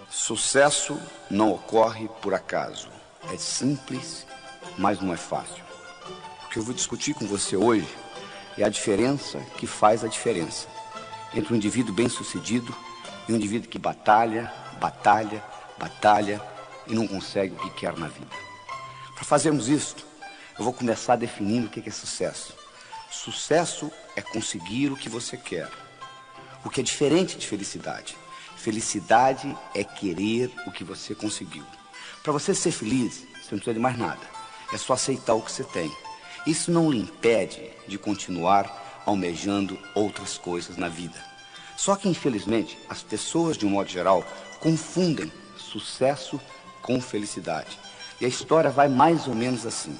Sucesso não ocorre por acaso. É simples, mas não é fácil. O que eu vou discutir com você hoje é a diferença que faz a diferença entre um indivíduo bem-sucedido e um indivíduo que batalha e não consegue o que quer na vida. Para fazermos isso, eu vou começar definindo o que é sucesso. Sucesso é conseguir o que você quer, o que é diferente de felicidade. Felicidade é querer o que você conseguiu. Para você ser feliz, você não precisa de mais nada. É só aceitar o que você tem. Isso não lhe impede de continuar almejando outras coisas na vida. Só que, infelizmente, as pessoas, de um modo geral, confundem sucesso com felicidade. E a história vai mais ou menos assim.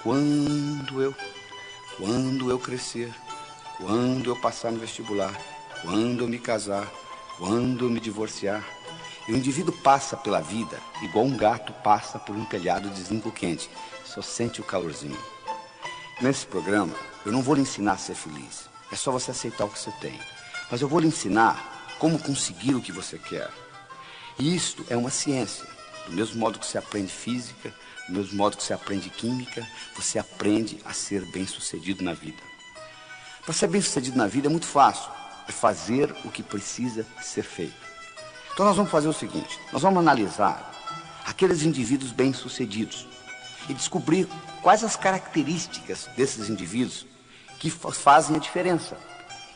Quando eu crescer, quando eu passar no vestibular, quando eu me casar, quando eu me divorciar. E o indivíduo passa pela vida igual um gato passa por um telhado de zinco quente. Só sente o calorzinho. Nesse programa, eu não vou lhe ensinar a ser feliz. É só você aceitar o que você tem. Mas eu vou lhe ensinar como conseguir o que você quer. E isto é uma ciência. Do mesmo modo que você aprende física, do mesmo modo que você aprende química, você aprende a ser bem-sucedido na vida. Para ser bem-sucedido na vida é muito fácil. É fazer o que precisa ser feito. Então nós vamos fazer o seguinte, nós vamos analisar aqueles indivíduos bem-sucedidos e descobrir quais as características desses indivíduos que fazem a diferença.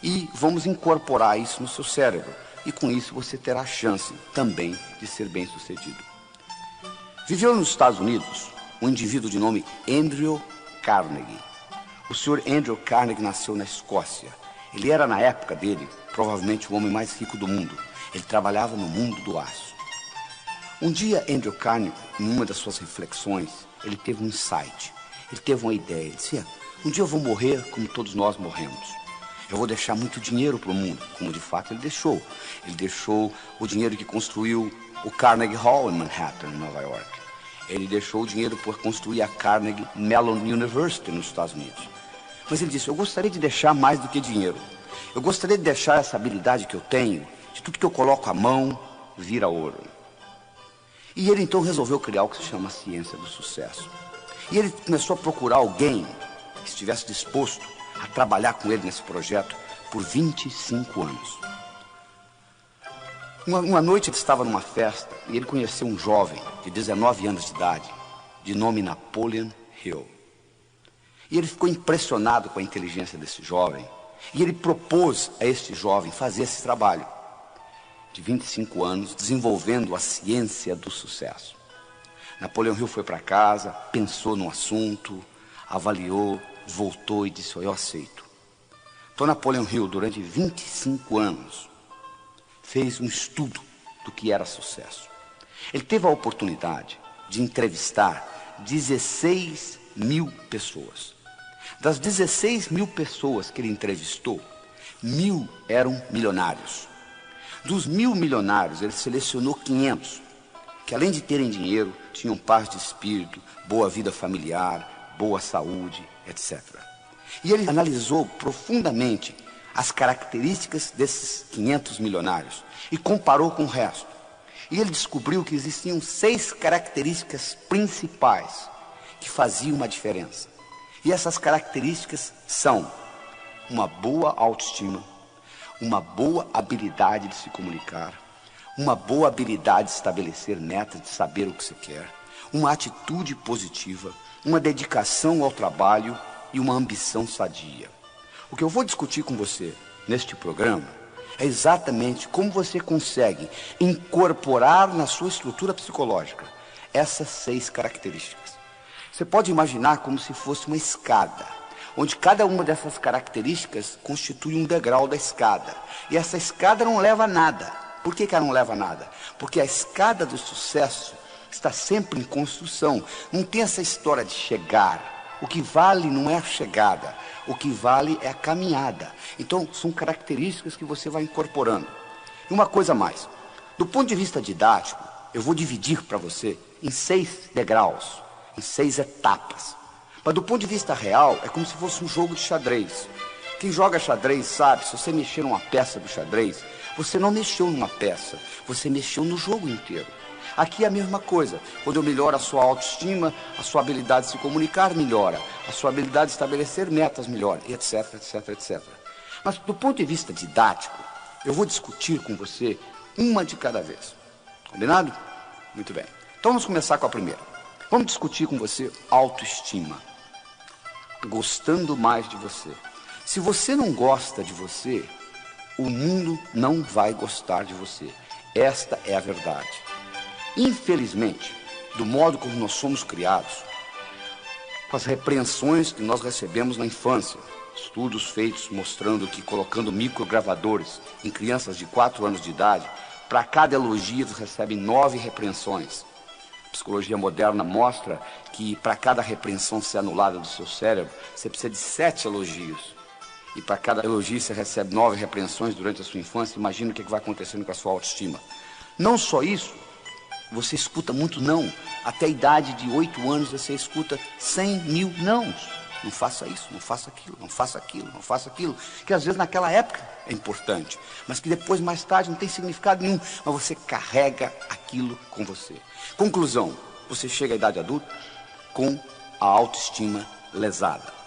E vamos incorporar isso no seu cérebro. E com isso você terá a chance também de ser bem-sucedido. Viveu nos Estados Unidos um indivíduo de nome Andrew Carnegie. O senhor Andrew Carnegie nasceu na Escócia. Ele era, na época dele, provavelmente o homem mais rico do mundo. Ele trabalhava no mundo do aço. Um dia, Andrew Carnegie, em uma das suas reflexões, ele teve um insight. Ele teve uma ideia. Ele disse, um dia eu vou morrer como todos nós morremos. Eu vou deixar muito dinheiro para o mundo, como de fato ele deixou. Ele deixou o dinheiro que construiu o Carnegie Hall em Manhattan, em Nova York. Ele deixou o dinheiro por construir a Carnegie Mellon University nos Estados Unidos. Mas ele disse, eu gostaria de deixar mais do que dinheiro. Eu gostaria de deixar essa habilidade que eu tenho, de tudo que eu coloco a mão, vira ouro. E ele então resolveu criar o que se chama a ciência do sucesso. E ele começou a procurar alguém que estivesse disposto a trabalhar com ele nesse projeto por 25 anos. Uma noite ele estava numa festa e ele conheceu um jovem de 19 anos de idade, de nome Napoleon Hill. E ele ficou impressionado com a inteligência desse jovem. E ele propôs a este jovem fazer esse trabalho de 25 anos, desenvolvendo a ciência do sucesso. Napoleon Hill foi para casa, pensou no assunto, avaliou, voltou e disse, eu aceito. Então Napoleon Hill, durante 25 anos, fez um estudo do que era sucesso. Ele teve a oportunidade de entrevistar 16 mil pessoas. Das 16 mil pessoas que ele entrevistou, 1.000 eram milionários. Dos 1.000 milionários, ele selecionou 500, que além de terem dinheiro, tinham paz de espírito, boa vida familiar, boa saúde, etc. E ele analisou profundamente as características desses 500 milionários e comparou com o resto. E ele descobriu que existiam 6 características principais que faziam uma diferença. E essas características são uma boa autoestima, uma boa habilidade de se comunicar, uma boa habilidade de estabelecer metas, de saber o que você quer, uma atitude positiva, uma dedicação ao trabalho e uma ambição sadia. O que eu vou discutir com você neste programa é exatamente como você consegue incorporar na sua estrutura psicológica essas 6 características. Você pode imaginar como se fosse uma escada, onde cada uma dessas características constitui um degrau da escada. E essa escada não leva a nada. Por que ela não leva a nada? Porque a escada do sucesso está sempre em construção. Não tem essa história de chegar. O que vale não é a chegada. O que vale é a caminhada. Então, são características que você vai incorporando. E uma coisa mais. Do ponto de vista didático, eu vou dividir para você em 6 degraus, em 6 etapas. Mas do ponto de vista real, é como se fosse um jogo de xadrez. Quem joga xadrez sabe, se você mexer numa peça do xadrez, Você não mexeu numa peça, você mexeu no jogo inteiro. Aqui é a mesma coisa. Quando eu melhoro a sua autoestima, a sua habilidade de se comunicar melhora, a sua habilidade de estabelecer metas melhora, etc, etc, etc. Mas do ponto de vista didático, eu vou discutir com você uma de cada vez. Combinado? Muito bem. Então vamos começar com a primeira. Vamos discutir com você autoestima. Gostando mais de você. Se você não gosta de você, o mundo não vai gostar de você. Esta é a verdade. Infelizmente, do modo como nós somos criados, com as repreensões que nós recebemos na infância, estudos feitos mostrando que colocando microgravadores em crianças de 4 anos de idade, para cada elogio eles recebem 9 repreensões. A psicologia moderna mostra que para cada repreensão ser anulada do seu cérebro, você precisa de 7 elogios. E para cada elogio você recebe 9 repreensões durante a sua infância. Imagina o que vai acontecendo com a sua autoestima. Não só isso, você escuta muito não. Até a idade de 8 anos você escuta 100 mil nãos. Não faça isso, não faça aquilo, não faça aquilo, não faça aquilo. Que às vezes naquela época é importante, mas que depois, mais tarde, não tem significado nenhum. Mas você carrega aquilo com você. Conclusão, você chega à idade adulta com a autoestima lesada.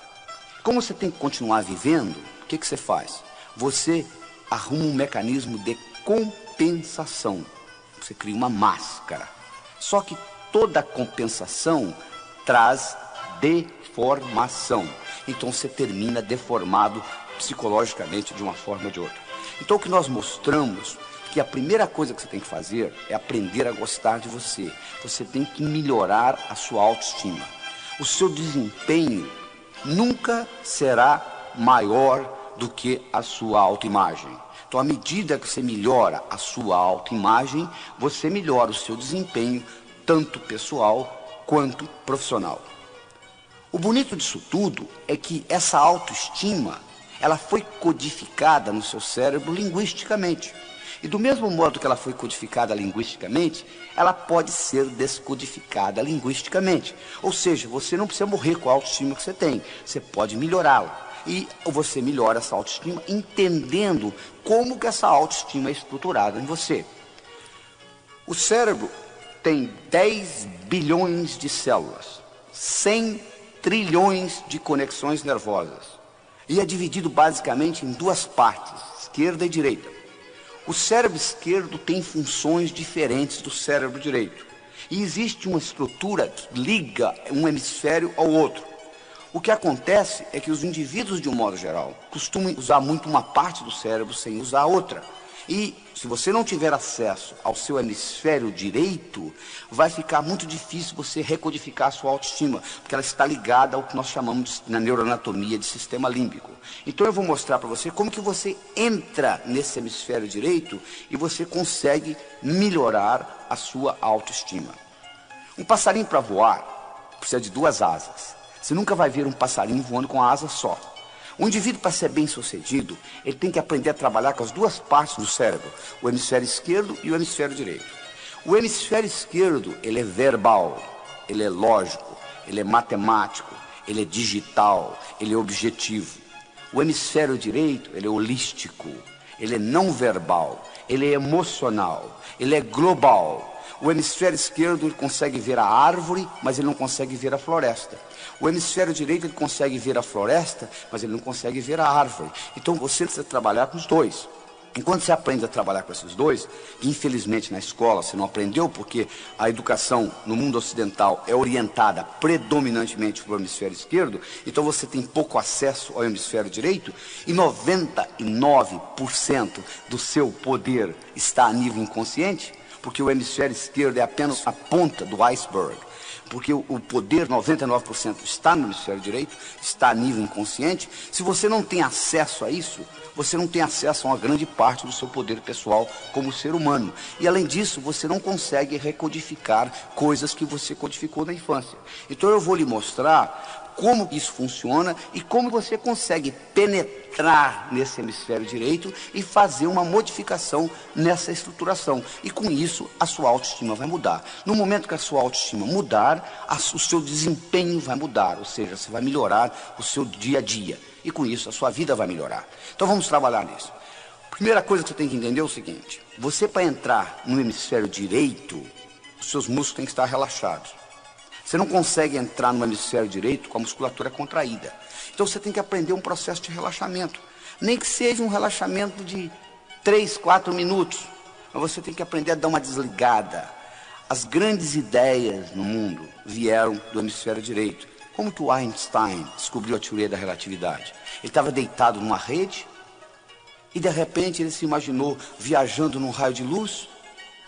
Como você tem que continuar vivendo, o que você faz? Você arruma um mecanismo de compensação. Você cria uma máscara. Só que toda compensação traz deformação. Então você termina deformado psicologicamente de uma forma ou de outra. Então o que nós mostramos que a primeira coisa que você tem que fazer é aprender a gostar de você. Você tem que melhorar a sua autoestima. O seu desempenho nunca será maior do que a sua autoimagem. Então, à medida que você melhora a sua autoimagem, você melhora o seu desempenho, tanto pessoal quanto profissional. O bonito disso tudo é que essa autoestima, ela foi codificada no seu cérebro linguisticamente. E do mesmo modo que ela foi codificada linguisticamente, ela pode ser descodificada linguisticamente. Ou seja, você não precisa morrer com a autoestima que você tem, você pode melhorá-la. E você melhora essa autoestima entendendo como que essa autoestima é estruturada em você. O cérebro tem 10 bilhões de células, 100 trilhões de conexões nervosas. E é dividido basicamente em 2 partes, esquerda e direita. O cérebro esquerdo tem funções diferentes do cérebro direito. E existe uma estrutura que liga um hemisfério ao outro. O que acontece é que os indivíduos, de um modo geral, costumam usar muito uma parte do cérebro sem usar a outra. E se você não tiver acesso ao seu hemisfério direito, vai ficar muito difícil você recodificar a sua autoestima, porque ela está ligada ao que nós chamamos na neuroanatomia de sistema límbico. Então eu vou mostrar para você como que você entra nesse hemisfério direito e você consegue melhorar a sua autoestima. Um passarinho para voar precisa de 2 asas. Você nunca vai ver um passarinho voando com a asa só. O indivíduo, para ser bem sucedido, ele tem que aprender a trabalhar com as 2 partes do cérebro, o hemisfério esquerdo e o hemisfério direito. O hemisfério esquerdo, ele é verbal, ele é lógico, ele é matemático, ele é digital, ele é objetivo. O hemisfério direito, ele é holístico, ele é não verbal, ele é emocional, ele é global. O hemisfério esquerdo ele consegue ver a árvore, mas ele não consegue ver a floresta. O hemisfério direito ele consegue ver a floresta, mas ele não consegue ver a árvore. Então você precisa trabalhar com os 2. Enquanto você aprende a trabalhar com esses 2, que infelizmente na escola você não aprendeu, porque a educação no mundo ocidental é orientada predominantemente para o hemisfério esquerdo, então você tem pouco acesso ao hemisfério direito, e 99% do seu poder está a nível inconsciente, porque o hemisfério esquerdo é apenas a ponta do iceberg. Porque o poder, 99%, está no hemisfério direito, está a nível inconsciente. Se você não tem acesso a isso, você não tem acesso a uma grande parte do seu poder pessoal como ser humano. E além disso, você não consegue recodificar coisas que você codificou na infância. Então eu vou lhe mostrar como isso funciona e como você consegue penetrar nesse hemisfério direito e fazer uma modificação nessa estruturação. E com isso, a sua autoestima vai mudar. No momento que a sua autoestima mudar, o seu desempenho vai mudar, ou seja, você vai melhorar o seu dia a dia. E com isso, a sua vida vai melhorar. Então vamos trabalhar nisso. Primeira coisa que você tem que entender é o seguinte: você, para entrar no hemisfério direito, os seus músculos têm que estar relaxados. Você não consegue entrar no hemisfério direito com a musculatura contraída. Então você tem que aprender um processo de relaxamento. Nem que seja um relaxamento de 3, 4 minutos. Mas você tem que aprender a dar uma desligada. As grandes ideias no mundo vieram do hemisfério direito. Como que o Einstein descobriu a teoria da relatividade? Ele estava deitado numa rede e de repente ele se imaginou viajando num raio de luz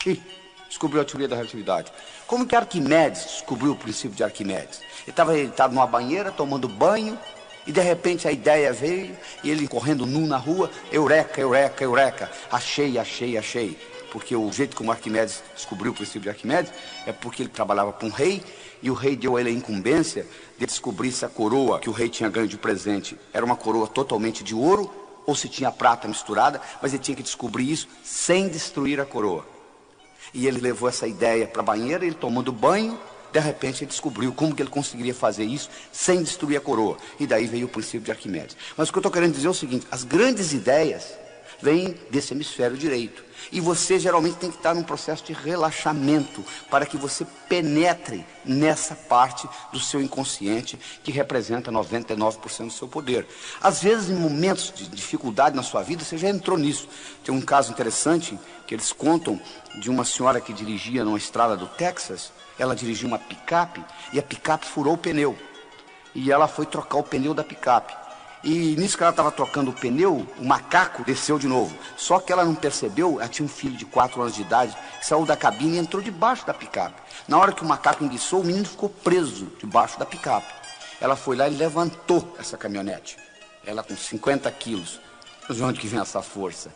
e descobriu a teoria da relatividade. Como que Arquimedes descobriu o princípio de Arquimedes? Ele estava deitado numa banheira, tomando banho, e de repente a ideia veio, e ele correndo nu na rua, eureka, eureka, eureka, achei, achei, achei. Porque o jeito como Arquimedes descobriu o princípio de Arquimedes é porque ele trabalhava para um rei, e o rei deu a ele a incumbência de descobrir se a coroa que o rei tinha ganho de presente era uma coroa totalmente de ouro, ou se tinha prata misturada, mas ele tinha que descobrir isso sem destruir a coroa. E ele levou essa ideia para a banheira, ele tomando banho, de repente ele descobriu como que ele conseguiria fazer isso sem destruir a coroa. E daí veio o princípio de Arquimedes. Mas o que eu estou querendo dizer é o seguinte: as grandes ideias vêm desse hemisfério direito. E você geralmente tem que estar num processo de relaxamento para que você penetre nessa parte do seu inconsciente que representa 99% do seu poder. Às vezes, em momentos de dificuldade na sua vida, você já entrou nisso. Tem um caso interessante que eles contam de uma senhora que dirigia numa estrada do Texas. Ela dirigia uma picape e a picape furou o pneu. E ela foi trocar o pneu da picape. E nisso que ela estava trocando o pneu, o macaco desceu de novo. Só que ela não percebeu, ela tinha um filho de 4 anos de idade, que saiu da cabine e entrou debaixo da picape. Na hora que o macaco enguiçou, o menino ficou preso debaixo da picape. Ela foi lá e levantou essa caminhonete. Ela com 50 quilos. Mas de onde que vem essa força?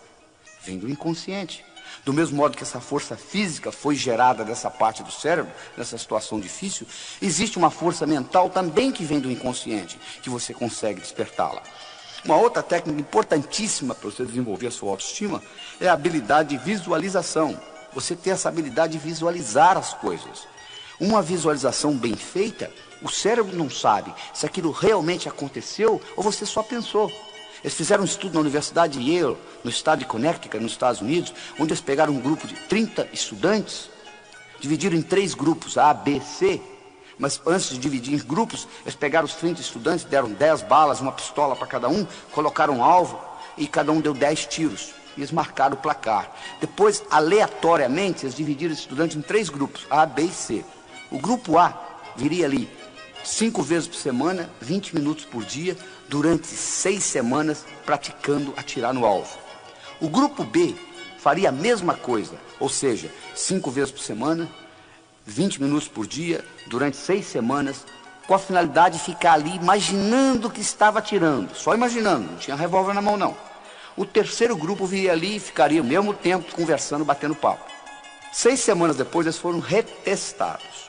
Vem do inconsciente. Do mesmo modo que essa força física foi gerada dessa parte do cérebro, nessa situação difícil, existe uma força mental também que vem do inconsciente, que você consegue despertá-la. Uma outra técnica importantíssima para você desenvolver a sua autoestima é a habilidade de visualização. Você ter essa habilidade de visualizar as coisas. Uma visualização bem feita, o cérebro não sabe se aquilo realmente aconteceu ou você só pensou. Eles fizeram um estudo na Universidade de Yale, no estado de Connecticut, nos Estados Unidos, onde eles pegaram um grupo de 30 estudantes, dividiram em 3 grupos, A, B, C, mas antes de dividir em grupos, eles pegaram os 30 estudantes, deram 10 balas, uma pistola para cada um, colocaram um alvo e cada um deu 10 tiros. E eles marcaram o placar. Depois, aleatoriamente, eles dividiram os estudantes em 3 grupos, A, B e C. O grupo A viria ali 5 vezes por semana, 20 minutos por dia, durante 6 semanas, praticando atirar no alvo. O grupo B faria a mesma coisa, ou seja, 5 vezes por semana, 20 minutos por dia, durante 6 semanas, com a finalidade de ficar ali imaginando que estava atirando, só imaginando, não tinha revólver na mão não. O terceiro grupo viria ali e ficaria ao mesmo tempo conversando, batendo papo. 6 semanas depois eles foram retestados.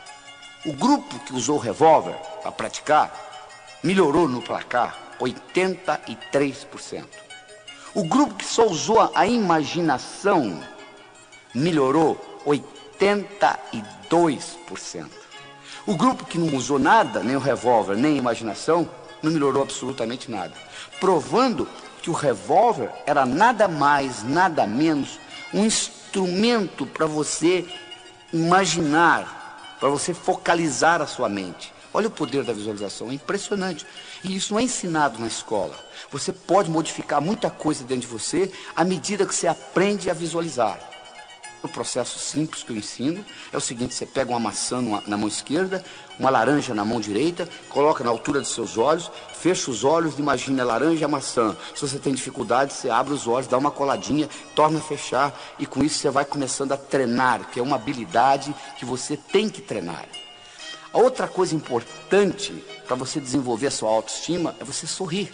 O grupo que usou o revólver para praticar melhorou no placar 83%. O grupo que só usou a imaginação melhorou 82%. O grupo que não usou nada, nem o revólver, nem a imaginação, não melhorou absolutamente nada. Provando que o revólver era nada mais, nada menos um instrumento para você imaginar, para você focalizar a sua mente. Olha o poder da visualização, é impressionante. E isso não é ensinado na escola. Você pode modificar muita coisa dentro de você à medida que você aprende a visualizar. O processo simples que eu ensino é o seguinte: você pega uma maçã na mão esquerda, uma laranja na mão direita, coloca na altura dos seus olhos, fecha os olhos e imagina a laranja e a maçã. Se você tem dificuldade, você abre os olhos, dá uma coladinha, torna a fechar, e com isso você vai começando a treinar, que é uma habilidade que você tem que treinar. A outra coisa importante para você desenvolver a sua autoestima é você sorrir.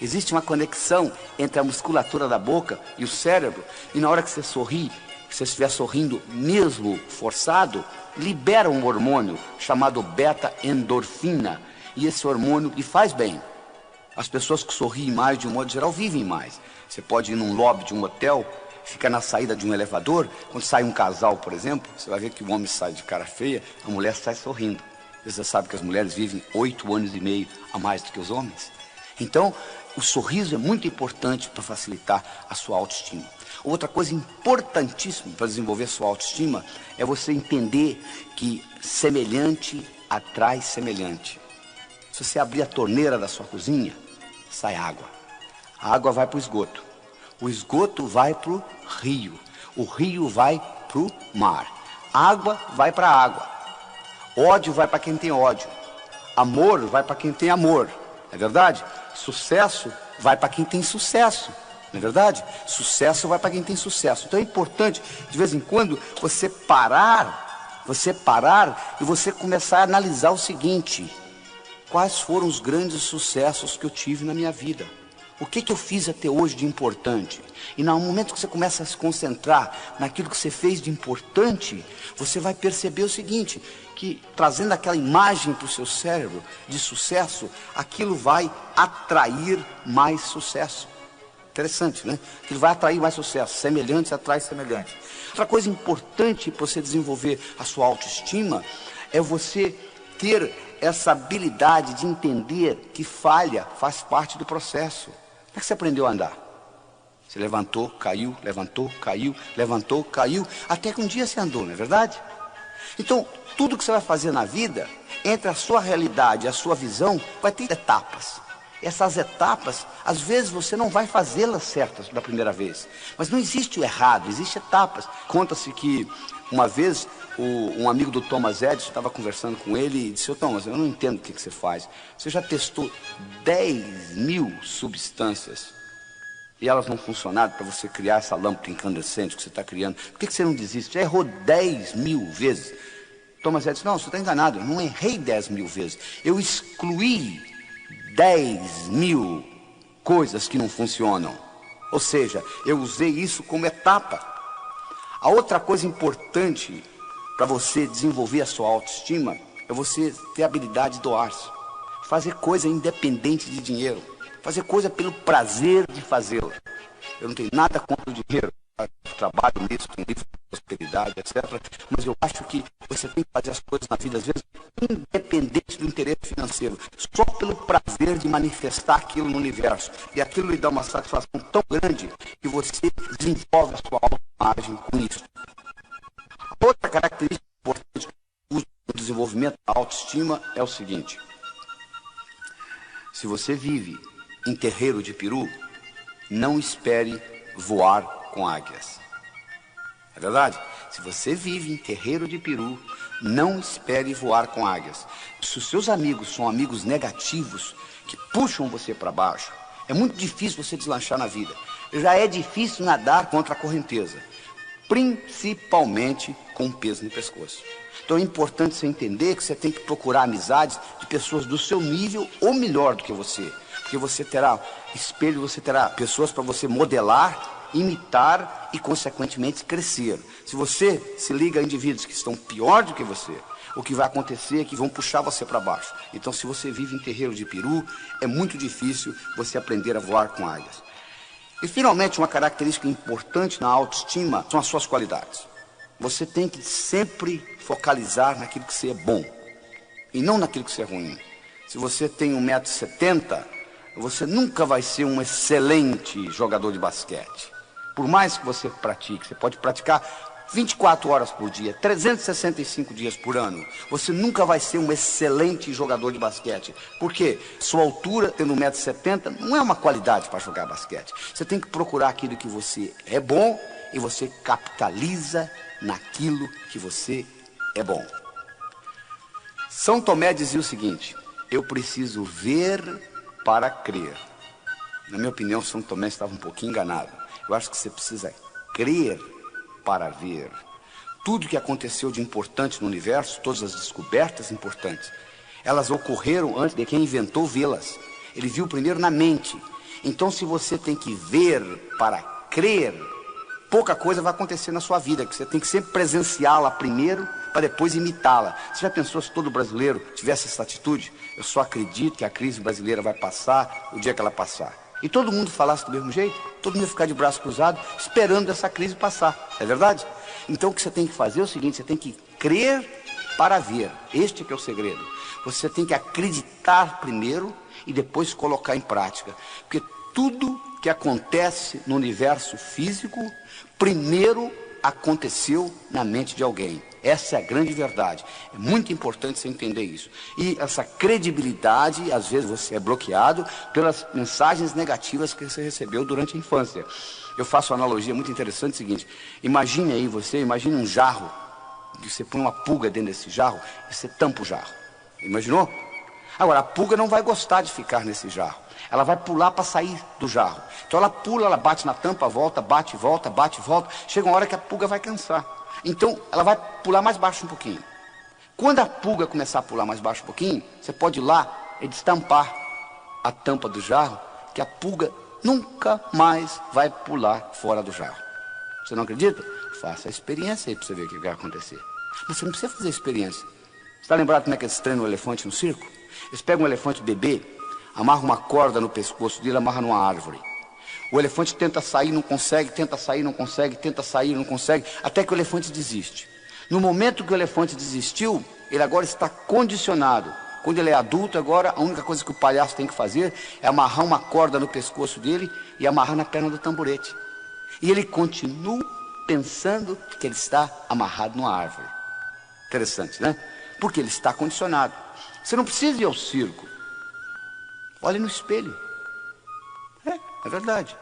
Existe uma conexão entre a musculatura da boca e o cérebro, e na hora que você sorri, se você estiver sorrindo mesmo forçado, libera um hormônio chamado beta-endorfina, e esse hormônio lhe faz bem. As pessoas que sorriem mais, de um modo geral, vivem mais. Você pode ir num lobby de um hotel, fica na saída de um elevador, quando sai um casal, por exemplo, você vai ver que o homem sai de cara feia, a mulher sai sorrindo. Você sabe que as mulheres vivem 8 anos e meio a mais do que os homens. Então, o sorriso é muito importante para facilitar a sua autoestima. Outra coisa importantíssima para desenvolver a sua autoestima é você entender que semelhante atrai semelhante. Se você abrir a torneira da sua cozinha, sai água. A água vai para o esgoto. O esgoto vai para o rio. O rio vai para o mar. Água vai para a água. Ódio vai para quem tem ódio. Amor vai para quem tem amor. Não é verdade? Sucesso vai para quem tem sucesso. Não é verdade? Sucesso vai para quem tem sucesso. Então é importante, de vez em quando, você parar e você começar a analisar o seguinte: quais foram os grandes sucessos que eu tive na minha vida? O que eu fiz até hoje de importante? E no momento que você começa a se concentrar naquilo que você fez de importante, você vai perceber o seguinte, que trazendo aquela imagem para o seu cérebro de sucesso, aquilo vai atrair mais sucesso. Interessante, né? Aquilo vai atrair mais sucesso. Semelhante atrai semelhante. Outra coisa importante para você desenvolver a sua autoestima é você ter essa habilidade de entender que falha faz parte do processo. Como é que você aprendeu a andar? Você levantou, caiu, levantou, caiu, levantou, caiu, até que um dia você andou, não é verdade? Então, tudo que você vai fazer na vida, entre a sua realidade e a sua visão, vai ter etapas. Essas etapas, às vezes você não vai fazê-las certas da primeira vez. Mas não existe o errado, existem etapas. Conta-se que uma vez um amigo do Thomas Edison estava conversando com ele e disse: "Ô Thomas, eu não entendo o que você faz. Você já testou 10.000 substâncias e elas não funcionaram para você criar essa lâmpada incandescente que você está criando. Por que você não desiste? Já errou 10.000 vezes." Thomas Edison disse: "Não, você está enganado. Eu não errei 10.000 vezes. Eu excluí 10.000 coisas que não funcionam. Ou seja, eu usei isso como etapa." A outra coisa importante para você desenvolver a sua autoestima é você ter a habilidade de doar-se. Fazer coisa independente de dinheiro. Fazer coisa pelo prazer de fazê-la. Eu não tenho nada contra o dinheiro. Eu trabalho nisso, com livro de prosperidade, etc. Mas eu acho que você tem que fazer as coisas na vida, às vezes, independente do interesse financeiro. Só pelo prazer de manifestar aquilo no universo. E aquilo lhe dá uma satisfação tão grande que você desenvolve a sua autoimagem com isso. Outra característica importante do desenvolvimento da autoestima é o seguinte: se você vive em terreiro de peru, não espere voar com águias. É verdade? Se você vive em terreiro de peru, não espere voar com águias. Se os seus amigos são amigos negativos, que puxam você para baixo, é muito difícil você deslanchar na vida. Já é difícil nadar contra a correnteza, principalmente com um peso no pescoço. Então é importante você entender que você tem que procurar amizades de pessoas do seu nível ou melhor do que você. Porque você terá espelho, você terá pessoas para você modelar, imitar e, consequentemente, crescer. Se você se liga a indivíduos que estão pior do que você, o que vai acontecer é que vão puxar você para baixo. Então, se você vive em terreiro de peru, é muito difícil você aprender a voar com águias. E, finalmente, uma característica importante na autoestima são as suas qualidades. Você tem que sempre focalizar naquilo que você é bom e não naquilo que você é ruim. Se você tem 1,70 m, você nunca vai ser um excelente jogador de basquete. Por mais que você pratique, você pode praticar 24 horas por dia, 365 dias por ano. Você nunca vai ser um excelente jogador de basquete. Por quê? Sua altura, tendo 1,70 m, não é uma qualidade para jogar basquete. Você tem que procurar aquilo que você é bom e você capitaliza naquilo que você é bom. São Tomé dizia o seguinte: eu preciso ver para crer. Na minha opinião, São Tomé estava um pouquinho enganado. Eu acho que você precisa crer para ver. Tudo que aconteceu de importante no universo, todas as descobertas importantes, elas ocorreram antes de quem inventou vê-las. Ele viu primeiro na mente. Então, se você tem que ver para crer, pouca coisa vai acontecer na sua vida, que você tem que sempre presenciá-la primeiro para depois imitá-la. Você já pensou se todo brasileiro tivesse essa atitude? Eu só acredito que a crise brasileira vai passar o dia que ela passar. E todo mundo falasse do mesmo jeito, todo mundo ia ficar de braço cruzado, esperando essa crise passar. É verdade? Então o que você tem que fazer é o seguinte: você tem que crer para ver. Este que é o segredo. Você tem que acreditar primeiro e depois colocar em prática. Porque tudo que acontece no universo físico, primeiro aconteceu na mente de alguém. Essa é a grande verdade. É muito importante você entender isso. E essa credibilidade, às vezes você é bloqueado pelas mensagens negativas que você recebeu durante a infância. Eu faço uma analogia muito interessante, seguinte: imagine aí imagine um jarro, que você põe uma pulga dentro desse jarro e você tampa o jarro. Imaginou? Agora, a pulga não vai gostar de ficar nesse jarro. Ela vai pular para sair do jarro. Então ela pula, ela bate na tampa, volta, bate, volta, bate, volta. Chega uma hora que a pulga vai cansar. Então ela vai pular mais baixo um pouquinho. Quando a pulga começar a pular mais baixo um pouquinho, você pode ir lá e destampar a tampa do jarro, que a pulga nunca mais vai pular fora do jarro. Você não acredita? Faça a experiência aí para você ver o que vai acontecer. Mas você não precisa fazer a experiência. Você está lembrado como é que eles treinam o elefante no circo? Eles pegam um elefante bebê, amarram uma corda no pescoço dele, amarram numa árvore. O elefante tenta sair, não consegue, tenta sair, não consegue, tenta sair, não consegue, até que o elefante desiste. No momento que o elefante desistiu, ele agora está condicionado. Quando ele é adulto, agora a única coisa que o palhaço tem que fazer é amarrar uma corda no pescoço dele e amarrar na perna do tamborete. E ele continua pensando que ele está amarrado numa árvore. Interessante, né? Porque ele está condicionado. Você não precisa ir ao circo. Olhe no espelho. É verdade.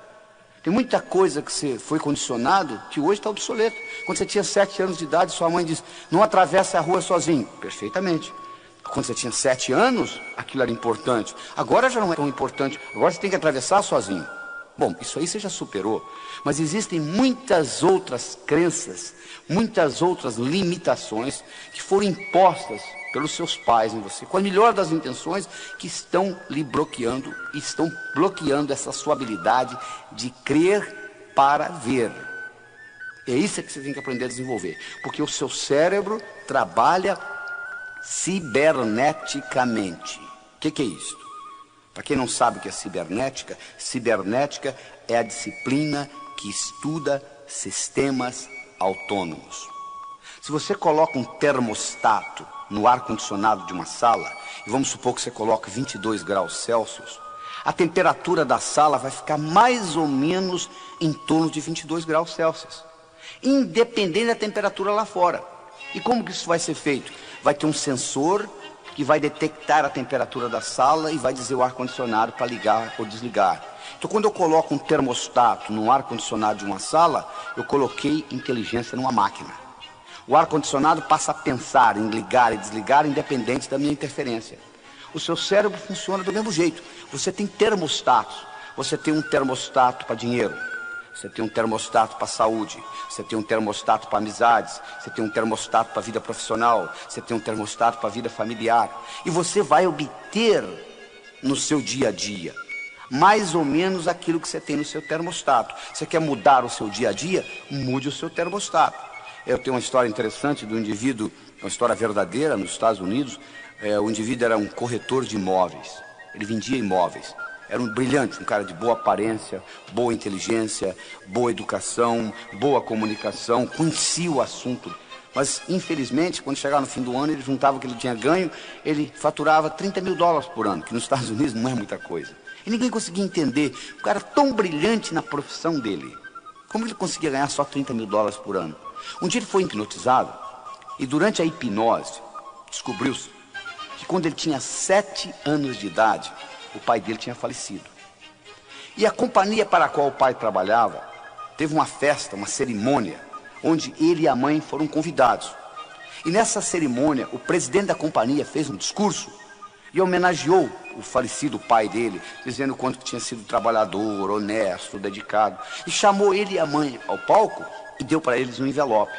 Tem muita coisa que você foi condicionado que hoje está obsoleto. Quando você tinha 7 anos de idade, sua mãe diz: não atravesse a rua sozinho. Perfeitamente. Quando você tinha 7 anos, aquilo era importante. Agora já não é tão importante. Agora você tem que atravessar sozinho. Bom, isso aí você já superou. Mas existem muitas outras crenças, muitas outras limitações que foram impostas pelos seus pais em você, com a melhor das intenções, que estão lhe bloqueando, estão bloqueando essa sua habilidade de crer para ver. É isso que você tem que aprender a desenvolver, porque o seu cérebro trabalha ciberneticamente. O que é isso? Para quem não sabe o que é cibernética, cibernética é a disciplina que estuda sistemas autônomos. Se você coloca um termostato no ar-condicionado de uma sala, e vamos supor que você coloque 22 graus Celsius, a temperatura da sala vai ficar mais ou menos em torno de 22 graus Celsius, independente da temperatura lá fora. E como que isso vai ser feito? Vai ter um sensor que vai detectar a temperatura da sala e vai dizer o ar-condicionado para ligar ou desligar. Então, quando eu coloco um termostato no ar-condicionado de uma sala, eu coloquei inteligência numa máquina. O ar-condicionado passa a pensar em ligar e desligar independente da minha interferência. O seu cérebro funciona do mesmo jeito. Você tem termostatos. Você tem um termostato para dinheiro. Você tem um termostato para saúde. Você tem um termostato para amizades. Você tem um termostato para vida profissional. Você tem um termostato para vida familiar. E você vai obter no seu dia a dia mais ou menos aquilo que você tem no seu termostato. Você quer mudar o seu dia a dia? Mude o seu termostato. Eu tenho uma história interessante do indivíduo, uma história verdadeira nos Estados Unidos. O indivíduo era um corretor de imóveis. Ele vendia imóveis. Era um brilhante, um cara de boa aparência, boa inteligência, boa educação, boa comunicação, conhecia o assunto. Mas, infelizmente, quando chegava no fim do ano, ele juntava o que ele tinha ganho, ele faturava $30 mil por ano, que nos Estados Unidos não é muita coisa. E ninguém conseguia entender, o cara tão brilhante na profissão dele, como ele conseguia ganhar só $30 mil por ano? Um dia ele foi hipnotizado, e durante a hipnose, descobriu-se que quando ele tinha 7 anos de idade, o pai dele tinha falecido. E a companhia para a qual o pai trabalhava teve uma festa, uma cerimônia, onde ele e a mãe foram convidados. E nessa cerimônia, o presidente da companhia fez um discurso e homenageou o falecido pai dele, dizendo o quanto que tinha sido trabalhador, honesto, dedicado. E chamou ele e a mãe ao palco e deu para eles um envelope.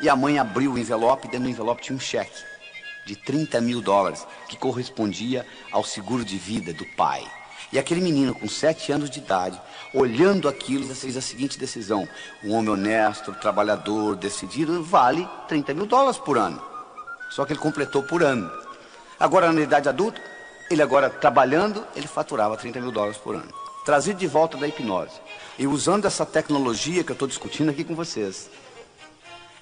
E a mãe abriu o envelope e dentro do envelope tinha um cheque de $30 mil, que correspondia ao seguro de vida do pai. E aquele menino com 7 anos de idade, olhando aquilo, fez a seguinte decisão: um homem honesto, trabalhador, decidido, vale $30 mil por ano. Só que ele completou por ano. Agora, na idade adulta, ele agora trabalhando, ele faturava $30 mil por ano. Trazido de volta da hipnose. E usando essa tecnologia que eu estou discutindo aqui com vocês,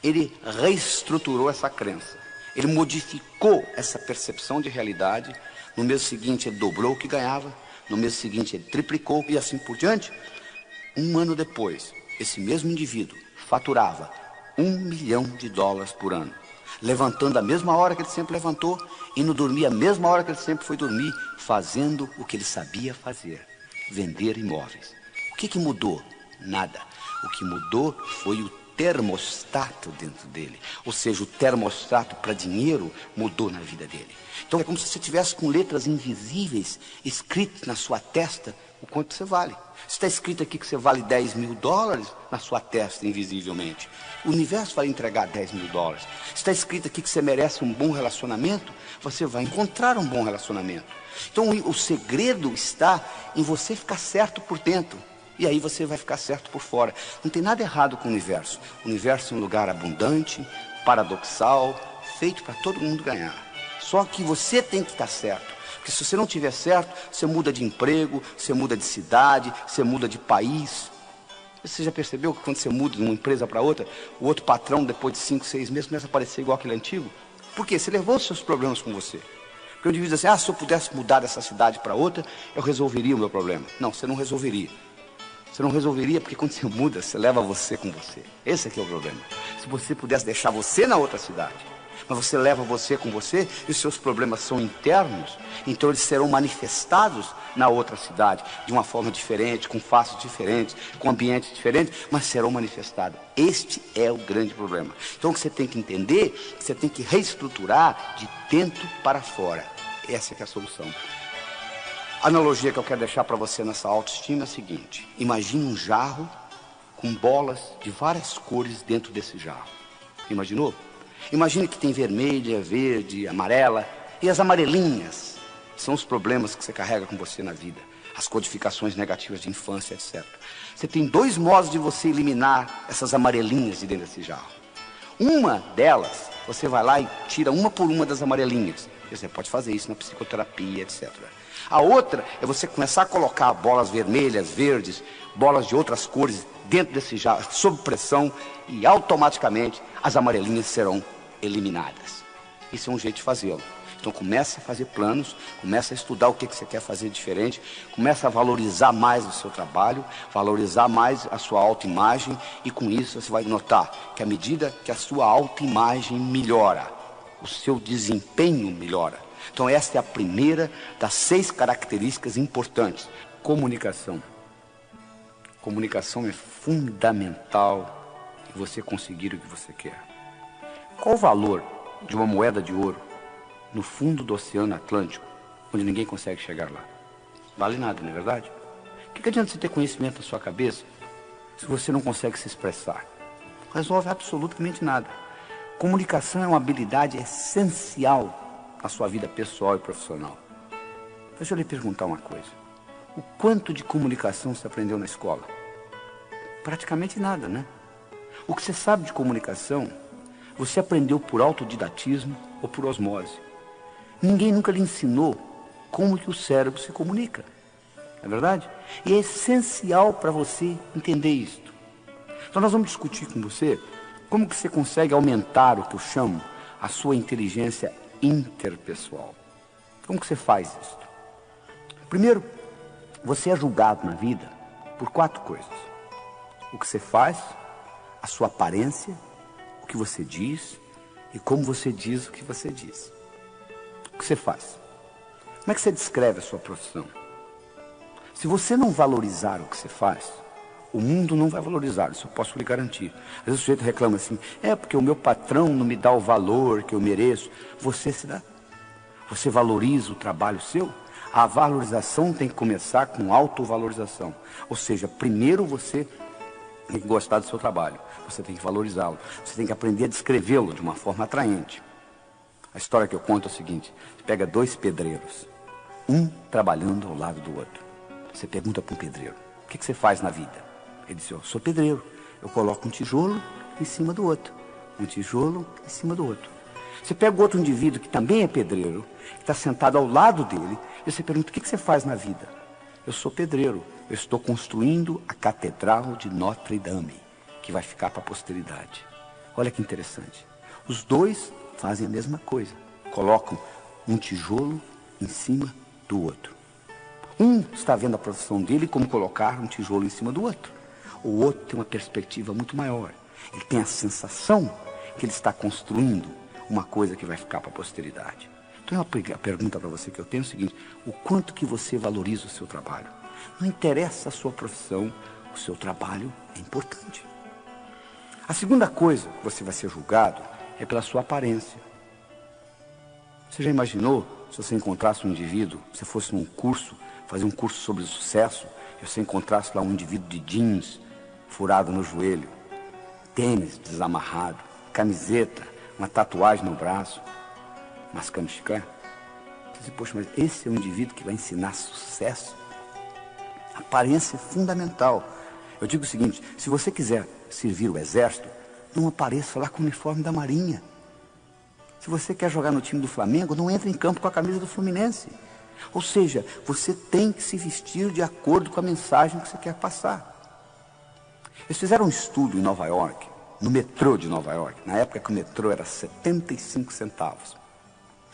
ele reestruturou essa crença. Ele modificou essa percepção de realidade. No mês seguinte ele dobrou o que ganhava, no mês seguinte ele triplicou e assim por diante. Um ano depois, esse mesmo indivíduo faturava $1 milhão por ano, levantando a mesma hora que ele sempre levantou, indo dormir a mesma hora que ele sempre foi dormir, fazendo o que ele sabia fazer, vender imóveis. O que mudou? Nada. O que mudou foi o termostato dentro dele. Ou seja, o termostato para dinheiro mudou na vida dele. Então é como se você tivesse com letras invisíveis escritas na sua testa o quanto você vale. Está escrito aqui que você vale $10 mil na sua testa, invisivelmente. O universo vai entregar $10 mil. Está escrito aqui que você merece um bom relacionamento, você vai encontrar um bom relacionamento. Então o segredo está em você ficar certo por dentro. E aí você vai ficar certo por fora. Não tem nada errado com o universo. O universo é um lugar abundante, paradoxal, feito para todo mundo ganhar. Só que você tem que estar certo. Porque se você não estiver certo, você muda de emprego, você muda de cidade, você muda de país. Você já percebeu que quando você muda de uma empresa para outra, o outro patrão, depois de 5, 6 meses, começa a parecer igual aquele antigo? Por quê? Você levou os seus problemas com você. Porque o indivíduo diz assim, se eu pudesse mudar dessa cidade para outra, eu resolveria o meu problema. Não, você não resolveria. Você não resolveria porque quando você muda, você leva você com você. Esse aqui é o problema. Se você pudesse deixar você na outra cidade, mas você leva você com você e os seus problemas são internos, então eles serão manifestados na outra cidade, de uma forma diferente, com faces diferentes, com ambientes diferentes, mas serão manifestados. Este é o grande problema. Então o que você tem que entender, você tem que reestruturar de dentro para fora. Essa que é a solução. A analogia que eu quero deixar para você nessa autoestima é a seguinte: imagine um jarro com bolas de várias cores dentro desse jarro. Imaginou? Imagine que tem vermelha, verde, amarela e as amarelinhas. São os problemas que você carrega com você na vida. As codificações negativas de infância, etc. Você tem 2 modos de você eliminar essas amarelinhas de dentro desse jarro. Uma delas, você vai lá e tira uma por uma das amarelinhas. Você pode fazer isso na psicoterapia, etc. A outra é você começar a colocar bolas vermelhas, verdes, bolas de outras cores dentro desse jarro, sob pressão, e automaticamente as amarelinhas serão eliminadas. Isso é um jeito de fazê-lo. Então comece a fazer planos, comece a estudar o que você quer fazer diferente, comece a valorizar mais o seu trabalho, valorizar mais a sua autoimagem, e com isso você vai notar que à medida que a sua autoimagem melhora, o seu desempenho melhora. Então esta é a primeira das 6 características importantes. Comunicação. Comunicação é fundamental em você conseguir o que você quer. Qual o valor de uma moeda de ouro no fundo do Oceano Atlântico, onde ninguém consegue chegar lá? Vale nada, não é verdade? O que adianta você ter conhecimento na sua cabeça se você não consegue se expressar? Não resolve absolutamente nada. Comunicação é uma habilidade essencial na sua vida pessoal e profissional. Deixa eu lhe perguntar uma coisa. O quanto de comunicação você aprendeu na escola? Praticamente nada, né? O que você sabe de comunicação, você aprendeu por autodidatismo ou por osmose. Ninguém nunca lhe ensinou como que o cérebro se comunica. Não é verdade? E é essencial para você entender isto. Então nós vamos discutir com você como que você consegue aumentar o que eu chamo a sua inteligência interpessoal. Como que você faz isso? Primeiro, você é julgado na vida por 4 coisas: o que você faz, a sua aparência, o que você diz e como você diz o que você diz. O que você faz? Como é que você descreve a sua profissão? Se você não valorizar o que você faz, o mundo não vai valorizar, isso eu posso lhe garantir. Às vezes o sujeito reclama assim, porque o meu patrão não me dá o valor que eu mereço. Você se dá. Você valoriza o trabalho seu? A valorização tem que começar com autovalorização. Ou seja, primeiro você tem que gostar do seu trabalho, você tem que valorizá-lo, você tem que aprender a descrevê-lo de uma forma atraente. A história que eu conto é o seguinte: você pega 2 pedreiros, um trabalhando ao lado do outro. Você pergunta para um pedreiro, o que você faz na vida? Ele diz, eu sou pedreiro, eu coloco um tijolo em cima do outro, um tijolo em cima do outro. Você pega outro indivíduo que também é pedreiro, que está sentado ao lado dele, e você pergunta, o que você faz na vida? Eu sou pedreiro, eu estou construindo a Catedral de Notre Dame, que vai ficar para a posteridade. Olha que interessante. Os dois fazem a mesma coisa. Colocam um tijolo em cima do outro. Um está vendo a profissão dele como colocar um tijolo em cima do outro. O outro tem uma perspectiva muito maior. Ele tem a sensação que ele está construindo uma coisa que vai ficar para a posteridade. Então a pergunta para você que eu tenho é o seguinte: o quanto que você valoriza o seu trabalho? Não interessa a sua profissão, o seu trabalho é importante. A segunda coisa que você vai ser julgado é pela sua aparência. Você já imaginou se você encontrasse um indivíduo, se fosse num curso, fazer um curso sobre sucesso, e você encontrasse lá um indivíduo de jeans, furado no joelho, tênis desamarrado, camiseta, uma tatuagem no braço, mascando chiclete? Você diz, poxa, mas esse é um indivíduo que vai ensinar sucesso? A aparência é fundamental. Eu digo o seguinte: se você quiser servir o exército, não apareça lá com o uniforme da Marinha. Se você quer jogar no time do Flamengo, não entre em campo com a camisa do Fluminense. Ou seja, você tem que se vestir de acordo com a mensagem que você quer passar. Eles fizeram um estudo em Nova York, no metrô de Nova York, na época que o metrô era 75 centavos.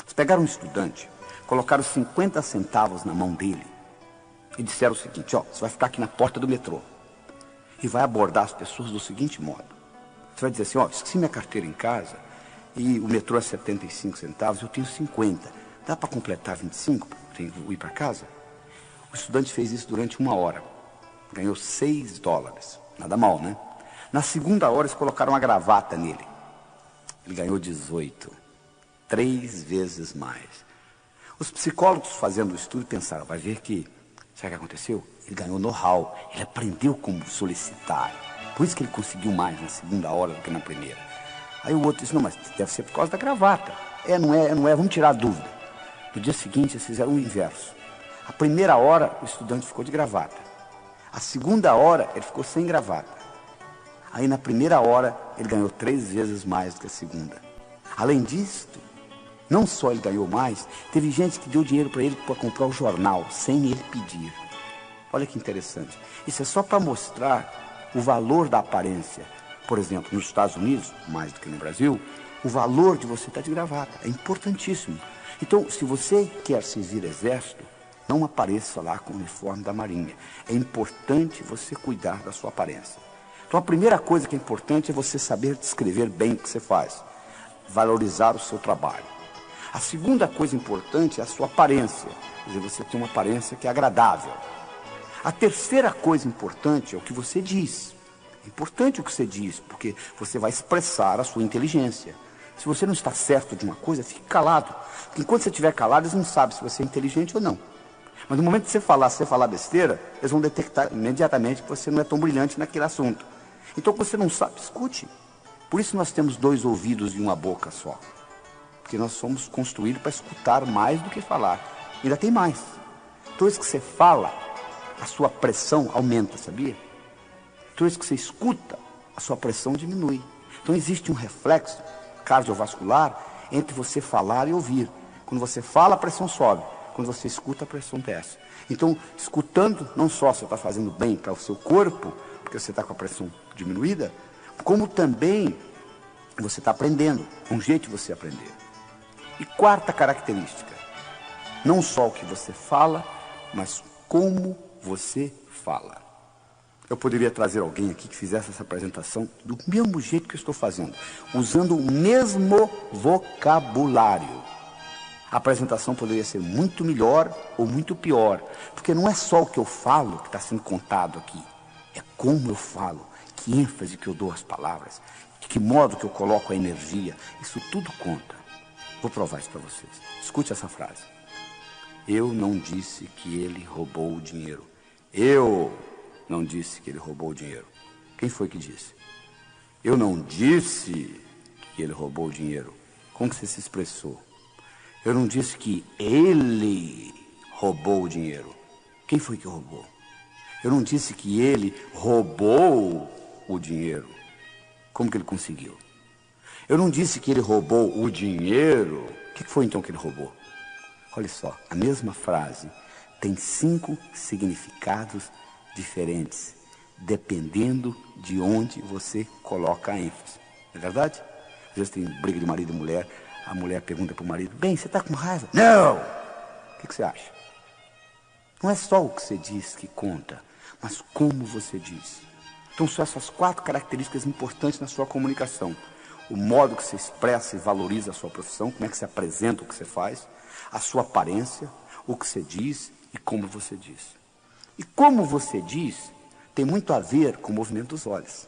Eles pegaram um estudante, colocaram 50 centavos na mão dele e disseram o seguinte: ó, você vai ficar aqui na porta do metrô e vai abordar as pessoas do seguinte modo. Você vai dizer assim: ó, esqueci minha carteira em casa e o metrô é 75 centavos, eu tenho 50. Dá para completar 25 para ir para casa? O estudante fez isso durante 1 hora. Ganhou $6. Nada mal, né? Na segunda hora, eles colocaram uma gravata nele. Ele ganhou 18. 3 vezes mais. Os psicólogos fazendo o estudo pensaram: vai ver que, sabe o que aconteceu? Ele ganhou know-how, ele aprendeu como solicitar. Por isso que ele conseguiu mais na segunda hora do que na primeira. Aí o outro disse: não, mas deve ser por causa da gravata. Não é, vamos tirar a dúvida. No dia seguinte, eles fizeram o inverso. A primeira hora, o estudante ficou de gravata. A segunda hora, ele ficou sem gravata. Aí, na primeira hora, ele ganhou 3 vezes mais do que a segunda. Além disso, não só ele ganhou mais, teve gente que deu dinheiro para ele para comprar o jornal, sem ele pedir. Olha que interessante. Isso é só para mostrar o valor da aparência. Por exemplo, nos Estados Unidos, mais do que no Brasil, o valor de você estar de gravata é importantíssimo. Então, se você quer servir exército, não apareça lá com o uniforme da Marinha. É importante você cuidar da sua aparência. Então, a primeira coisa que é importante é você saber descrever bem o que você faz. Valorizar o seu trabalho. A segunda coisa importante é a sua aparência. Quer dizer, você tem uma aparência que é agradável. A terceira coisa importante é o que você diz. É importante o que você diz, porque você vai expressar a sua inteligência. Se você não está certo de uma coisa, fique calado. Porque enquanto você estiver calado, eles não sabem se você é inteligente ou não. Mas no momento que você falar besteira, eles vão detectar imediatamente que você não é tão brilhante naquele assunto. Então, quando você não sabe, escute. Por isso nós temos 2 ouvidos e uma boca só. Porque nós somos construídos para escutar mais do que falar. E ainda tem mais. Toda vez que você fala, a sua pressão aumenta, sabia? Toda vez que você escuta, a sua pressão diminui. Então existe um reflexo cardiovascular entre você falar e ouvir. Quando você fala, a pressão sobe. Quando você escuta, a pressão desce. Então, escutando, não só você está fazendo bem para o seu corpo, porque você está com a pressão diminuída, como também você está aprendendo. É um jeito de você aprender. E quarta característica, não só o que você fala, mas como você fala. Eu poderia trazer alguém aqui que fizesse essa apresentação do mesmo jeito que eu estou fazendo, usando o mesmo vocabulário. A apresentação poderia ser muito melhor ou muito pior, porque não é só o que eu falo que está sendo contado aqui, é como eu falo, que ênfase que eu dou às palavras, de que modo que eu coloco a energia, isso tudo conta. Vou provar isso para vocês. Escute essa frase. Eu não disse que ele roubou o dinheiro. Eu não disse que ele roubou o dinheiro. Quem foi que disse? Eu não disse que ele roubou o dinheiro. Como que você se expressou? Eu não disse que ele roubou o dinheiro. Quem foi que roubou? Eu não disse que ele roubou o dinheiro. Como que ele conseguiu? Eu não disse que ele roubou o dinheiro. O que foi então que ele roubou? Olha só, a mesma frase tem 5 significados diferentes, dependendo de onde você coloca a ênfase. Não é verdade? vezes tem briga de marido e mulher, a mulher pergunta para o marido, bem, você está com raiva? Não! O que você acha? Não é só o que você diz que conta, mas como você diz. Então são essas 4 características importantes na sua comunicação. O modo que você expressa e valoriza a sua profissão, como é que você apresenta o que você faz, a sua aparência, o que você diz e como você diz. E como você diz tem muito a ver com o movimento dos olhos.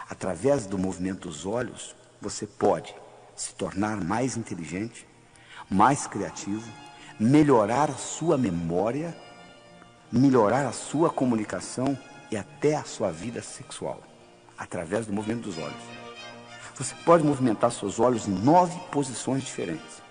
Através do movimento dos olhos, você pode se tornar mais inteligente, mais criativo, melhorar a sua memória, melhorar a sua comunicação e até a sua vida sexual, através do movimento dos olhos. Você pode movimentar seus olhos em 9 posições diferentes.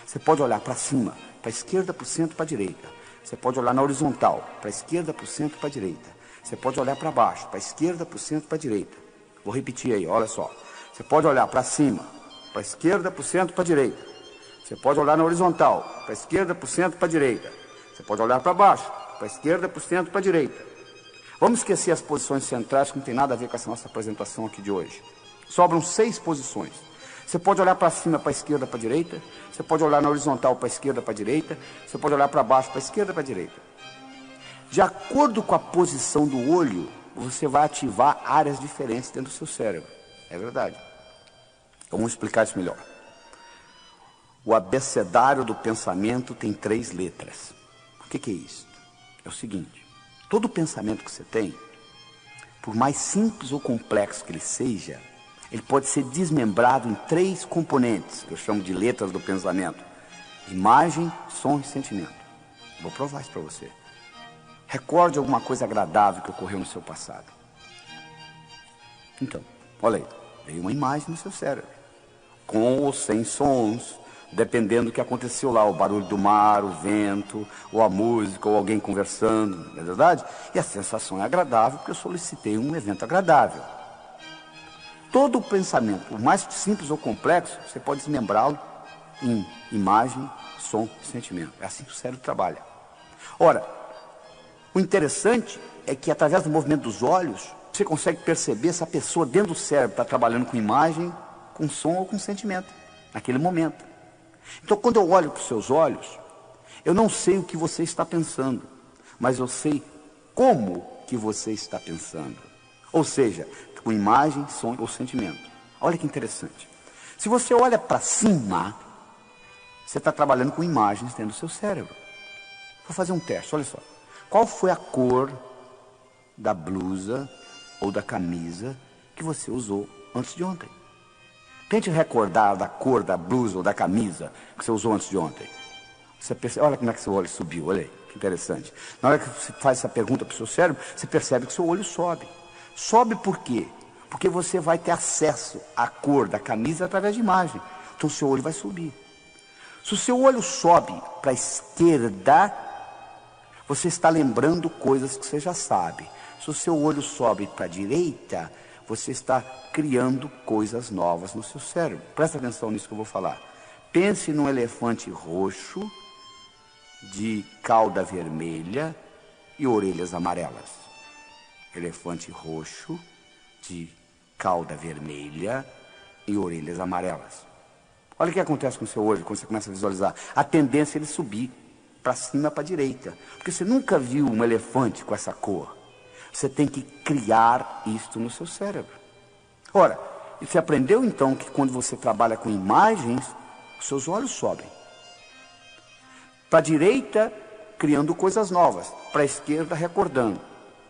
Você pode olhar para cima, para a esquerda, para o centro, para a direita. Você pode olhar na horizontal, para a esquerda, para o centro, para a direita. Você pode olhar para baixo, para a esquerda, para o centro, para a direita. Vou repetir aí, olha só. Você pode olhar para cima, para a esquerda, para o centro, para a direita. Você pode olhar na horizontal, para a esquerda, para o centro, para a direita. Você pode olhar para baixo, para a esquerda, para o centro, para a direita. Vamos esquecer as posições centrais, que não tem nada a ver com essa nossa apresentação aqui de hoje. Sobram 6 posições. Você pode olhar para cima, para a esquerda, para a direita. Você pode olhar na horizontal, para a esquerda, para a direita. Você pode olhar para baixo, para a esquerda, para a direita. De acordo com a posição do olho, você vai ativar áreas diferentes dentro do seu cérebro. É verdade. Vamos explicar isso melhor. O abecedário do pensamento tem 3 letras. O que é isso? É o seguinte. Todo pensamento que você tem, por mais simples ou complexo que ele seja, ele pode ser desmembrado em 3 componentes, que eu chamo de letras do pensamento. Imagem, som e sentimento. Vou provar isso para você. Recorde alguma coisa agradável que ocorreu no seu passado. Então, olha aí, veio uma imagem no seu cérebro, com ou sem sons, dependendo do que aconteceu lá, o barulho do mar, o vento, ou a música, ou alguém conversando, não é verdade? E a sensação é agradável, porque eu solicitei um evento agradável. Todo o pensamento, por mais simples ou complexo, você pode desmembrá-lo em imagem, som e sentimento. É assim que o cérebro trabalha. Ora, o interessante é que através do movimento dos olhos, você consegue perceber se a pessoa dentro do cérebro está trabalhando com imagem, com som ou com sentimento, naquele momento. Então, quando eu olho para os seus olhos, eu não sei o que você está pensando, mas eu sei como que você está pensando. Ou seja, com imagem, som ou sentimento. Olha que interessante. Se você olha para cima, você está trabalhando com imagens dentro do seu cérebro. Vou fazer um teste, olha só. Qual foi a cor da blusa ou da camisa que você usou antes de ontem? Tente recordar da cor da blusa ou da camisa que você usou antes de ontem. Você percebe, olha como é que seu olho subiu, olha aí, que interessante. Na hora que você faz essa pergunta para o seu cérebro, você percebe que seu olho sobe. Sobe por quê? Porque você vai ter acesso à cor da camisa através de imagem. Então o seu olho vai subir. Se o seu olho sobe para a esquerda, você está lembrando coisas que você já sabe. Se o seu olho sobe para a direita, você está criando coisas novas no seu cérebro. Presta atenção nisso que eu vou falar. Pense num elefante roxo, de cauda vermelha e orelhas amarelas. Elefante roxo, de cauda vermelha e orelhas amarelas. Olha o que acontece com o seu olho quando você começa a visualizar. A tendência é ele subir para cima, para a direita. Porque você nunca viu um elefante com essa cor. Você tem que criar isto no seu cérebro. Ora, você aprendeu então que quando você trabalha com imagens, os seus olhos sobem. Para a direita, criando coisas novas. Para a esquerda, recordando.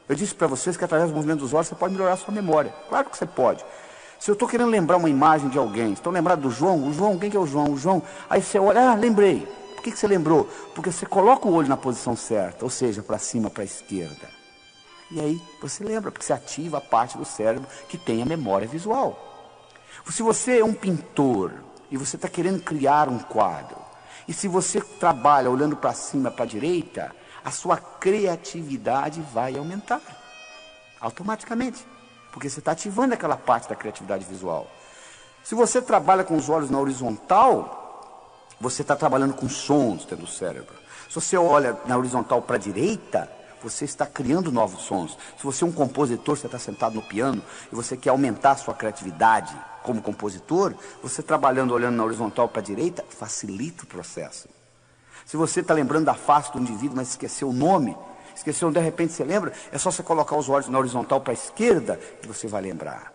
Eu disse para vocês que através do movimento dos olhos você pode melhorar a sua memória. Claro que você pode. Se eu estou querendo lembrar uma imagem de alguém, estão lembrados do João? O João, quem que é o João? O João. Aí você olha, lembrei. Por que você lembrou? Porque você coloca o olho na posição certa, ou seja, para cima, para a esquerda. E aí você lembra, porque você ativa a parte do cérebro que tem a memória visual. Se você é um pintor e você está querendo criar um quadro, e se você trabalha olhando para cima, para a direita, a sua criatividade vai aumentar, automaticamente, porque você está ativando aquela parte da criatividade visual. Se você trabalha com os olhos na horizontal, você está trabalhando com sons dentro do cérebro. Se você olha na horizontal para a direita, você está criando novos sons. Se você é um compositor, você está sentado no piano e você quer aumentar a sua criatividade como compositor, você trabalhando, olhando na horizontal para a direita, facilita o processo. Se você está lembrando da face do indivíduo, mas esqueceu o nome, esqueceu, de repente você lembra, é só você colocar os olhos na horizontal para a esquerda e você vai lembrar.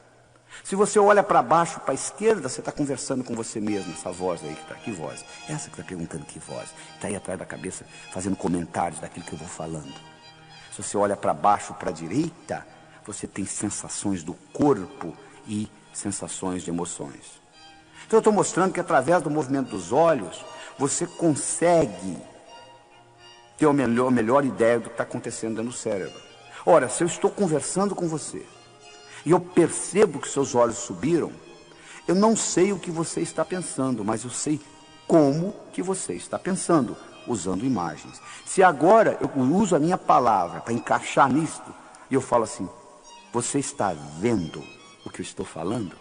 Se você olha para baixo, para a esquerda, você está conversando com você mesmo, essa voz aí que está, que voz? Essa que está perguntando que voz? Está aí atrás da cabeça, fazendo comentários daquilo que eu vou falando. Se você olha para baixo, para a direita, você tem sensações do corpo e sensações de emoções. Então eu estou mostrando que através do movimento dos olhos, você consegue ter a melhor ideia do que está acontecendo dentro do cérebro. Ora, se eu estou conversando com você, e eu percebo que seus olhos subiram, eu não sei o que você está pensando, mas eu sei como que você está pensando, usando imagens. Se agora eu uso a minha palavra para encaixar nisto, e eu falo assim, você está vendo o que eu estou falando?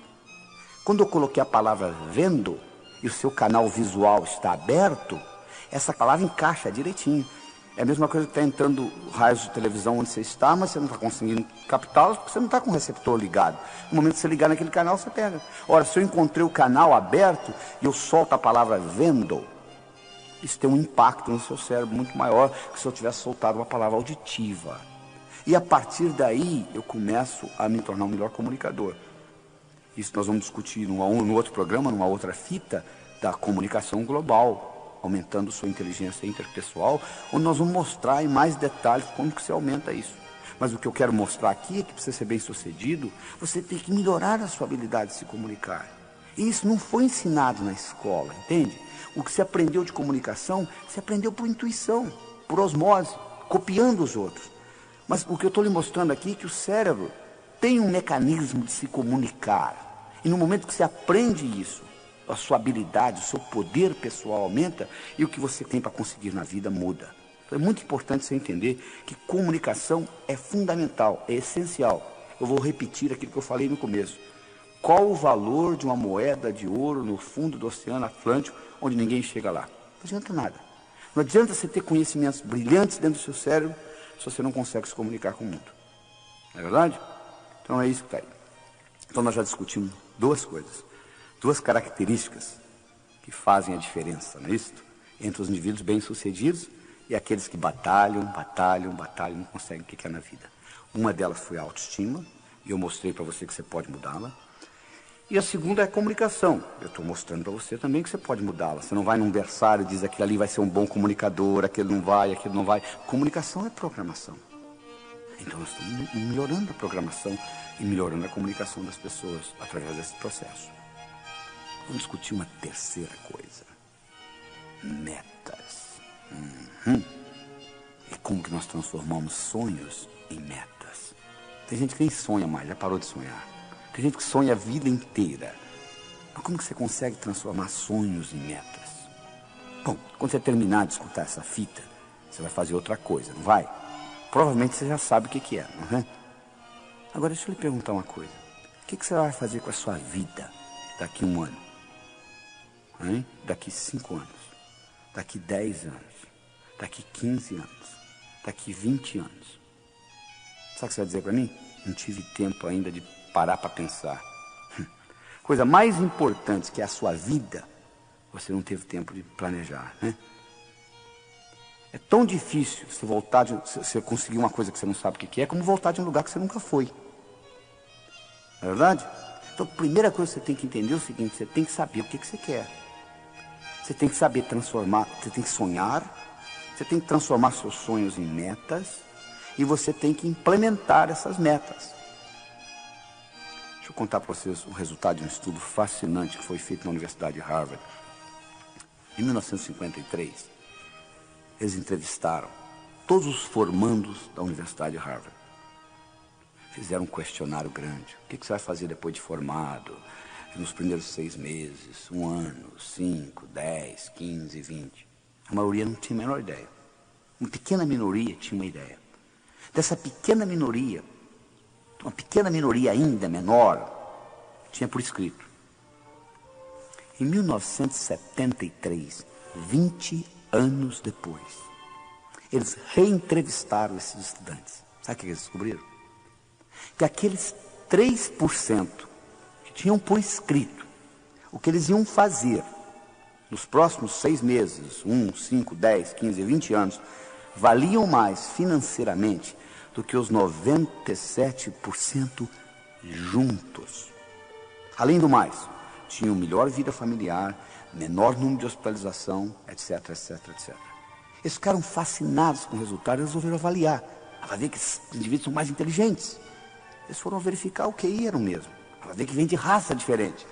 Quando eu coloquei a palavra vendo, e o seu canal visual está aberto, essa palavra encaixa direitinho. É a mesma coisa que está entrando raios de televisão onde você está, mas você não está conseguindo captá-los porque você não está com o receptor ligado. No momento que você ligar naquele canal, você pega. Ora, se eu encontrei o canal aberto e eu solto a palavra vendo, isso tem um impacto no seu cérebro muito maior que se eu tivesse soltado uma palavra auditiva. E a partir daí, eu começo a me tornar um melhor comunicador. Isso nós vamos discutir no outro programa, numa outra fita da comunicação global, aumentando sua inteligência interpessoal, onde nós vamos mostrar em mais detalhes como que se aumenta isso. Mas o que eu quero mostrar aqui é que para você ser bem sucedido, você tem que melhorar a sua habilidade de se comunicar. E isso não foi ensinado na escola, entende? O que você aprendeu de comunicação, você aprendeu por intuição, por osmose, copiando os outros. Mas o que eu estou lhe mostrando aqui é que o cérebro tem um mecanismo de se comunicar. E no momento que você aprende isso, a sua habilidade, o seu poder pessoal aumenta e o que você tem para conseguir na vida muda. Então é muito importante você entender que comunicação é fundamental, é essencial. Eu vou repetir aquilo que eu falei no começo. Qual o valor de uma moeda de ouro no fundo do Oceano Atlântico, onde ninguém chega lá? Não adianta nada. Não adianta você ter conhecimentos brilhantes dentro do seu cérebro se você não consegue se comunicar com o mundo. Não é verdade? Então é isso que está aí. Então nós já discutimos duas coisas. Duas características que fazem a diferença, não é isso? Entre os indivíduos bem-sucedidos e aqueles que batalham, não conseguem o que é na vida. Uma delas foi a autoestima, e eu mostrei para você que você pode mudá-la. E a segunda é a comunicação. Eu estou mostrando para você também que você pode mudá-la. Você não vai num berçário e diz aquele ali vai ser um bom comunicador, aquele não vai, aquele não vai. Comunicação é programação. Então nós estamos melhorando a programação e melhorando a comunicação das pessoas através desse processo. Vamos discutir uma terceira coisa. Metas. E como que nós transformamos sonhos em metas. Tem gente que nem sonha mais, já parou de sonhar. Tem gente que sonha a vida inteira. Mas como que você consegue transformar sonhos em metas? Bom, quando você terminar de escutar essa fita, você vai fazer outra coisa, não vai? Provavelmente você já sabe o que é, não é? Agora deixa eu lhe perguntar uma coisa. O que você vai fazer com a sua vida daqui a um ano? Hein? Daqui 5 anos, daqui 10 anos, daqui 15 anos, daqui 20 anos. Sabe o que você vai dizer para mim? Não tive tempo ainda de parar para pensar. Coisa mais importante que é a sua vida, você não teve tempo de planejar, né? É tão difícil você voltar, você conseguir uma coisa que você não sabe o que é, como voltar de um lugar que você nunca foi. Não é verdade? Então a primeira coisa que você tem que entender é o seguinte, você tem que saber o que você quer. Você tem que saber transformar, você tem que sonhar, você tem que transformar seus sonhos em metas e você tem que implementar essas metas. Deixa eu contar para vocês o resultado de um estudo fascinante que foi feito na Universidade de Harvard. Em 1953, eles entrevistaram todos os formandos da Universidade de Harvard. Fizeram um questionário grande. O que você vai fazer depois de formado? Nos primeiros 6 meses, 1 ano, 5, 10, 15, 20. A maioria não tinha a menor ideia. Uma pequena minoria tinha uma ideia. Dessa pequena minoria, uma pequena minoria ainda menor, tinha por escrito. Em 1973, 20 anos depois, Eles reentrevistaram esses estudantes. Sabe o que eles descobriram? Que aqueles 3% que tinham por escrito o que eles iam fazer nos próximos 6 meses, 1, 5, 10, 15, 20 anos, valiam mais financeiramente do que os 97% juntos. Além do mais, tinham melhor vida familiar, menor número de hospitalização, etc, etc, etc. Eles ficaram fascinados com o resultado e resolveram avaliar. Vai ver que esses indivíduos são mais inteligentes. Eles foram verificar o QI era o mesmo. Vai ver que vem de raça diferente.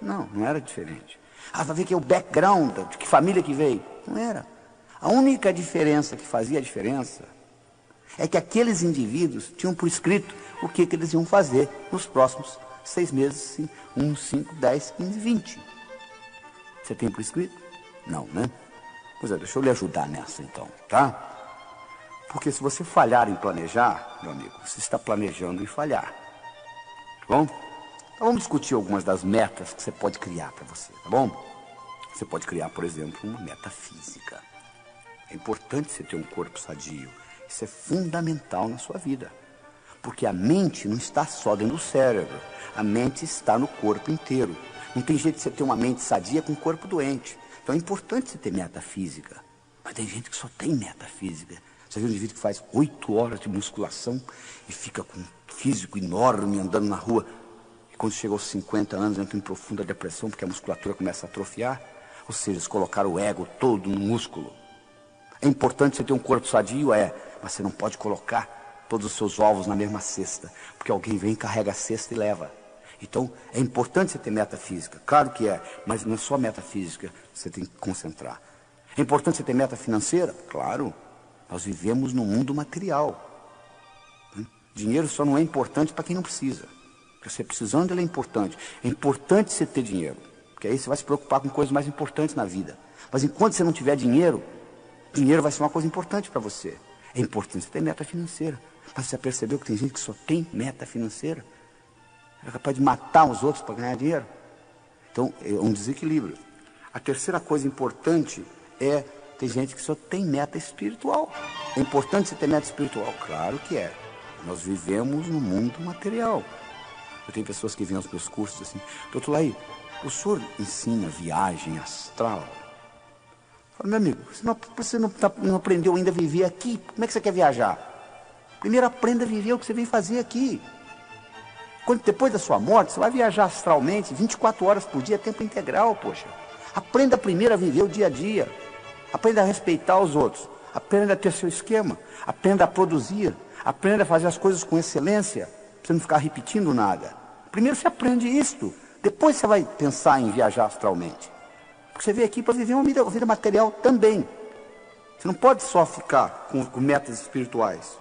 Não, não era diferente. Vai ver que é o background, de que família que veio. Não era. A única diferença que fazia a diferença é que aqueles indivíduos tinham por escrito o que eles iam fazer nos próximos 6 meses, 1, 5, 10, 15, 20. Você tem por escrito? Não, né? Pois é, deixa eu lhe ajudar nessa então, tá? Porque se você falhar em planejar, meu amigo, você está planejando em falhar. Tá bom? Então vamos discutir algumas das metas que você pode criar para você, tá bom? Você pode criar, por exemplo, uma meta física. É importante você ter um corpo sadio. Isso é fundamental na sua vida. Porque a mente não está só dentro do cérebro. A mente está no corpo inteiro. Não tem jeito de você ter uma mente sadia com um corpo doente. Então é importante você ter meta física. Mas tem gente que só tem meta física. Você vê um indivíduo que faz 8 horas de musculação e fica com um físico enorme andando na rua. E quando chega aos 50 anos entra em profunda depressão porque a musculatura começa a atrofiar. Ou seja, eles colocaram o ego todo no músculo. É importante você ter um corpo sadio? É. Mas você não pode colocar todos os seus ovos na mesma cesta. Porque alguém vem, carrega a cesta e leva. Então, é importante você ter meta física. Claro que é. Mas não é só meta física. Você tem que concentrar. É importante você ter meta financeira? Claro. Nós vivemos num mundo material. Dinheiro só não é importante para quem não precisa. Porque você precisando, ele é importante. É importante você ter dinheiro. Porque aí você vai se preocupar com coisas mais importantes na vida. Mas enquanto você não tiver dinheiro, dinheiro vai ser uma coisa importante para você. É importante você ter meta financeira. Mas você já percebeu que tem gente que só tem meta financeira? É capaz de matar os outros para ganhar dinheiro? Então, é um desequilíbrio. A terceira coisa importante é, tem gente que só tem meta espiritual. É importante você ter meta espiritual? Claro que é. Nós vivemos no mundo material. Eu tenho pessoas que vêm aos meus cursos assim, doutor Laí, o senhor ensina viagem astral? Eu falo, meu amigo, você não aprendeu ainda a viver aqui, como é que você quer viajar? Primeiro aprenda a viver o que você vem fazer aqui. Quando depois da sua morte, você vai viajar astralmente, 24 horas por dia, tempo integral, poxa. Aprenda primeiro a viver o dia a dia. Aprenda a respeitar os outros. Aprenda a ter seu esquema. Aprenda a produzir. Aprenda a fazer as coisas com excelência. Pra você não ficar repetindo nada. Primeiro você aprende isto. Depois você vai pensar em viajar astralmente. Porque você veio aqui para viver uma vida material também. Você não pode só ficar com metas espirituais.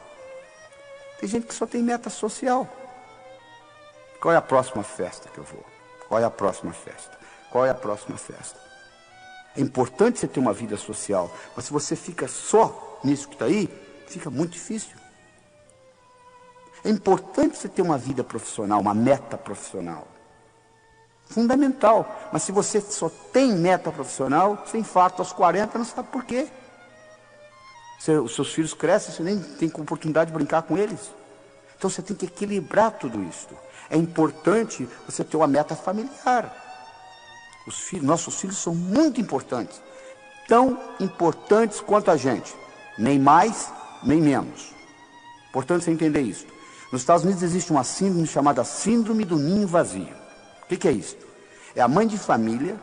Tem gente que só tem meta social. Qual é a próxima festa que eu vou? Qual é a próxima festa? Qual é a próxima festa? É importante você ter uma vida social, mas se você fica só nisso que está aí, fica muito difícil. É importante você ter uma vida profissional, uma meta profissional. Fundamental. Mas se você só tem meta profissional, você infarta aos 40, não sabe por quê. Os seus filhos crescem, você nem tem oportunidade de brincar com eles. Então você tem que equilibrar tudo isso. É importante você ter uma meta familiar. Nossos filhos são muito importantes. Tão importantes quanto a gente. Nem mais, nem menos. Importante você entender isso. Nos Estados Unidos existe uma síndrome chamada síndrome do ninho vazio. O que é isso? É a mãe de família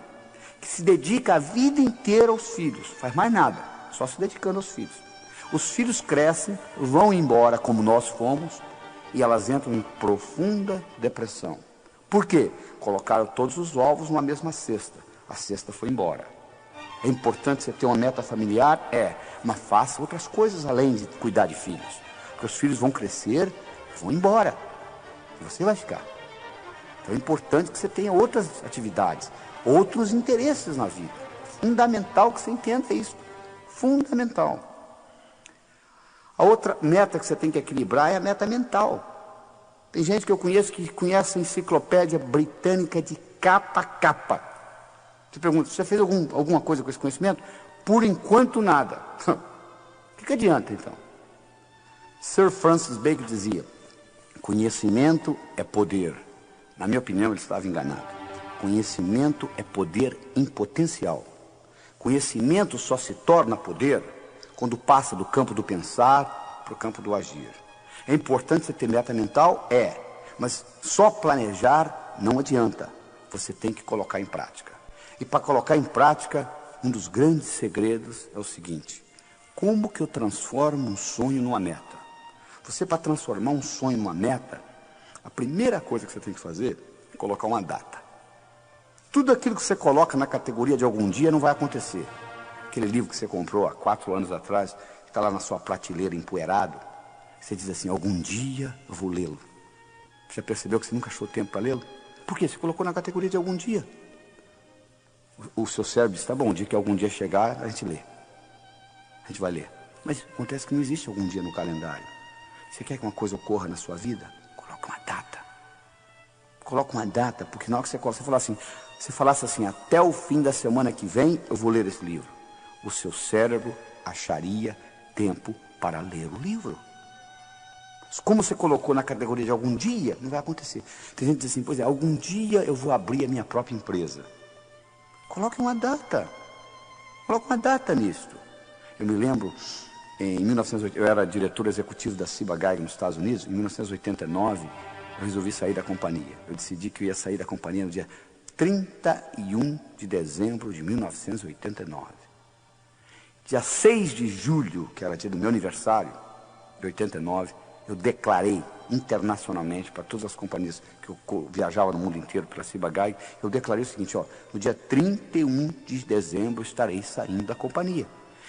que se dedica a vida inteira aos filhos. Faz mais nada, só se dedicando aos filhos. Os filhos crescem, vão embora como nós fomos, e elas entram em profunda depressão. Por quê? Colocaram todos os ovos numa mesma cesta. A cesta foi embora. É importante você ter uma meta familiar? É. Mas faça outras coisas além de cuidar de filhos. Porque os filhos vão crescer, vão embora. E você vai ficar. Então é importante que você tenha outras atividades, outros interesses na vida. Fundamental que você entenda isso. Fundamental. A outra meta que você tem que equilibrar é a meta mental. Tem gente que eu conheço que conhece a enciclopédia britânica de capa a capa. Você pergunta, você fez alguma coisa com esse conhecimento? Por enquanto nada. O que adianta, então? Sir Francis Bacon dizia, conhecimento é poder. Na minha opinião, ele estava enganado. Conhecimento é poder em potencial. Conhecimento só se torna poder quando passa do campo do pensar para o campo do agir. É importante você ter meta mental? É. Mas só planejar não adianta. Você tem que colocar em prática. E para colocar em prática, um dos grandes segredos é o seguinte: como que eu transformo um sonho numa meta? Você, para transformar um sonho numa meta, a primeira coisa que você tem que fazer é colocar uma data. Tudo aquilo que você coloca na categoria de algum dia não vai acontecer. Aquele livro que você comprou há 4 anos atrás, que está lá na sua prateleira empoeirado, você diz assim, algum dia eu vou lê-lo. Você já percebeu que você nunca achou tempo para lê-lo? Por quê? Você colocou na categoria de algum dia. O seu cérebro diz, tá bom, o dia que algum dia chegar, a gente lê. A gente vai ler. Mas acontece que não existe algum dia no calendário. Você quer que uma coisa ocorra na sua vida? Coloca uma data. Coloca uma data, porque na hora que você falasse assim, até o fim da semana que vem, eu vou ler esse livro. O seu cérebro acharia tempo para ler o livro. Como você colocou na categoria de algum dia, não vai acontecer. Tem gente que diz assim, pois é, algum dia eu vou abrir a minha própria empresa. Coloque uma data. Coloque uma data nisto. Eu me lembro, em 1980, eu era diretor executivo da Ciba Geigy nos Estados Unidos. Em 1989, eu resolvi sair da companhia. Eu decidi que eu ia sair da companhia no dia 31 de dezembro de 1989. Dia 6 de julho, que era dia do meu aniversário, de 89, eu declarei internacionalmente para todas as companhias que eu viajava no mundo inteiro pela Ciba Geigy, eu declarei o seguinte, ó, no dia 31 de dezembro eu estarei saindo da companhia.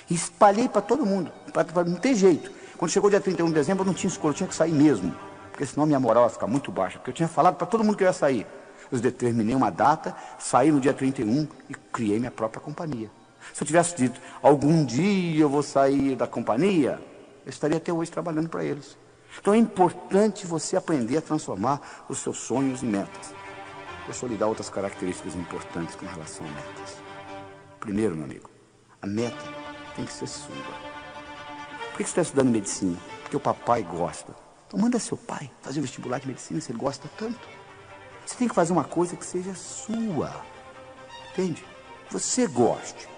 E espalhei para todo mundo, para não ter jeito. Quando chegou o dia 31 de dezembro eu não tinha escolha, eu tinha que sair mesmo, porque senão minha moral ia ficar muito baixa, porque eu tinha falado para todo mundo que eu ia sair. Eu determinei uma data, saí no dia 31 e criei minha própria companhia. Se eu tivesse dito, algum dia eu vou sair da companhia, eu estaria até hoje trabalhando para eles. Então é importante você aprender a transformar os seus sonhos em metas. Deixa eu lhe dar outras características importantes com relação a metas. Primeiro, meu amigo, a meta tem que ser sua. Por que você está estudando medicina? Porque o papai gosta. Então manda seu pai fazer o vestibular de medicina se ele gosta tanto. Você tem que fazer uma coisa que seja sua. Entende? Você goste.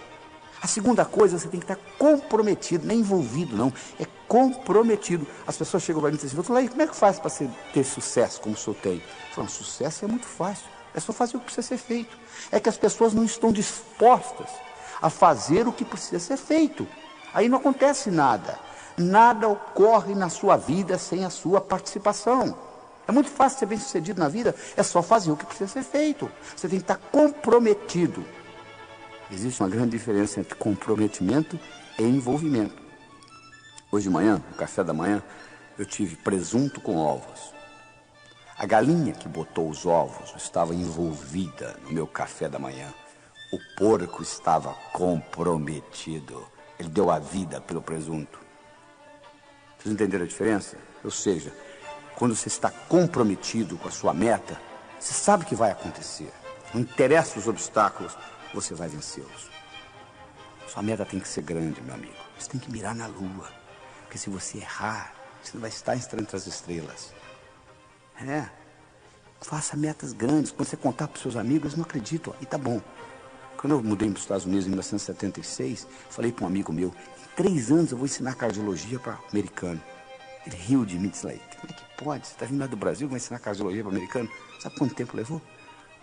A segunda coisa, você tem que estar comprometido, não é envolvido não, é comprometido. As pessoas chegam para mim e dizem assim, como é que faz para ter sucesso como o senhor tem? Eu falo, sucesso é muito fácil, é só fazer o que precisa ser feito. É que as pessoas não estão dispostas a fazer o que precisa ser feito. Aí não acontece nada. Nada ocorre na sua vida sem a sua participação. É muito fácil ser bem sucedido na vida, é só fazer o que precisa ser feito. Você tem que estar comprometido. Existe uma grande diferença entre comprometimento e envolvimento. Hoje de manhã, no café da manhã, eu tive presunto com ovos. A galinha que botou os ovos estava envolvida no meu café da manhã. O porco estava comprometido. Ele deu a vida pelo presunto. Vocês entenderam a diferença? Ou seja, quando você está comprometido com a sua meta, você sabe o que vai acontecer. Não interessa os obstáculos, você vai vencê-los. Sua meta tem que ser grande, meu amigo. Você tem que mirar na lua. Porque se você errar, você não vai estar entre as estrelas. Faça metas grandes. Quando você contar para os seus amigos, eles não acreditam. E tá bom. Quando eu mudei para os Estados Unidos em 1976, falei para um amigo meu, em 3 anos eu vou ensinar cardiologia para americano. Ele riu de mim e disse, como é que pode? Você está vindo lá do Brasil, vai ensinar cardiologia para americano? Sabe quanto tempo levou?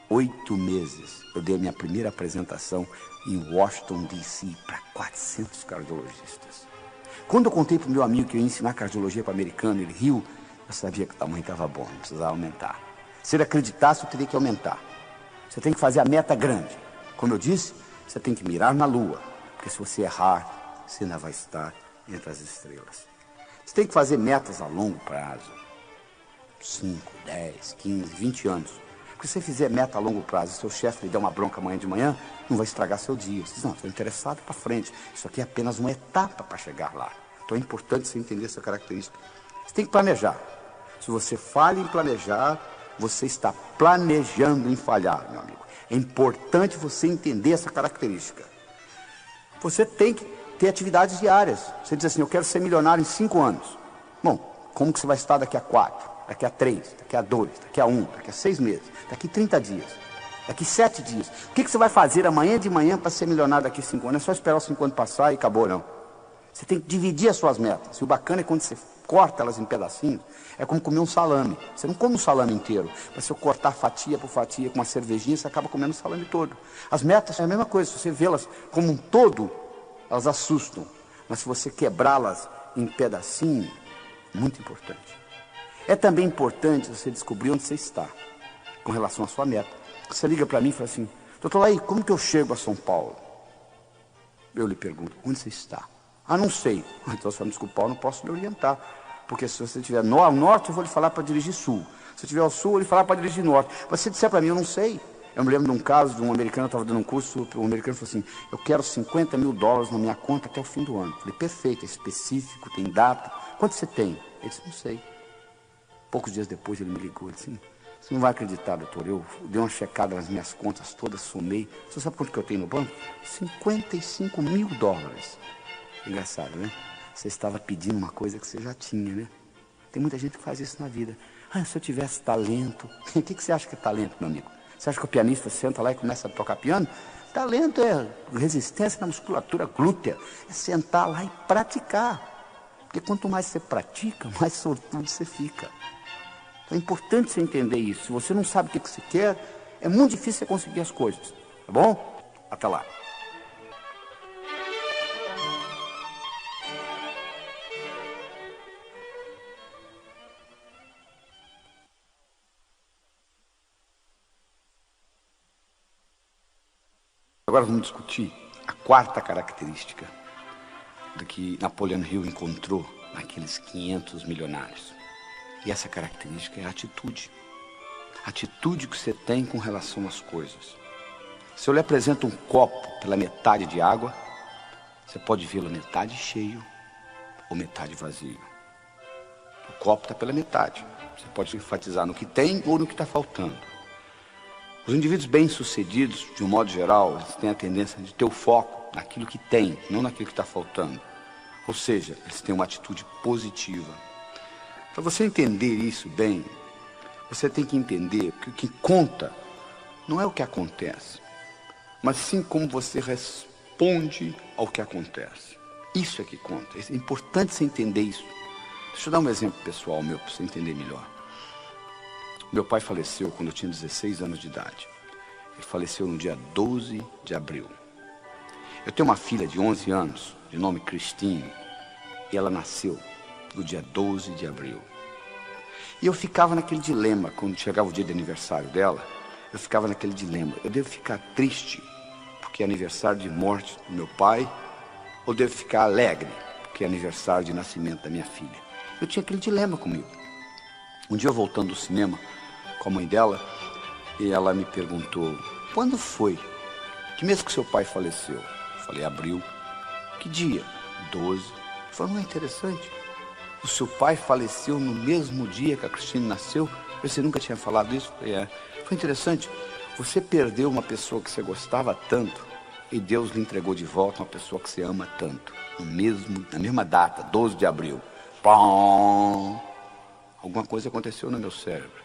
8 meses. Eu dei a minha primeira apresentação em Washington, D.C. para 400 cardiologistas. Quando eu contei para o meu amigo que eu ia ensinar cardiologia para americano, ele riu, eu sabia que o tamanho estava bom, não precisava aumentar. Se ele acreditasse, eu teria que aumentar. Você tem que fazer a meta grande. Como eu disse, você tem que mirar na lua, porque se você errar, você ainda vai estar entre as estrelas. Você tem que fazer metas a longo prazo. 5, 10, 15, 20 anos. Porque se você fizer meta a longo prazo e seu chefe lhe der uma bronca amanhã de manhã, não vai estragar seu dia. Você diz, não, estou interessado para frente. Isso aqui é apenas uma etapa para chegar lá. Então é importante você entender essa característica. Você tem que planejar. Se você falha em planejar, você está planejando em falhar, meu amigo. É importante você entender essa característica. Você tem que ter atividades diárias. Você diz assim, eu quero ser milionário em 5 anos. Bom, como que você vai estar daqui a 4, daqui a 3, daqui a 2, daqui a 1, daqui a 6 meses, daqui a 30 dias, daqui a 7 dias? O que você vai fazer amanhã de manhã para ser milionário daqui a 5 anos? É só esperar os 5 anos passar e acabou, não. Você tem que dividir as suas metas. E o bacana é quando você corta elas em pedacinhos, é como comer um salame. Você não come um salame inteiro, mas se eu cortar fatia por fatia com uma cervejinha, você acaba comendo o salame todo. As metas é a mesma coisa, se você vê-las como um todo, elas assustam. Mas se você quebrá-las em pedacinhos, muito importante. É também importante você descobrir onde você está com relação à sua meta. Você liga para mim e fala assim, doutor Laí, como que eu chego a São Paulo? Eu lhe pergunto, onde você está? Ah, não sei. Então, se eu me desculpar, eu não posso lhe orientar. Porque se você estiver ao norte, eu vou lhe falar para dirigir sul. Se eu estiver ao sul, eu vou lhe falar para dirigir norte. Mas se disser para mim, eu não sei. Eu me lembro de um caso de um americano, eu estava dando um curso, um americano falou assim, eu quero $50 mil na minha conta até o fim do ano. Eu falei, perfeito, é específico, tem data. Quanto você tem? Ele disse, não sei. Poucos dias depois ele me ligou, ele disse, você não vai acreditar, doutor, eu dei uma checada nas minhas contas todas, somei. Você sabe quanto que eu tenho no banco? $55 mil. Engraçado, né? Você estava pedindo uma coisa que você já tinha, né? Tem muita gente que faz isso na vida. Ah, se eu tivesse talento... O que você acha que é talento, meu amigo? Você acha que o pianista senta lá e começa a tocar piano? Talento é resistência na musculatura glútea. É sentar lá e praticar. Porque quanto mais você pratica, mais sortudo você fica. Então é importante você entender isso. Se você não sabe o que você quer, é muito difícil você conseguir as coisas. Tá bom? Até lá. Agora vamos discutir a quarta característica do que Napoleon Hill encontrou naqueles 500 milionários. E essa característica é a atitude. A atitude que você tem com relação às coisas. Se eu lhe apresento um copo pela metade de água, você pode vê-lo metade cheio ou metade vazio. O copo está pela metade. Você pode enfatizar no que tem ou no que está faltando. Os indivíduos bem-sucedidos, de um modo geral, eles têm a tendência de ter o foco naquilo que tem, não naquilo que está faltando. Ou seja, eles têm uma atitude positiva. Para você entender isso bem, você tem que entender que o que conta não é o que acontece, mas sim como você responde ao que acontece. Isso é que conta. É importante você entender isso. Deixa eu dar um exemplo pessoal meu, para você entender melhor. Meu pai faleceu quando eu tinha 16 anos de idade. Ele faleceu no dia 12 de abril. Eu tenho uma filha de 11 anos, de nome Cristine, e ela nasceu no dia 12 de abril. E eu ficava naquele dilema, quando chegava o dia de aniversário dela, eu ficava naquele dilema. Eu devo ficar triste, porque é aniversário de morte do meu pai, ou devo ficar alegre, porque é aniversário de nascimento da minha filha? Eu tinha aquele dilema comigo. Um dia eu voltando do cinema com a mãe dela, e ela me perguntou, quando foi? Que mês que seu pai faleceu? Eu falei, abril. Que dia? 12. Ela falou, não é interessante? O seu pai faleceu no mesmo dia que a Cristina nasceu? Você nunca tinha falado isso? Eu falei, é. Foi interessante. Você perdeu uma pessoa que você gostava tanto, e Deus lhe entregou de volta uma pessoa que você ama tanto. Na mesma data, 12 de abril. Pum! Alguma coisa aconteceu no meu cérebro.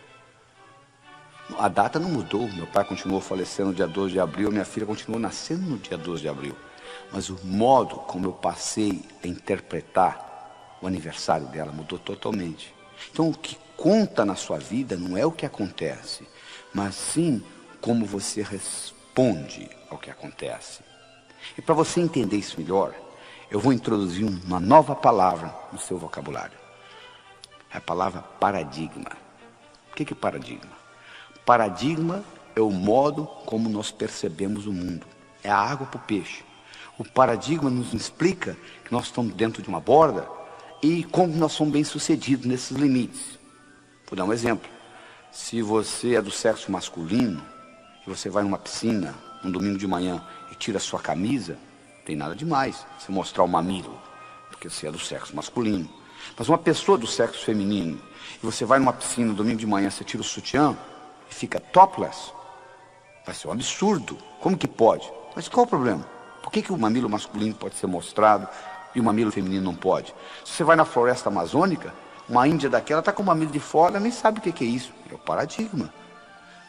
A data não mudou. Meu pai continuou falecendo no dia 12 de abril, minha filha continuou nascendo no dia 12 de abril. Mas o modo como eu passei a interpretar o aniversário dela mudou totalmente. Então o que conta na sua vida não é o que acontece, mas sim como você responde ao que acontece. E para você entender isso melhor, eu vou introduzir uma nova palavra no seu vocabulário. É a palavra paradigma. O que é paradigma? Paradigma é o modo como nós percebemos o mundo. É a água para o peixe. O paradigma nos explica que nós estamos dentro de uma borda e como nós somos bem-sucedidos nesses limites. Vou dar um exemplo. Se você é do sexo masculino e você vai numa piscina um domingo de manhã e tira a sua camisa, não tem nada demais você mostrar o mamilo, porque você é do sexo masculino. Mas uma pessoa do sexo feminino, e você vai numa piscina no domingo de manhã, você tira o sutiã e fica topless, vai ser um absurdo. Como que pode? Mas qual o problema? Por que o mamilo masculino pode ser mostrado e o mamilo feminino não pode? Se você vai na floresta amazônica, uma índia daquela está com o mamilo de fora, nem sabe o que é isso. É o paradigma.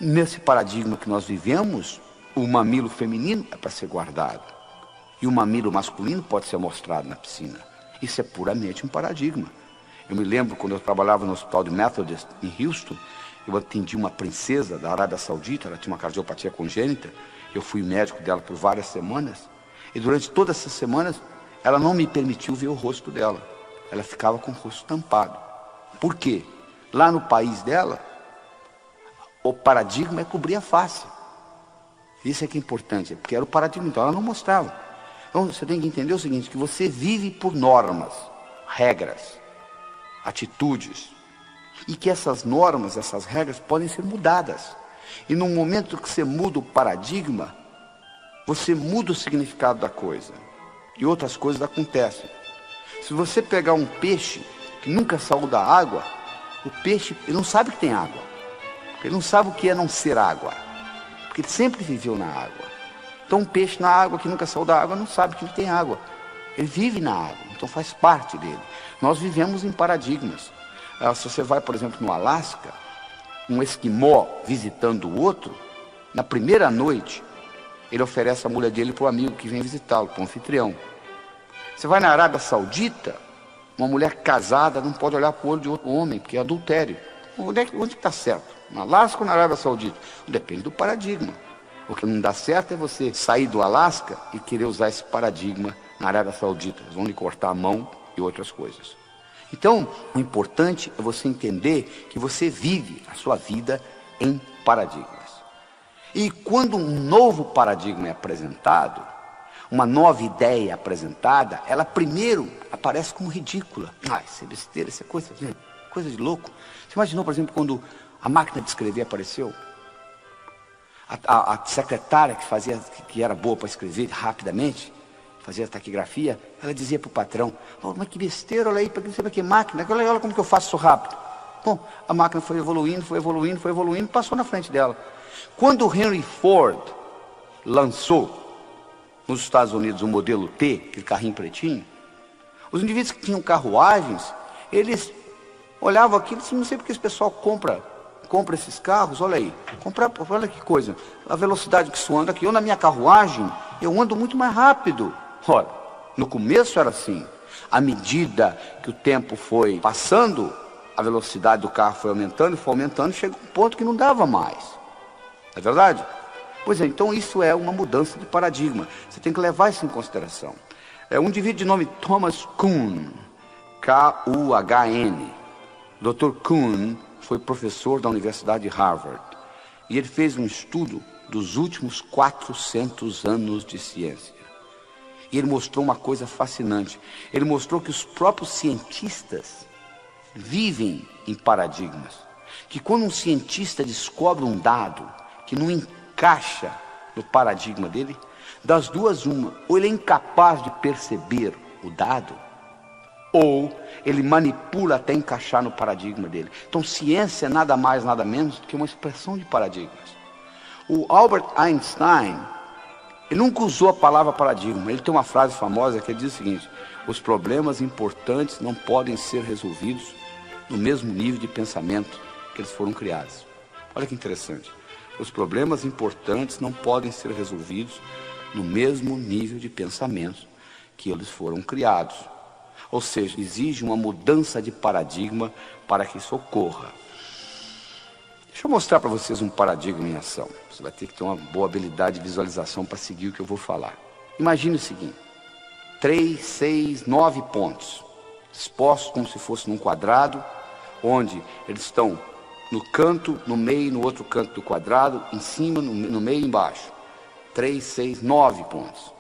Nesse paradigma que nós vivemos, o mamilo feminino é para ser guardado. E o mamilo masculino pode ser mostrado na piscina. Isso é puramente um paradigma. Eu me lembro quando eu trabalhava no hospital de Methodist em Houston, eu atendi uma princesa da Arábia Saudita, ela tinha uma cardiopatia congênita, eu fui médico dela por várias semanas, e durante todas essas semanas, ela não me permitiu ver o rosto dela. Ela ficava com o rosto tampado. Por quê? Lá no país dela, o paradigma é cobrir a face. Isso é que é importante, porque era o paradigma, então ela não mostrava. Então você tem que entender o seguinte, que você vive por normas, regras, atitudes, e que essas normas, essas regras podem ser mudadas. E no momento que você muda o paradigma, você muda o significado da coisa. E outras coisas acontecem. Se você pegar um peixe que nunca saiu da água, o peixe, ele não sabe que tem água. Ele não sabe o que é não ser água. Porque ele sempre viveu na água. Então um peixe na água que nunca saiu da água não sabe que ele tem água. Ele vive na água, então faz parte dele. Nós vivemos em paradigmas. Se você vai, por exemplo, no Alasca, um esquimó visitando o outro, na primeira noite, ele oferece a mulher dele para o amigo que vem visitá-lo, para o anfitrião. Você vai na Arábia Saudita, uma mulher casada não pode olhar para o olho de outro homem, porque é adultério. Onde está certo? No Alasca ou na Arábia Saudita? Depende do paradigma. O que não dá certo é você sair do Alasca e querer usar esse paradigma na Arábia Saudita. Eles vão lhe cortar a mão e outras coisas. Então, o importante é você entender que você vive a sua vida em paradigmas. E quando um novo paradigma é apresentado, uma nova ideia é apresentada, ela primeiro aparece como ridícula. Isso é besteira, isso é coisa de louco. Você imaginou, por exemplo, quando a máquina de escrever apareceu? A secretária que era boa para escrever rapidamente, fazia taquigrafia, ela dizia para o patrão, mas que besteira, olha aí, não sei para que máquina, olha como que eu faço isso rápido. Bom, a máquina foi evoluindo, passou na frente dela. Quando o Henry Ford lançou nos Estados Unidos o modelo T, aquele carrinho pretinho, os indivíduos que tinham carruagens, eles olhavam aquilo e diziam, não sei porque esse pessoal compra esses carros, olha aí, olha que coisa, a velocidade que isso anda aqui, eu na minha carruagem, eu ando muito mais rápido. Ora, no começo era assim, à medida que o tempo foi passando, a velocidade do carro foi aumentando, chegou um ponto que não dava mais. É verdade? Pois é, então isso é uma mudança de paradigma. Você tem que levar isso em consideração. Um indivíduo de nome Thomas Kuhn, K-U-H-N. Dr. Kuhn foi professor da Universidade de Harvard. E ele fez um estudo dos últimos 400 anos de ciência. E ele mostrou uma coisa fascinante. Ele mostrou que os próprios cientistas vivem em paradigmas. Que quando um cientista descobre um dado que não encaixa no paradigma dele, das duas uma, ou ele é incapaz de perceber o dado, ou ele manipula até encaixar no paradigma dele. Então ciência é nada mais, nada menos do que uma expressão de paradigmas. O Albert Einstein, ele nunca usou a palavra paradigma. Ele tem uma frase famosa que ele diz o seguinte: os problemas importantes não podem ser resolvidos no mesmo nível de pensamento que eles foram criados. Olha que interessante. Os problemas importantes não podem ser resolvidos no mesmo nível de pensamento que eles foram criados. Ou seja, exige uma mudança de paradigma para que isso ocorra. Deixa eu mostrar para vocês um paradigma em ação. Você vai ter que ter uma boa habilidade de visualização para seguir o que eu vou falar. Imagine o seguinte: 3, 6, 9 pontos, expostos como se fosse num quadrado, onde eles estão no canto, no meio, no outro canto do quadrado, em cima, no meio e embaixo. 3, 6, 9 pontos.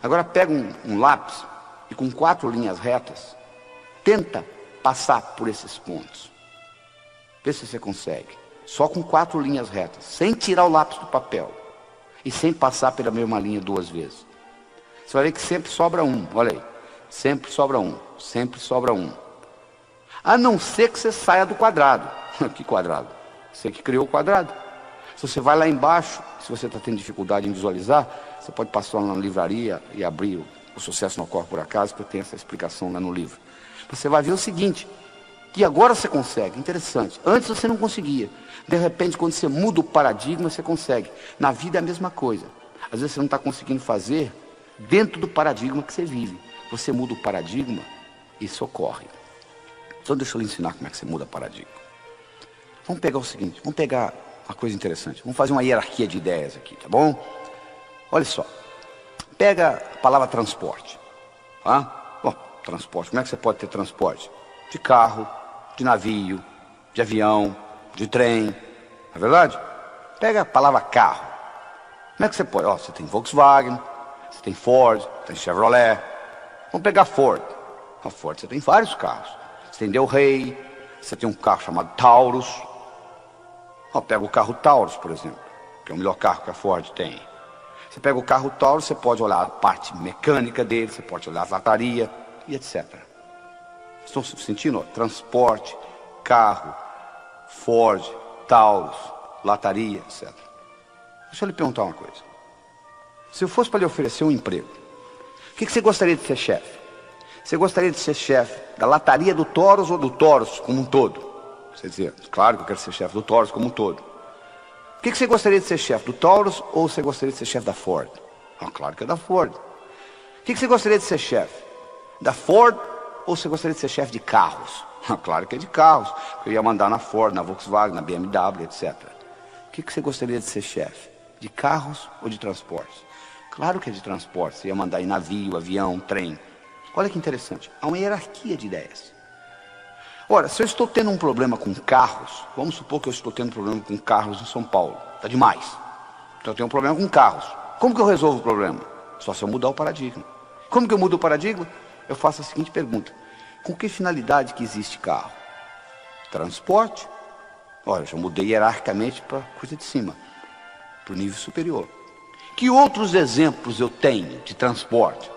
Agora pega um lápis e com 4 linhas retas, tenta passar por esses pontos. Vê se você consegue. Só com 4 linhas retas, sem tirar o lápis do papel e sem passar pela mesma linha 2 vezes. Você vai ver que sempre sobra um, olha aí. Sempre sobra um, sempre sobra um. A não ser que você saia do quadrado. Que quadrado? Você que criou o quadrado. Se você vai lá embaixo, se você está tendo dificuldade em visualizar, você pode passar lá na livraria e abrir O Sucesso Não Ocorre Por Acaso, que eu tenho essa explicação lá no livro. Você vai ver o seguinte, que agora você consegue, interessante. Antes você não conseguia. De repente, quando você muda o paradigma, você consegue. Na vida é a mesma coisa. Às vezes você não está conseguindo fazer dentro do paradigma que você vive. Você muda o paradigma, isso ocorre. Então deixa eu lhe ensinar como é que você muda o paradigma. Vamos pegar o seguinte, vamos pegar uma coisa interessante. Vamos fazer uma hierarquia de ideias aqui, tá bom? Olha só. Pega a palavra transporte. Tá? Bom, transporte. Como é que você pode ter transporte? De carro, de navio, de avião, de trem. Não é verdade? Pega a palavra carro. Como é que você pode? Ó, você tem Volkswagen, você tem Ford, tem Chevrolet. Vamos pegar Ford. A Ford, você tem vários carros. Você tem Del Rey, você tem um carro chamado Taurus. Ó, pega o carro Taurus, por exemplo, que é o melhor carro que a Ford tem. Você pega o carro Taurus, você pode olhar a parte mecânica dele, você pode olhar a lataria e etc. Estão se sentindo? Ó, transporte, carro, Ford, Taurus, lataria, etc. Deixa eu lhe perguntar uma coisa. Se eu fosse para lhe oferecer um emprego, o que você gostaria de ser chefe? Você gostaria de ser chefe da lataria do Taurus ou do Taurus como um todo? Você dizia, claro que eu quero ser chefe do Taurus como um todo. O que você gostaria de ser chefe do Taurus ou você gostaria de ser chefe da Ford? Ah, claro que é da Ford. O que você gostaria de ser chefe? Da Ford ou você gostaria de ser chefe de carros? Ah, claro que é de carros. Eu ia mandar na Ford, na Volkswagen, na BMW, etc. O que você gostaria de ser chefe? De carros ou de transporte? Claro que é de transporte. Você ia mandar em navio, avião, trem. Olha que interessante. Há uma hierarquia de ideias. Ora, se eu estou tendo um problema com carros, vamos supor que eu estou tendo um problema com carros em São Paulo. Está demais. Então eu tenho um problema com carros. Como que eu resolvo o problema? Só se eu mudar o paradigma. Como que eu mudo o paradigma? Eu faço a seguinte pergunta. Com que finalidade que existe carro? Transporte. Olha, eu já mudei hierarquicamente para a coisa de cima, para o nível superior. Que outros exemplos eu tenho de transporte?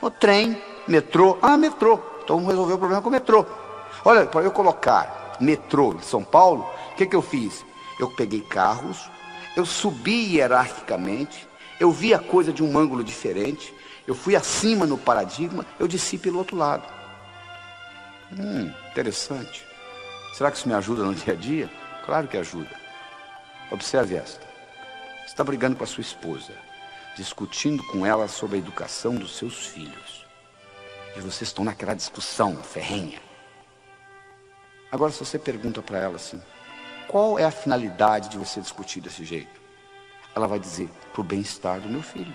O trem, metrô. Ah, metrô. Então vamos resolver o problema com o metrô. Olha, para eu colocar metrô em São Paulo, o que eu fiz? Eu peguei carros, eu subi hierarquicamente, eu vi a coisa de um ângulo diferente, eu fui acima no paradigma, eu desci pelo outro lado. Interessante. Será que isso me ajuda no dia a dia? Claro que ajuda. Observe esta. Você está brigando com a sua esposa, discutindo com ela sobre a educação dos seus filhos. E vocês estão naquela discussão ferrenha. Agora, se você pergunta para ela assim, qual é a finalidade de você discutir desse jeito? Ela vai dizer, para o bem-estar do meu filho.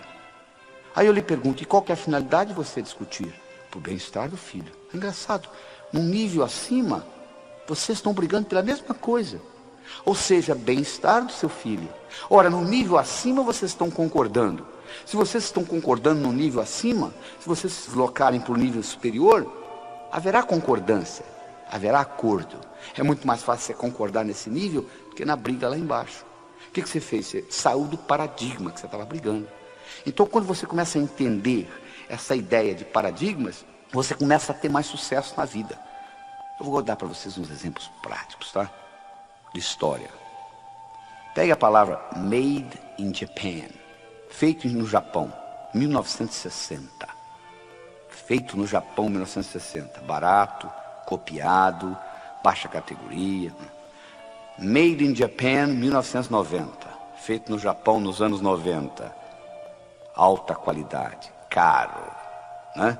Aí eu lhe pergunto, e qual que é a finalidade de você discutir? Para o bem-estar do filho. É engraçado, num nível acima, vocês estão brigando pela mesma coisa. Ou seja, bem-estar do seu filho. Ora, no nível acima vocês estão concordando. Se vocês estão concordando no nível acima, se vocês se deslocarem para o nível superior, haverá concordância, haverá acordo. É muito mais fácil você concordar nesse nível do que na briga lá embaixo. O que você fez? Você saiu do paradigma que você estava brigando. Então, quando você começa a entender essa ideia de paradigmas, você começa a ter mais sucesso na vida. Eu vou dar para vocês uns exemplos práticos, tá? De história. Pegue a palavra Made in Japan, feito no Japão, 1960. Feito no Japão, 1960. Barato, copiado, baixa categoria. Made in Japan, 1990. Feito no Japão nos anos 90. Alta qualidade, caro, né?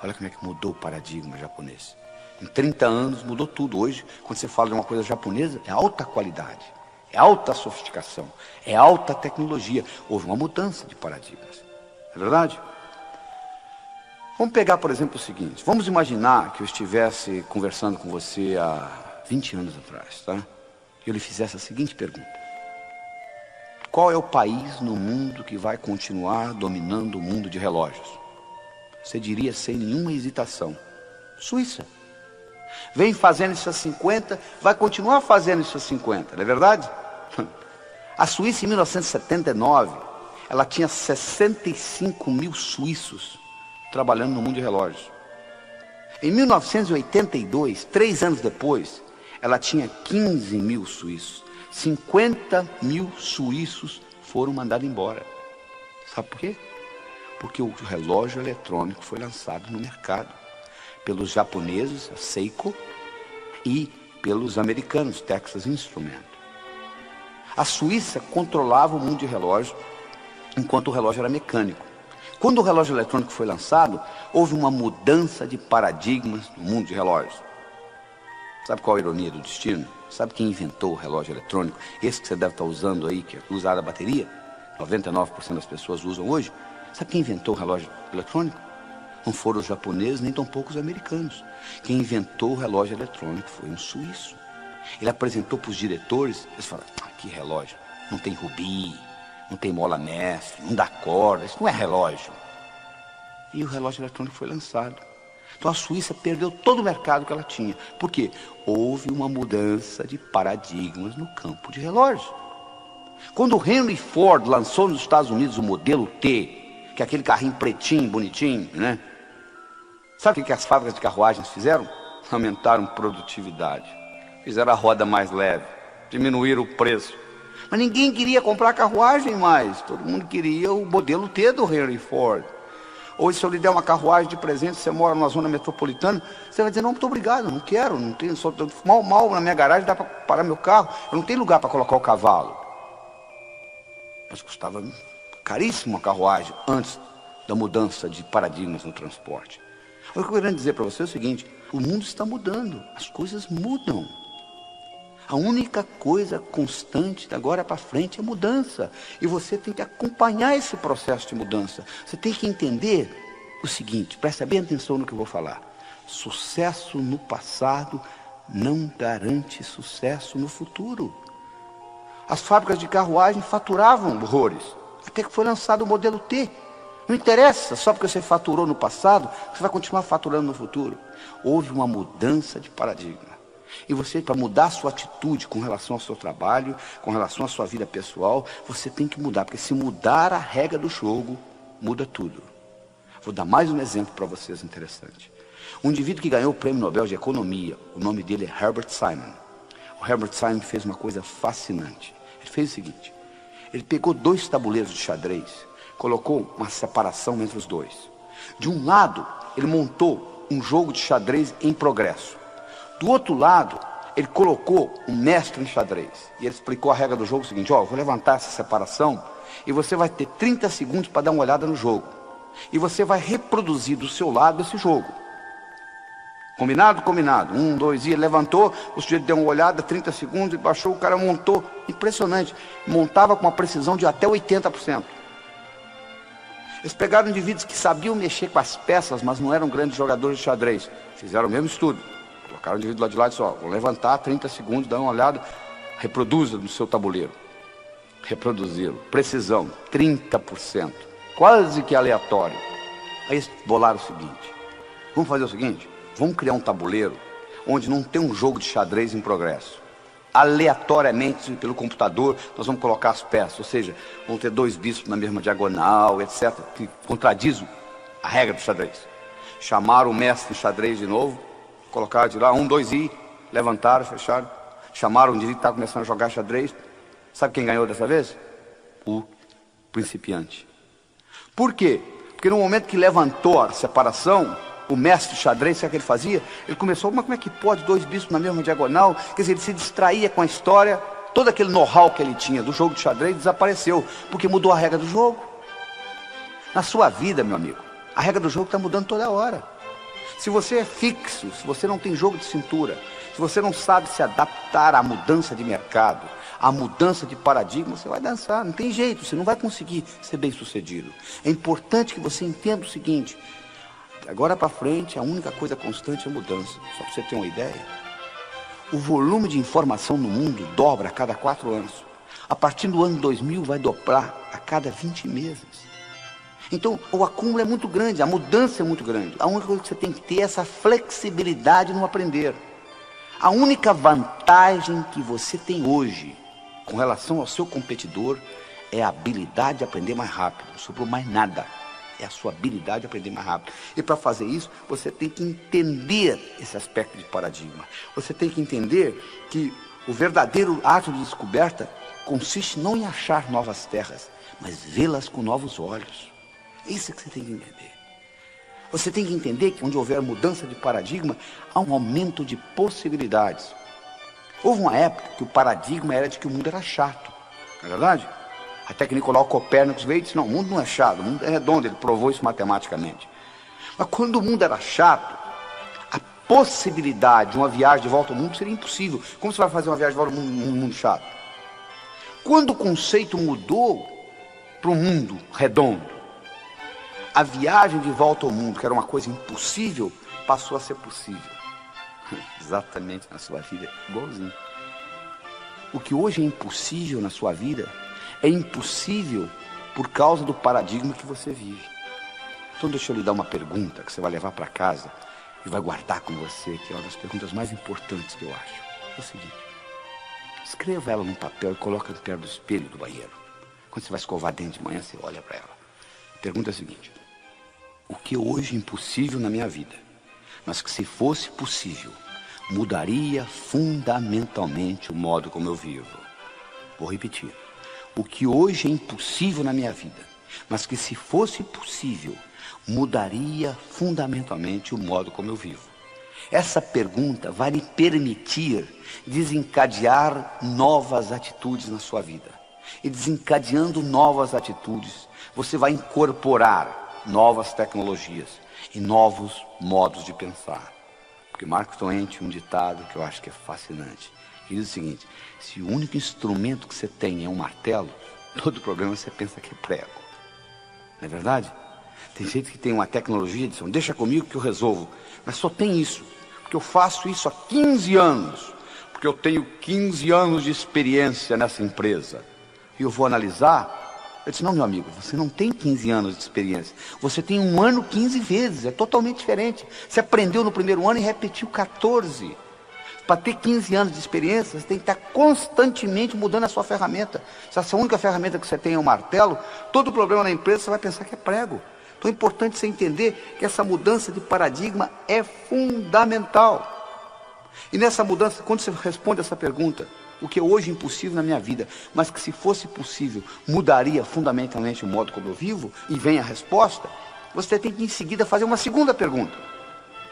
Olha como é que mudou o paradigma japonês. Em 30 anos mudou tudo. Hoje, quando você fala de uma coisa japonesa, é alta qualidade, é alta sofisticação, é alta tecnologia. Houve uma mudança de paradigmas. É verdade? Vamos pegar, por exemplo, o seguinte. Vamos imaginar que eu estivesse conversando com você há 20 anos atrás, tá? E eu lhe fizesse a seguinte pergunta. Qual é o país no mundo que vai continuar dominando o mundo de relógios? Você diria sem nenhuma hesitação, Suíça. Vem fazendo isso há 50, vai continuar fazendo isso há 50, não é verdade? A Suíça, em 1979, ela tinha 65 mil suíços trabalhando no mundo de relógios. Em 1982, 3 anos depois, ela tinha 15 mil suíços. 50 mil suíços foram mandados embora. Sabe por quê? Porque o relógio eletrônico foi lançado no mercado pelos japoneses, a Seiko, e pelos americanos, Texas Instruments. A Suíça controlava o mundo de relógio, enquanto o relógio era mecânico. Quando o relógio eletrônico foi lançado, houve uma mudança de paradigmas no mundo de relógios. Sabe qual a ironia do destino? Sabe quem inventou o relógio eletrônico? Esse que você deve estar usando aí, que é usado a bateria, 99% das pessoas usam hoje. Sabe quem inventou o relógio eletrônico? Não foram os japoneses, nem tampouco os americanos. Quem inventou o relógio eletrônico foi um suíço. Ele apresentou para os diretores, eles falaram, que relógio, não tem rubi, não tem mola mestre, não dá corda, isso não é relógio. E o relógio eletrônico foi lançado. Então a Suíça perdeu todo o mercado que ela tinha. Por quê? Houve uma mudança de paradigmas no campo de relógios. Quando o Henry Ford lançou nos Estados Unidos o modelo T, que é aquele carrinho pretinho, bonitinho, né? Sabe o que as fábricas de carruagens fizeram? Aumentaram produtividade. Fizeram a roda mais leve, diminuíram o preço. Mas ninguém queria comprar carruagem mais. Todo mundo queria o modelo T do Henry Ford. Hoje, se eu lhe der uma carruagem de presente, você mora numa zona metropolitana, você vai dizer, não, muito obrigado, não quero, não tenho, só mal na minha garagem dá para parar meu carro, eu não tenho lugar para colocar o cavalo. Mas custava caríssimo a carruagem antes da mudança de paradigmas no transporte. O que eu quero dizer para você é o seguinte, o mundo está mudando, as coisas mudam. A única coisa constante de agora para frente é mudança. E você tem que acompanhar esse processo de mudança. Você tem que entender o seguinte, presta bem atenção no que eu vou falar. Sucesso no passado não garante sucesso no futuro. As fábricas de carruagem faturavam horrores, até que foi lançado o modelo T. Não interessa, só porque você faturou no passado, você vai continuar faturando no futuro. Houve uma mudança de paradigma. E você, para mudar a sua atitude com relação ao seu trabalho, com relação à sua vida pessoal, você tem que mudar, porque se mudar a regra do jogo, muda tudo. Vou dar mais um exemplo para vocês interessante. Um indivíduo que ganhou o Prêmio Nobel de Economia, o nome dele é Herbert Simon. O Herbert Simon fez uma coisa fascinante. Ele fez o seguinte, ele pegou 2 tabuleiros de xadrez, colocou uma separação entre os dois. De um lado, ele montou um jogo de xadrez em progresso. Do outro lado, ele colocou um mestre em xadrez. E ele explicou a regra do jogo, o seguinte, eu vou levantar essa separação e você vai ter 30 segundos para dar uma olhada no jogo. E você vai reproduzir do seu lado esse jogo. Combinado? Combinado. 1, 2, e ele levantou, o sujeito deu uma olhada, 30 segundos, e baixou, o cara montou. Impressionante. Montava com uma precisão de até 80%. Eles pegaram indivíduos que sabiam mexer com as peças, mas não eram grandes jogadores de xadrez. Fizeram o mesmo estudo. Colocaram o indivíduo lá de lado e disse, vou levantar 30 segundos, dá uma olhada, reproduza no seu tabuleiro. Reproduziram. Precisão, 30%. Quase que aleatório. Aí eles bolaram o seguinte. Vamos fazer o seguinte? Vamos criar um tabuleiro onde não tem um jogo de xadrez em progresso. Aleatoriamente, pelo computador, nós vamos colocar as peças. Ou seja, vão ter 2 bispos na mesma diagonal, etc. Que contradiz a regra do xadrez. Chamaram o mestre de xadrez de novo. Colocaram de lá, 1, 2 e levantaram, fecharam. Chamaram o indivíduo que estava começando a jogar xadrez. Sabe quem ganhou dessa vez? O principiante. Por quê? Porque no momento que levantou a separação, o mestre de xadrez, sabe o que ele fazia? Ele começou, mas como é que pode 2 bispos na mesma diagonal? Quer dizer, ele se distraía com a história, todo aquele know-how que ele tinha do jogo de xadrez desapareceu, porque mudou a regra do jogo. Na sua vida, meu amigo, a regra do jogo está mudando toda hora. Se você é fixo, se você não tem jogo de cintura, se você não sabe se adaptar à mudança de mercado, à mudança de paradigma, você vai dançar, não tem jeito, você não vai conseguir ser bem sucedido. É importante que você entenda o seguinte, agora para frente a única coisa constante é a mudança. Só para você ter uma ideia, o volume de informação no mundo dobra a cada 4 anos. A partir do ano 2000 vai dobrar a cada 20 meses. Então, o acúmulo é muito grande, a mudança é muito grande. A única coisa que você tem que ter é essa flexibilidade no aprender. A única vantagem que você tem hoje, com relação ao seu competidor, é a habilidade de aprender mais rápido. Não sobrou mais nada. É a sua habilidade de aprender mais rápido. E para fazer isso, você tem que entender esse aspecto de paradigma. Você tem que entender que o verdadeiro ato de descoberta consiste não em achar novas terras, mas vê-las com novos olhos. É isso que você tem que entender. Você tem que entender que onde houver mudança de paradigma, há um aumento de possibilidades. Houve uma época que o paradigma era de que o mundo era chato, não é verdade? Até que Nicolau Copérnico veio e disse, não, o mundo não é chato, o mundo é redondo, ele provou isso matematicamente. Mas quando o mundo era chato, a possibilidade de uma viagem de volta ao mundo seria impossível. Como você vai fazer uma viagem de volta ao mundo, num mundo chato? Quando o conceito mudou para o mundo redondo, a viagem de volta ao mundo, que era uma coisa impossível, passou a ser possível. Exatamente na sua vida, igualzinho. O que hoje é impossível na sua vida, é impossível por causa do paradigma que você vive. Então deixa eu lhe dar uma pergunta que você vai levar para casa e vai guardar com você, que é uma das perguntas mais importantes que eu acho. É o seguinte, escreva ela num papel e coloca perto do espelho do banheiro. Quando você vai escovar dente de manhã, você olha para ela. A pergunta é a seguinte, o que hoje é impossível na minha vida, mas que se fosse possível, mudaria fundamentalmente o modo como eu vivo. Vou repetir. O que hoje é impossível na minha vida, mas que se fosse possível, mudaria fundamentalmente o modo como eu vivo. Essa pergunta vai lhe permitir desencadear novas atitudes na sua vida. E desencadeando novas atitudes, você vai incorporar novas tecnologias e novos modos de pensar. Porque Mark Twain tinha um ditado que eu acho que é fascinante. Que diz o seguinte, se o único instrumento que você tem é um martelo, todo problema você pensa que é prego. Não é verdade? Tem gente que tem uma tecnologia de deixa comigo que eu resolvo. Mas só tem isso. Porque eu faço isso há 15 anos. Porque eu tenho 15 anos de experiência nessa empresa. E eu vou analisar. Eu disse, não, meu amigo, você não tem 15 anos de experiência. Você tem 1 ano 15 vezes. É totalmente diferente. Você aprendeu no primeiro ano e repetiu 14. Para ter 15 anos de experiência, você tem que estar constantemente mudando a sua ferramenta. Se essa única ferramenta que você tem é um martelo, todo problema na empresa você vai pensar que é prego. Então é importante você entender que essa mudança de paradigma é fundamental. E nessa mudança, quando você responde essa pergunta, o que é hoje impossível na minha vida, mas que se fosse possível, mudaria fundamentalmente o modo como eu vivo, e vem a resposta, você tem que em seguida fazer uma segunda pergunta.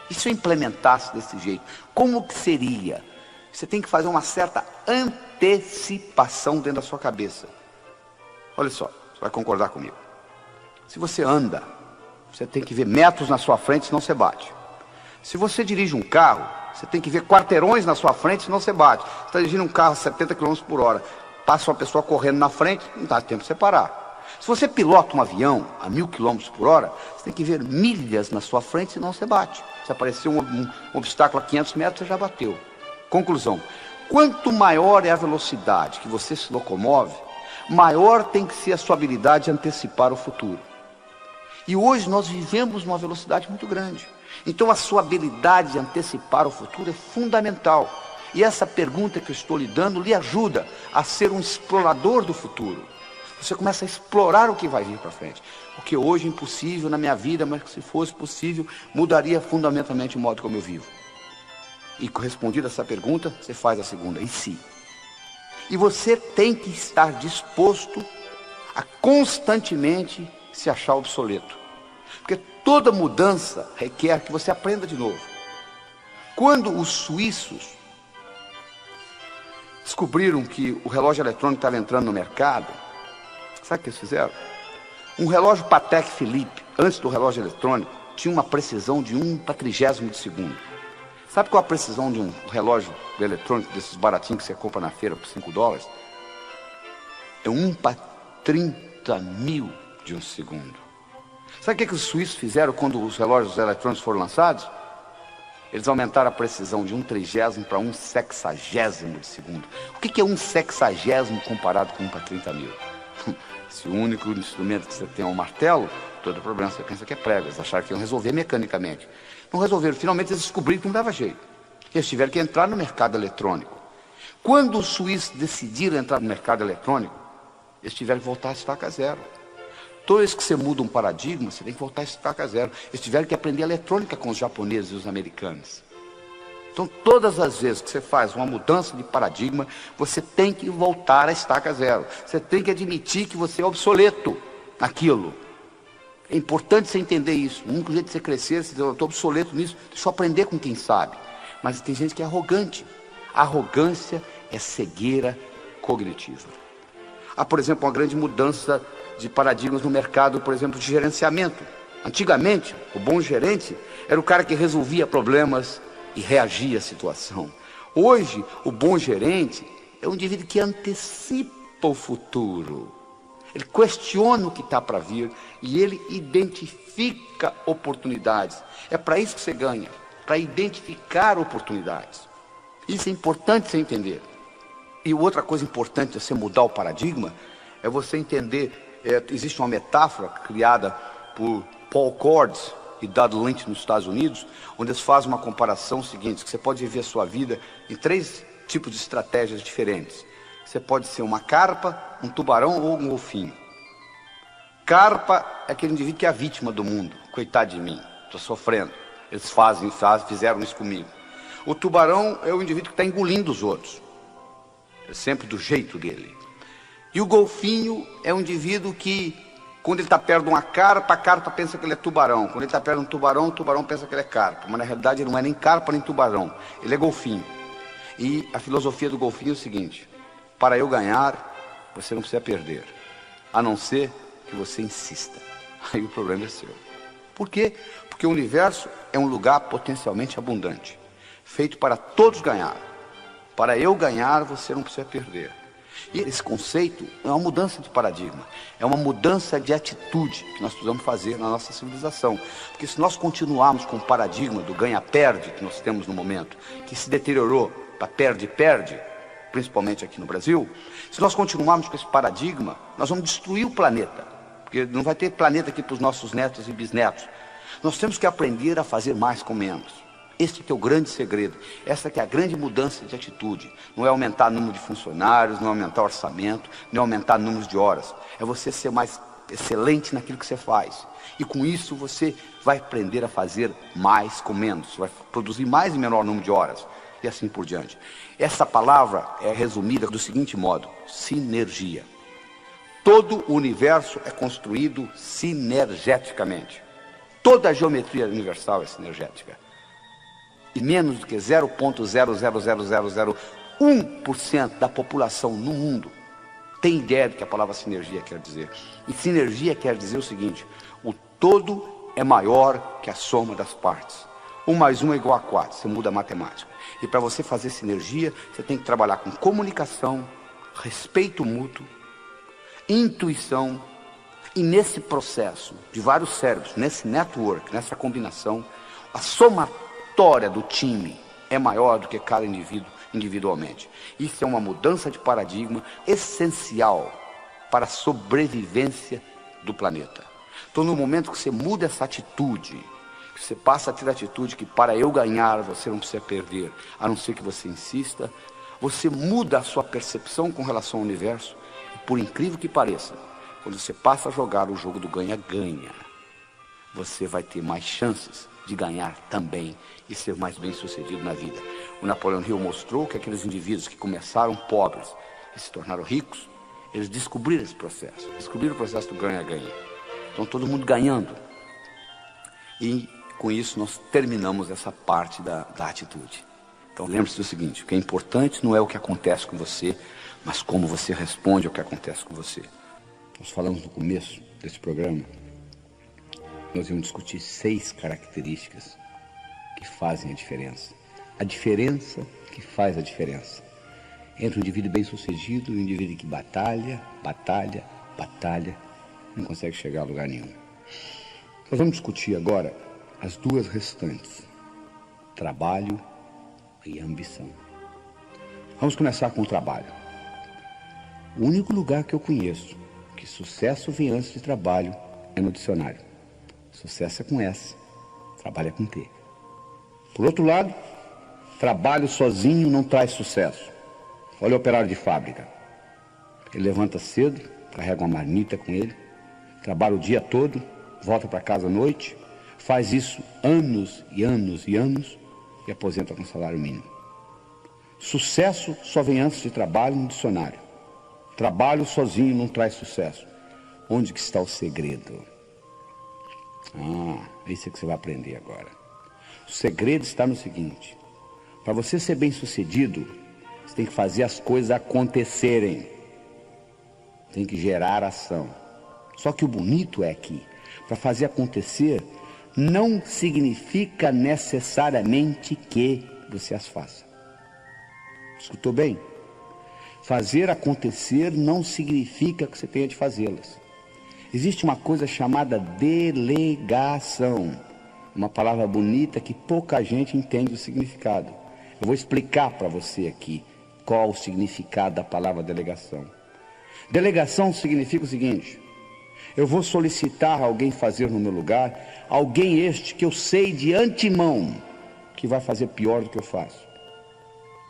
E se eu implementasse desse jeito, como que seria? Você tem que fazer uma certa antecipação dentro da sua cabeça. Olha só, você vai concordar comigo. Se você anda, você tem que ver metros na sua frente, senão você bate. Se você dirige um carro, você tem que ver quarteirões na sua frente, senão você bate. Você está dirigindo um carro a 70 km por hora, passa uma pessoa correndo na frente, não dá tempo de você parar. Se você pilota um avião a 1000 km por hora, você tem que ver milhas na sua frente, senão você bate. Se aparecer um obstáculo a 500 metros, você já bateu. Conclusão, quanto maior é a velocidade que você se locomove, maior tem que ser a sua habilidade de antecipar o futuro. E hoje nós vivemos numa velocidade muito grande. Então a sua habilidade de antecipar o futuro é fundamental. E essa pergunta que eu estou lhe dando lhe ajuda a ser um explorador do futuro. Você começa a explorar o que vai vir para frente. O que hoje é impossível na minha vida, mas que se fosse possível, mudaria fundamentalmente o modo como eu vivo. E respondida essa pergunta, você faz a segunda, e se? E você tem que estar disposto a constantemente se achar obsoleto. Porque toda mudança requer que você aprenda de novo. Quando os suíços descobriram que o relógio eletrônico estava entrando no mercado, sabe o que eles fizeram? Um relógio Patek Philippe, antes do relógio eletrônico, tinha uma precisão de 1/30 de segundo. Sabe qual a precisão de um relógio eletrônico, desses baratinhos que você compra na feira por $5? É 1/30.000 de um segundo. Sabe o que os suíços fizeram quando os relógios eletrônicos foram lançados? Eles aumentaram a precisão de 1/30 para 1/60 de segundo. O que é 1/60 comparado com 1/30.000? Se o único instrumento que você tem é um martelo, todo problema você pensa que é prego. Eles acharam que iam resolver mecanicamente. Não resolveram. Finalmente eles descobriram que não dava jeito. Eles tiveram que entrar no mercado eletrônico. Quando os suíços decidiram entrar no mercado eletrônico, eles tiveram que voltar a estaca zero. Toda vez que você muda um paradigma, você tem que voltar a estaca zero. Eles tiveram que aprender eletrônica com os japoneses e os americanos. Então, todas as vezes que você faz uma mudança de paradigma, você tem que voltar à estaca zero. Você tem que admitir que você é obsoleto naquilo. É importante você entender isso. O único jeito de você crescer é você dizer, eu estou obsoleto nisso, deixa eu aprender com quem sabe. Mas tem gente que é arrogante. Arrogância é cegueira cognitiva. Há, por exemplo, uma grande mudança de paradigmas no mercado, por exemplo, de gerenciamento. Antigamente, o bom gerente era o cara que resolvia problemas e reagia à situação. Hoje, o bom gerente é um indivíduo que antecipa o futuro. Ele questiona o que está para vir e ele identifica oportunidades. É para isso que você ganha, para identificar oportunidades. Isso é importante você entender. E outra coisa importante de você mudar o paradigma é você entender, existe uma metáfora criada por Paul Cordes e Dodd Lynch nos Estados Unidos, onde eles fazem uma comparação seguinte, que você pode viver a sua vida em 3 tipos de estratégias diferentes. Você pode ser uma carpa, um tubarão ou um golfinho. Carpa é aquele indivíduo que é a vítima do mundo. Coitado de mim, estou sofrendo. Eles fizeram isso comigo. O tubarão é o indivíduo que está engolindo os outros. É sempre do jeito dele. E o golfinho é um indivíduo que, quando ele está perto de uma carpa, a carpa pensa que ele é tubarão. Quando ele está perto de um tubarão, o tubarão pensa que ele é carpa. Mas na realidade ele não é nem carpa nem tubarão. Ele é golfinho. E a filosofia do golfinho é o seguinte: para eu ganhar, você não precisa perder. A não ser que você insista. Aí o problema é seu. Por quê? Porque o universo é um lugar potencialmente abundante, feito para todos ganhar. Para eu ganhar, você não precisa perder. E esse conceito é uma mudança de paradigma, é uma mudança de atitude que nós precisamos fazer na nossa civilização. Porque se nós continuarmos com o paradigma do ganha-perde que nós temos no momento, que se deteriorou para perde-perde, principalmente aqui no Brasil, se nós continuarmos com esse paradigma, nós vamos destruir o planeta, porque não vai ter planeta aqui para os nossos netos e bisnetos. Nós temos que aprender a fazer mais com menos. Este que é o grande segredo, essa que é a grande mudança de atitude. Não é aumentar o número de funcionários, não é aumentar o orçamento, não é aumentar o número de horas. É você ser mais excelente naquilo que você faz. E com isso você vai aprender a fazer mais com menos. Você vai produzir mais e menor número de horas. E assim por diante. Essa palavra é resumida do seguinte modo: sinergia. Todo o universo é construído sinergeticamente. Toda a geometria universal é sinergética. E menos do que 0,00001% da população no mundo tem ideia do que a palavra sinergia quer dizer. E sinergia quer dizer o seguinte: o todo é maior que a soma das partes. 1 mais 1 é igual a 4, você muda a matemática. E para você fazer sinergia, você tem que trabalhar com comunicação, respeito mútuo, intuição. E nesse processo de vários cérebros, nesse network, nessa combinação, a somatória do time é maior do que cada indivíduo individualmente. Isso é uma mudança de paradigma essencial para a sobrevivência do planeta. Então, no momento que você muda essa atitude, que você passa a ter a atitude que para eu ganhar você não precisa perder, a não ser que você insista, você muda a sua percepção com relação ao universo. E por incrível que pareça, quando você passa a jogar o jogo do ganha-ganha, você vai ter mais chances de ganhar também e ser mais bem sucedido na vida. O Napoleão Hill mostrou que aqueles indivíduos que começaram pobres e se tornaram ricos, eles descobriram esse processo, descobriram o processo do ganha-ganha. Então todo mundo ganhando. E com isso nós terminamos essa parte da atitude. Então lembre-se do seguinte: o que é importante não é o que acontece com você, mas como você responde ao que acontece com você. Nós falamos no começo desse programa, nós íamos discutir 6 características que fazem a diferença. A diferença que faz a diferença entre o indivíduo bem-sucedido e o indivíduo que batalha, não consegue chegar a lugar nenhum. Nós vamos discutir agora as 2 restantes: trabalho e ambição. Vamos começar com o trabalho. O único lugar que eu conheço que sucesso vem antes de trabalho é no dicionário. Sucesso é com S, trabalho é com T. Por outro lado, trabalho sozinho não traz sucesso. Olha o operário de fábrica. Ele levanta cedo, carrega uma marmita com ele, trabalha o dia todo, volta para casa à noite, faz isso anos e anos e anos, e aposenta com salário mínimo. Sucesso só vem antes de trabalho no dicionário. Trabalho sozinho não traz sucesso. Onde que está o segredo? Isso é que você vai aprender agora. O segredo está no seguinte: para você ser bem sucedido, você tem que fazer as coisas acontecerem. Tem que gerar ação. Só que o bonito é que, para fazer acontecer, não significa necessariamente que você as faça. Escutou bem? Fazer acontecer não significa que você tenha de fazê-las. Existe uma coisa chamada delegação. Uma palavra bonita que pouca gente entende o significado. Eu vou explicar para você aqui qual o significado da palavra delegação. Delegação significa o seguinte: eu vou solicitar a alguém fazer no meu lugar, alguém este que eu sei de antemão que vai fazer pior do que eu faço.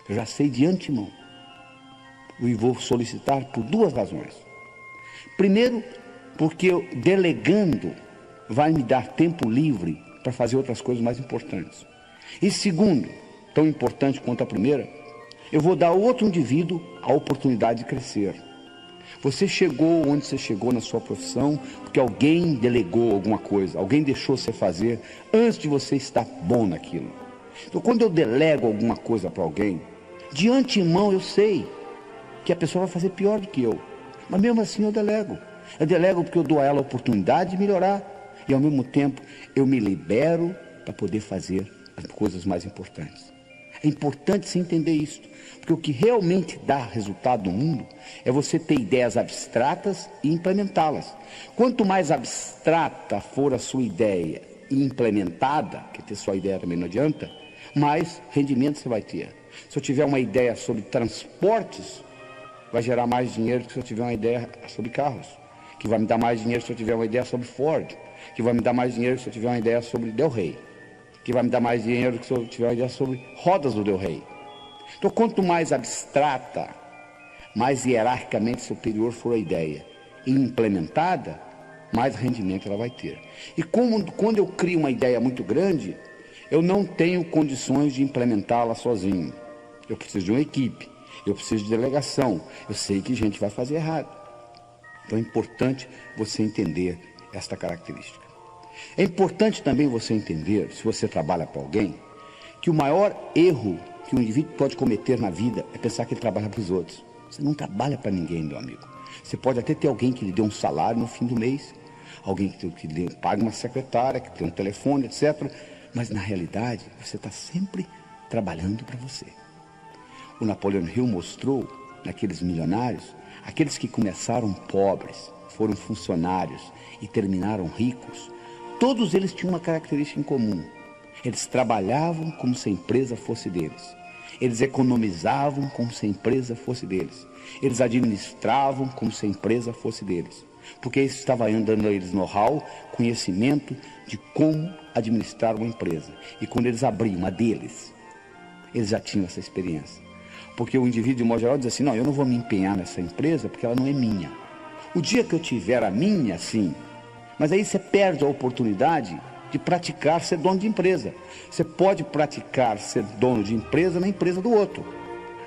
Eu já sei de antemão. E vou solicitar por duas razões. Primeiro, porque eu, delegando, vai me dar tempo livre para fazer outras coisas mais importantes. E segundo, tão importante quanto a primeira, eu vou dar ao outro indivíduo a oportunidade de crescer. Você chegou onde você chegou na sua profissão porque alguém delegou alguma coisa, alguém deixou você fazer antes de você estar bom naquilo. Então, quando eu delego alguma coisa para alguém, de antemão eu sei que a pessoa vai fazer pior do que eu. Mas mesmo assim eu delego. Eu delego porque eu dou a ela a oportunidade de melhorar. E ao mesmo tempo eu me libero para poder fazer as coisas mais importantes. É importante você entender isso. Porque o que realmente dá resultado no mundo é você ter ideias abstratas e implementá-las. Quanto mais abstrata for a sua ideia e implementada, que ter só ideia também não adianta, mais rendimento você vai ter. Se eu tiver uma ideia sobre transportes, vai gerar mais dinheiro que se eu tiver uma ideia sobre carros. Que vai me dar mais dinheiro se eu tiver uma ideia sobre Ford. Que vai me dar mais dinheiro se eu tiver uma ideia sobre Del Rey. Que vai me dar mais dinheiro se eu tiver uma ideia sobre rodas do Del Rey. Então, quanto mais abstrata, mais hierarquicamente superior for a ideia e implementada, mais rendimento ela vai ter. E quando eu crio uma ideia muito grande, eu não tenho condições de implementá-la sozinho. Eu preciso de uma equipe, eu preciso de delegação, eu sei que gente vai fazer errado. Então é importante você entender esta característica. É importante também você entender, se você trabalha para alguém, que o maior erro que um indivíduo pode cometer na vida é pensar que ele trabalha para os outros. Você não trabalha para ninguém, meu amigo. Você pode até ter alguém que lhe dê um salário no fim do mês, alguém que lhe pague uma secretária, que tem um telefone, etc. Mas na realidade, você está sempre trabalhando para você. O Napoleon Hill mostrou, naqueles milionários, aqueles que começaram pobres, foram funcionários e terminaram ricos, todos eles tinham uma característica em comum. Eles trabalhavam como se a empresa fosse deles. Eles economizavam como se a empresa fosse deles. Eles administravam como se a empresa fosse deles. Porque isso estava dando a eles know-how, conhecimento de como administrar uma empresa. E quando eles abriam uma deles, eles já tinham essa experiência. Porque o indivíduo, de modo geral, diz assim: não, eu não vou me empenhar nessa empresa porque ela não é minha. O dia que eu tiver a minha, sim. Mas aí você perde a oportunidade de praticar ser dono de empresa. Você pode praticar ser dono de empresa na empresa do outro.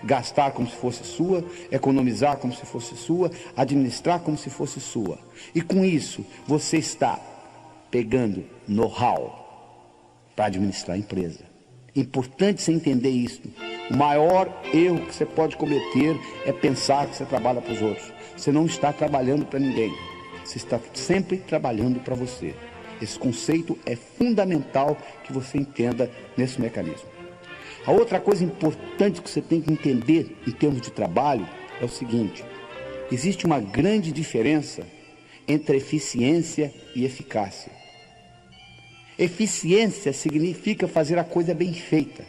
Gastar como se fosse sua, economizar como se fosse sua, administrar como se fosse sua. E com isso, você está pegando know-how para administrar a empresa. É importante você entender isso. O maior erro que você pode cometer é pensar que você trabalha para os outros. Você não está trabalhando para ninguém. Você está sempre trabalhando para você. Esse conceito é fundamental que você entenda nesse mecanismo. A outra coisa importante que você tem que entender em termos de trabalho é o seguinte: existe uma grande diferença entre eficiência e eficácia. Eficiência significa fazer a coisa bem feita.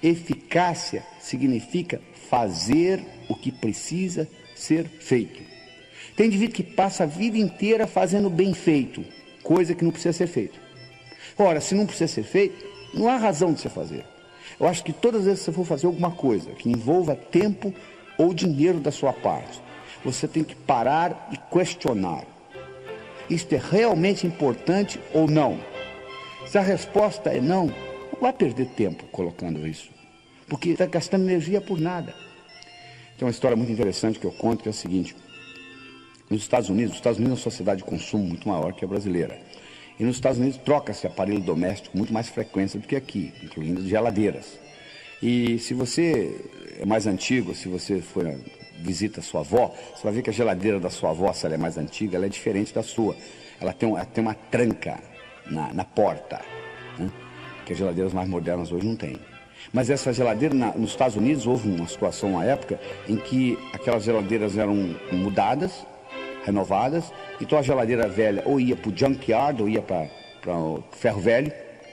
Eficácia significa fazer o que precisa ser feito. Tem indivíduo que passa a vida inteira fazendo bem feito, coisa que não precisa ser feita. Ora, se não precisa ser feito, não há razão de você fazer. Eu acho que todas as vezes que você for fazer alguma coisa que envolva tempo ou dinheiro da sua parte, você tem que parar e questionar: isto é realmente importante ou não? Se a resposta é não vai perder tempo colocando isso, porque está gastando energia por nada. Tem uma história muito interessante que eu conto, que é o seguinte: nos Estados Unidos é uma sociedade de consumo muito maior que a brasileira. E nos Estados Unidos troca-se aparelho doméstico com muito mais frequência do que aqui, incluindo geladeiras. E se você é mais antigo, se você for visita a sua avó, você vai ver que a geladeira da sua avó, se ela é mais antiga, ela é diferente da sua. Ela tem uma tranca na porta, né? Que as geladeiras mais modernas hoje não têm. Mas essa geladeira, nos Estados Unidos, houve uma situação, uma época, em que aquelas geladeiras eram mudadas, renovadas, então a geladeira velha ou ia para o junkyard, ou ia para o ferro velho,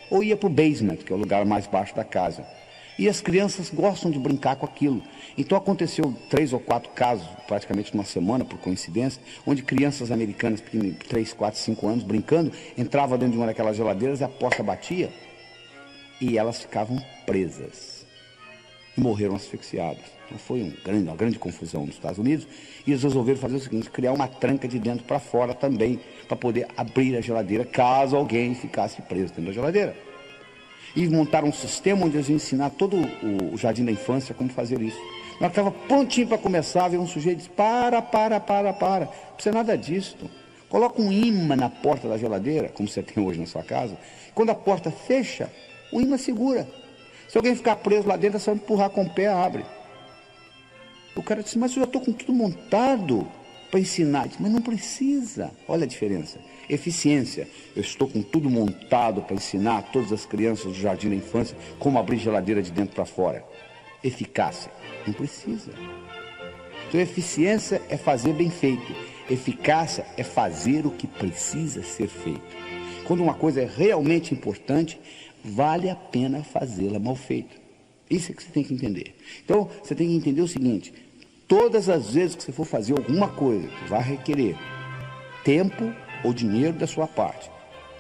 ou ia para o basement, que é o lugar mais baixo da casa. E as crianças gostam de brincar com aquilo. Então aconteceu 3 ou 4 casos, praticamente numa semana, por coincidência, onde crianças americanas, 3, 4, 5 anos, brincando, entravam dentro de uma daquelas geladeiras e a porta batia e elas ficavam presas. E morreram asfixiadas. Então foi uma grande confusão nos Estados Unidos. E eles resolveram fazer o seguinte: criar uma tranca de dentro para fora também, para poder abrir a geladeira caso alguém ficasse preso dentro da geladeira. E montaram um sistema onde eles iam ensinar todo o jardim da infância como fazer isso. Na hora que estava prontinho para começar, veio um sujeito e disse: para, não precisa nada disso. Coloca um imã na porta da geladeira, como você tem hoje na sua casa. Quando a porta fecha, o imã segura. Se alguém ficar preso lá dentro, é só empurrar com o pé, abre. O cara disse: mas eu já estou com tudo montado para ensinar. Disse: mas não precisa. Olha a diferença. Eficiência: eu estou com tudo montado para ensinar a todas as crianças do jardim da infância como abrir geladeira de dentro para fora. Eficácia: não precisa. Então eficiência é fazer bem feito, eficácia é fazer o que precisa ser feito. Quando uma coisa é realmente importante, vale a pena fazê-la mal feita. Isso é que você tem que entender. Então você tem que entender o seguinte: todas as vezes que você for fazer alguma coisa que vai requerer tempo ou dinheiro da sua parte,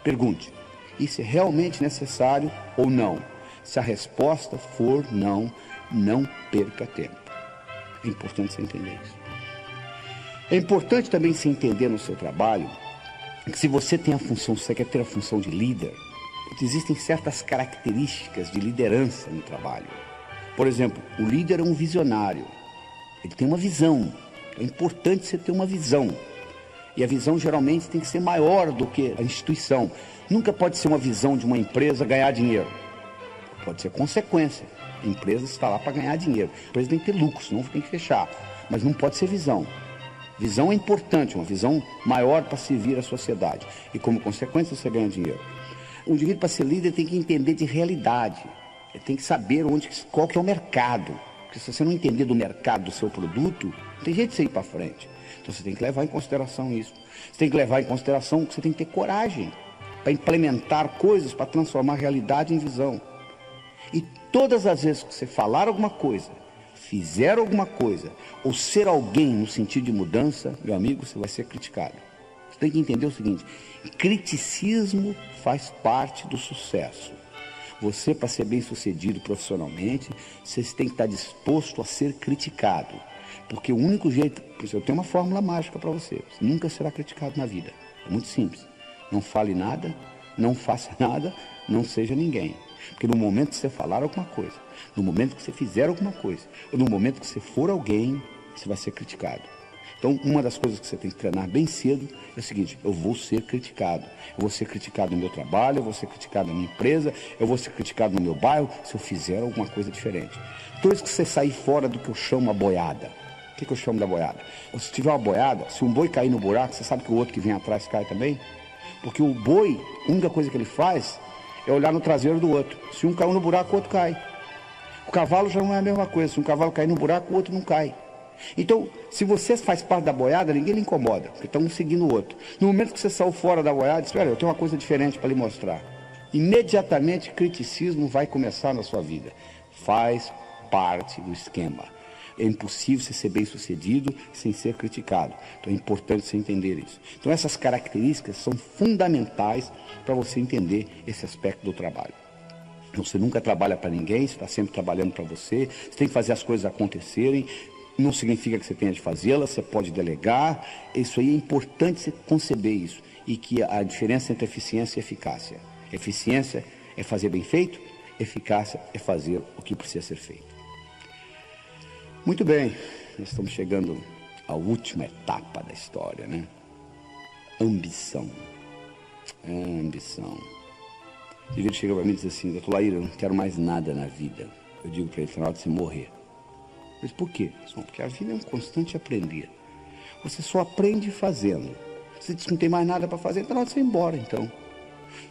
pergunte: isso é realmente necessário ou não? Se a resposta for não, não perca tempo. É importante você entender isso. É importante também se entender no seu trabalho que, se você tem a função, se você quer ter a função de líder, existem certas características de liderança no trabalho. Por exemplo, o líder é um visionário. Ele tem uma visão. É importante você ter uma visão. E a visão geralmente tem que ser maior do que a instituição. Nunca pode ser uma visão de uma empresa ganhar dinheiro. Pode ser consequência. A empresa está lá para ganhar dinheiro. A empresa tem que ter lucro, senão tem que fechar. Mas não pode ser visão. Visão é importante, uma visão maior para servir a sociedade. E como consequência você ganha dinheiro. O indivíduo, para ser líder, tem que entender de realidade. Ele tem que saber qual que é o mercado. Porque se você não entender do mercado do seu produto, não tem jeito de você ir para frente. Então você tem que levar em consideração isso. Você tem que levar em consideração que você tem que ter coragem para implementar coisas, para transformar a realidade em visão. E todas as vezes que você falar alguma coisa, fizer alguma coisa, ou ser alguém no sentido de mudança, meu amigo, você vai ser criticado. Você tem que entender o seguinte: criticismo faz parte do sucesso. Você, para ser bem sucedido profissionalmente, você tem que estar disposto a ser criticado. Porque o único jeito... Eu tenho uma fórmula mágica para você: você nunca será criticado na vida. É muito simples. Não fale nada, não faça nada, não seja ninguém. Porque no momento que você falar alguma coisa, no momento que você fizer alguma coisa, ou no momento que você for alguém, você vai ser criticado. Então, uma das coisas que você tem que treinar bem cedo é o seguinte: eu vou ser criticado. Eu vou ser criticado no meu trabalho, eu vou ser criticado na minha empresa, eu vou ser criticado no meu bairro, se eu fizer alguma coisa diferente. Toda vez que você sair fora do que eu chamo a boiada. O que eu chamo da boiada? Se tiver uma boiada, se um boi cair no buraco, você sabe que o outro que vem atrás cai também? Porque o boi, a única coisa que ele faz é olhar no traseiro do outro. Se um caiu no buraco, o outro cai. O cavalo já não é a mesma coisa. Se um cavalo cair no buraco, o outro não cai. Então, se você faz parte da boiada, ninguém lhe incomoda, porque está um seguindo o outro. No momento que você saiu fora da boiada, espera, eu tenho uma coisa diferente para lhe mostrar. Imediatamente, criticismo vai começar na sua vida. Faz parte do esquema. É impossível você ser bem sucedido sem ser criticado. Então é importante você entender isso. Então essas características são fundamentais para você entender esse aspecto do trabalho. Então, você nunca trabalha para ninguém, você está sempre trabalhando para você. Você tem que fazer as coisas acontecerem. Não significa que você tenha de fazê-las, você pode delegar. Isso aí é importante você conceber isso. E que a diferença entre eficiência e eficácia. Eficiência é fazer bem feito, Eficácia é fazer o que precisa ser feito. Muito bem, nós estamos chegando à última etapa da história, né? Ambição. Ambição. O indivíduo chega para mim e diz assim: doutor Laíra, eu não quero mais nada na vida. Eu digo para ele: final de se morrer. Mas por quê? Porque a vida é um constante aprender. Você só aprende fazendo. Você diz que não tem mais nada para fazer, então você ir embora, então.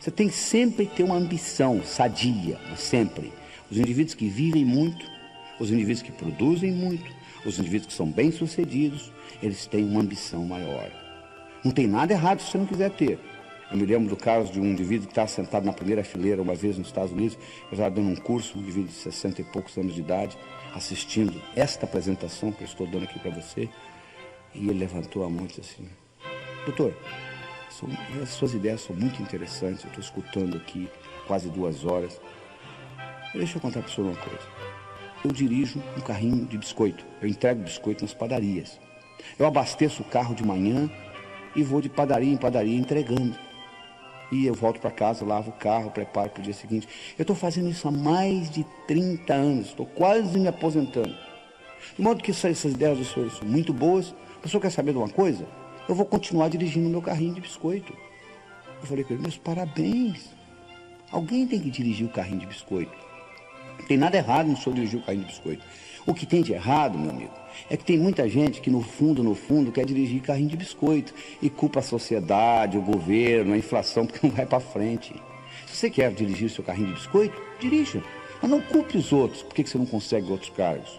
Você tem que sempre ter uma ambição sadia, sempre. Os indivíduos que vivem muito, os indivíduos que produzem muito, os indivíduos que são bem-sucedidos, eles têm uma ambição maior. Não tem nada errado se você não quiser ter. Eu me lembro do caso de um indivíduo que estava sentado na primeira fileira uma vez nos Estados Unidos. Eu estava dando um curso, um indivíduo de 60 e poucos anos de idade, assistindo esta apresentação que eu estou dando aqui para você. E ele levantou a mão e disse assim: doutor, as suas ideias são muito interessantes, eu estou escutando aqui quase 2 horas. Deixa eu contar para o senhor uma coisa. Eu dirijo um carrinho de biscoito, eu entrego biscoito nas padarias. Eu abasteço o carro de manhã e vou de padaria em padaria entregando. E eu volto para casa, lavo o carro, preparo para o dia seguinte. Eu estou fazendo isso há mais de 30 anos, estou quase me aposentando. De modo que essas ideias do senhor são muito boas. O senhor quer saber de uma coisa? Eu vou continuar dirigindo meu carrinho de biscoito. Eu falei com ele: meus parabéns. Alguém tem que dirigir o carrinho de biscoito. Não tem nada errado no senhor dirigir o carrinho de biscoito. O que tem de errado, meu amigo, é que tem muita gente que no fundo, quer dirigir carrinho de biscoito e culpa a sociedade, o governo, a inflação, porque não vai para frente. Se você quer dirigir o seu carrinho de biscoito, dirija. Mas não culpe os outros. Por que você não consegue outros cargos?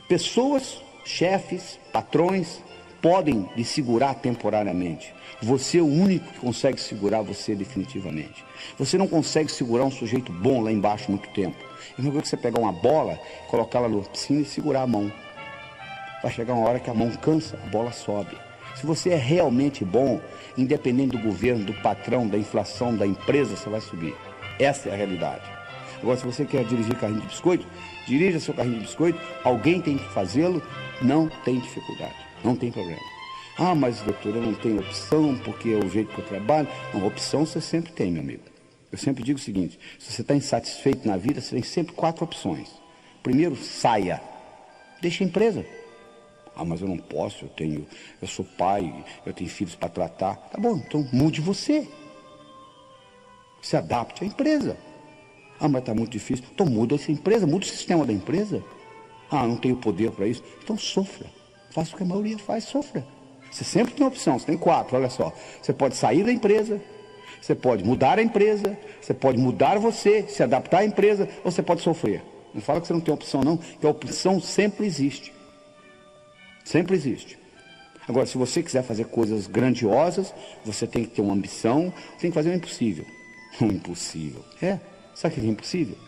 Pessoas, chefes, patrões, podem lhe segurar temporariamente. Você é o único que consegue segurar você definitivamente. Você não consegue segurar um sujeito bom lá embaixo muito tempo. É a mesma coisa que você pegar uma bola, colocá-la na piscina e segurar a mão. Vai chegar uma hora que a mão cansa, a bola sobe. Se você é realmente bom, independente do governo, do patrão, da inflação, da empresa, você vai subir. Essa é a realidade. Agora, se você quer dirigir carrinho de biscoito, dirija seu carrinho de biscoito, alguém tem que fazê-lo, não tem dificuldade, não tem problema. Ah, mas doutor, eu não tenho opção, porque é o jeito que eu trabalho. Não, opção você sempre tem, meu amigo. Eu sempre digo o seguinte: se você está insatisfeito na vida, você tem sempre 4 opções. Primeiro, saia. Deixa a empresa. Ah, mas eu não posso, eu sou pai, eu tenho filhos para tratar. Tá bom, então mude você. Se adapte à empresa. Ah, mas está muito difícil. Então muda essa empresa, muda o sistema da empresa. Ah, não tenho poder para isso. Então sofra. Faça o que a maioria faz, sofra. Você sempre tem uma opção, você tem 4, olha só. Você pode sair da empresa, você pode mudar a empresa, você pode mudar você, se adaptar à empresa, ou você pode sofrer. Não fala que você não tem opção não, que a opção sempre existe. Sempre existe. Agora, se você quiser fazer coisas grandiosas, você tem que ter uma ambição, tem que fazer o impossível. O impossível. Sabe o que é impossível?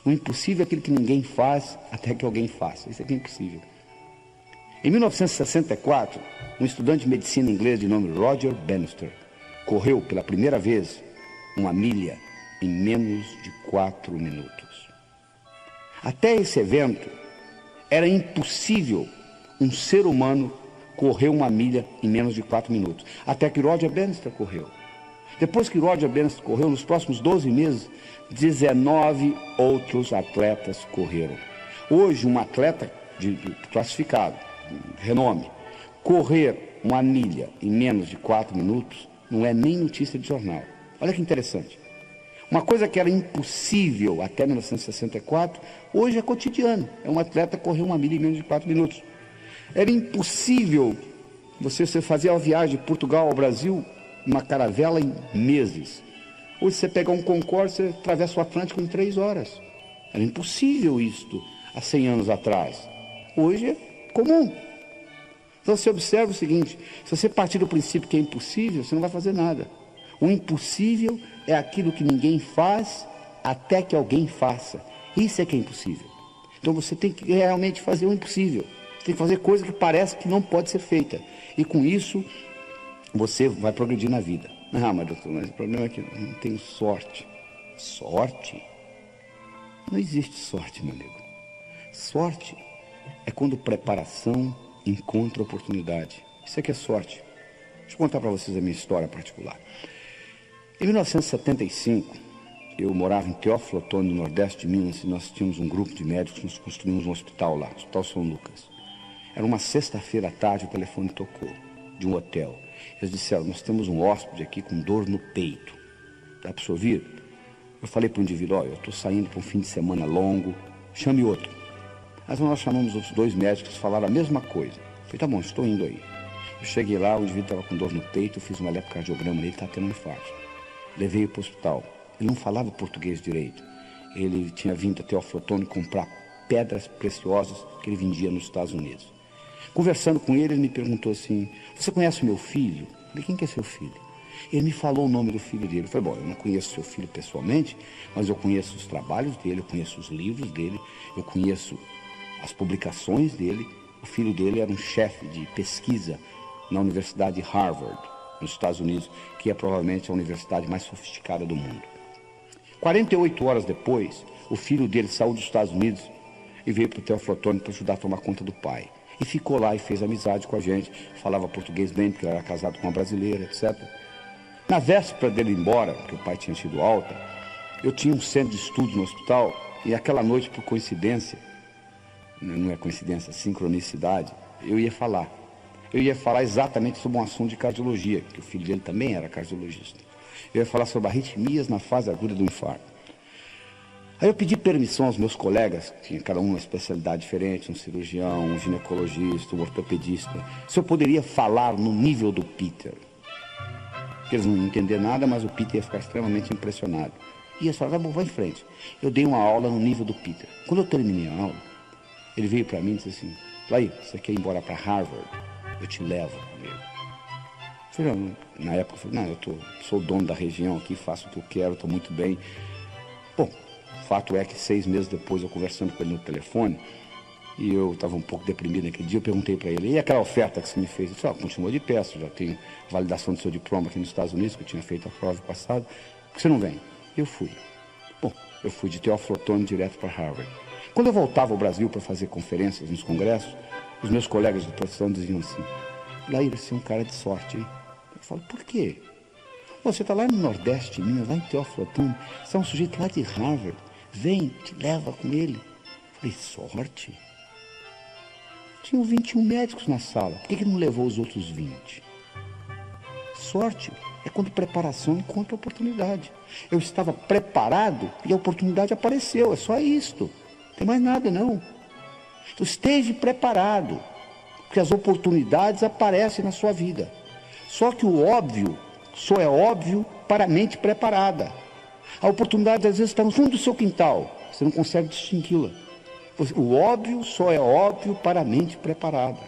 O impossível é aquilo que ninguém faz até que alguém faça. Isso aqui é impossível. Em 1964, um estudante de medicina inglês de nome Roger Bannister correu pela primeira vez 1 milha em menos de 4 minutos. Até esse evento, era impossível um ser humano correr 1 milha em menos de 4 minutos. Até que Roger Bannister correu. Depois que Roger Bannister correu, nos próximos 12 meses, 19 outros atletas correram. Hoje, um atleta classificado, renome, correr 1 milha em menos de 4 minutos, não é nem notícia de jornal. Olha que interessante. Uma coisa que era impossível até 1964, hoje é cotidiano. É um atleta correr 1 milha em menos de 4 minutos. Era impossível você fazer a viagem de Portugal ao Brasil, uma caravela em meses. Hoje você pega um Concorde, você atravessa o Atlântico em 3 horas. Era impossível isto há 100 anos atrás. Hoje é comum. Então você observa o seguinte: se você partir do princípio que é impossível, você não vai fazer nada. O impossível é aquilo que ninguém faz até que alguém faça. Isso é que é impossível. Então você tem que realmente fazer o impossível. Você tem que fazer coisa que parece que não pode ser feita. E com isso, você vai progredir na vida. Ah, mas doutor, mas o problema é que eu não tenho sorte. Sorte? Não existe sorte, meu amigo. Sorte é quando preparação encontra oportunidade. Isso é que é sorte. Deixa eu contar para vocês a minha história particular. Em 1975, eu morava em Teófilo Otoni, no Nordeste de Minas, e nós tínhamos um grupo de médicos, nós construímos um hospital lá, Hospital São Lucas. Era uma sexta-feira à tarde, o telefone tocou, de um hotel. Eles disseram, nós temos um hóspede aqui com dor no peito. Dá para ouvir? Eu falei para o indivíduo, eu estou saindo para um fim de semana longo, chame outro. Mas nós chamamos os dois médicos, falaram a mesma coisa. Eu falei, tá bom, estou indo aí. Eu cheguei lá, o indivíduo estava com dor no peito, eu fiz um eletrocardiograma nele, estava tendo um infarto. Levei-o para o hospital. Ele não falava português direito. Ele tinha vindo até Teófilo Otoni comprar pedras preciosas que ele vendia nos Estados Unidos. Conversando com ele, ele me perguntou assim, você conhece o meu filho? Eu falei, quem que é seu filho? Ele me falou o nome do filho dele. Eu falei, bom, eu não conheço seu filho pessoalmente, mas eu conheço os trabalhos dele, eu conheço os livros dele, eu conheço as publicações dele. O filho dele era um chefe de pesquisa na Universidade de Harvard, nos Estados Unidos, que é provavelmente a universidade mais sofisticada do mundo. 48 horas depois, o filho dele saiu dos Estados Unidos e veio para o Teófilo Otoni para ajudar a tomar conta do pai. E ficou lá e fez amizade com a gente, falava português bem, porque ele era casado com uma brasileira, etc. Na véspera dele ir embora, porque o pai tinha tido alta, eu tinha um centro de estudo no hospital, e aquela noite, por coincidência, não é coincidência, sincronicidade, eu ia falar. Eu ia falar exatamente sobre um assunto de cardiologia, que o filho dele também era cardiologista. Eu ia falar sobre arritmias na fase aguda do infarto. Aí eu pedi permissão aos meus colegas, que tinha cada um uma especialidade diferente, um cirurgião, um ginecologista, um ortopedista, se eu poderia falar no nível do Peter. Porque eles não iam entender nada, mas o Peter ia ficar extremamente impressionado. E eles falaram, vai em frente. Eu dei uma aula no nível do Peter. Quando eu terminei a aula, ele veio para mim e disse assim, Laí, você quer ir embora para Harvard? Eu te levo comigo. Eu falei, na época, eu falei, não, sou dono da região aqui, faço o que eu quero, estou muito bem. Bom, o fato é que 6 meses depois, eu conversando com ele no telefone, e eu estava um pouco deprimido naquele dia, eu perguntei para ele, e aquela oferta que você me fez? Ele disse, continua de pé, eu já tenho validação do seu diploma aqui nos Estados Unidos, que eu tinha feito a prova passada, por que você não vem? Eu fui. Bom, eu fui de Teófilo Otoni direto para Harvard. Quando eu voltava ao Brasil para fazer conferências nos congressos, os meus colegas de profissão diziam assim, Laí, você é um cara de sorte, hein? Eu falo, por quê? Você está lá no Nordeste de Minas, lá em Teófilo Otoni, você é um sujeito lá de Harvard, vem, te leva com ele. Eu falei, sorte? Tinham 21 médicos na sala, por que não levou os outros 20? Sorte é quando preparação encontra oportunidade. Eu estava preparado e a oportunidade apareceu, é só isto. Não tem mais nada, não. Então, esteja preparado, porque as oportunidades aparecem na sua vida. Só que o óbvio só é óbvio para a mente preparada. A oportunidade, às vezes, está no fundo do seu quintal, você não consegue distingui-la. O óbvio só é óbvio para a mente preparada.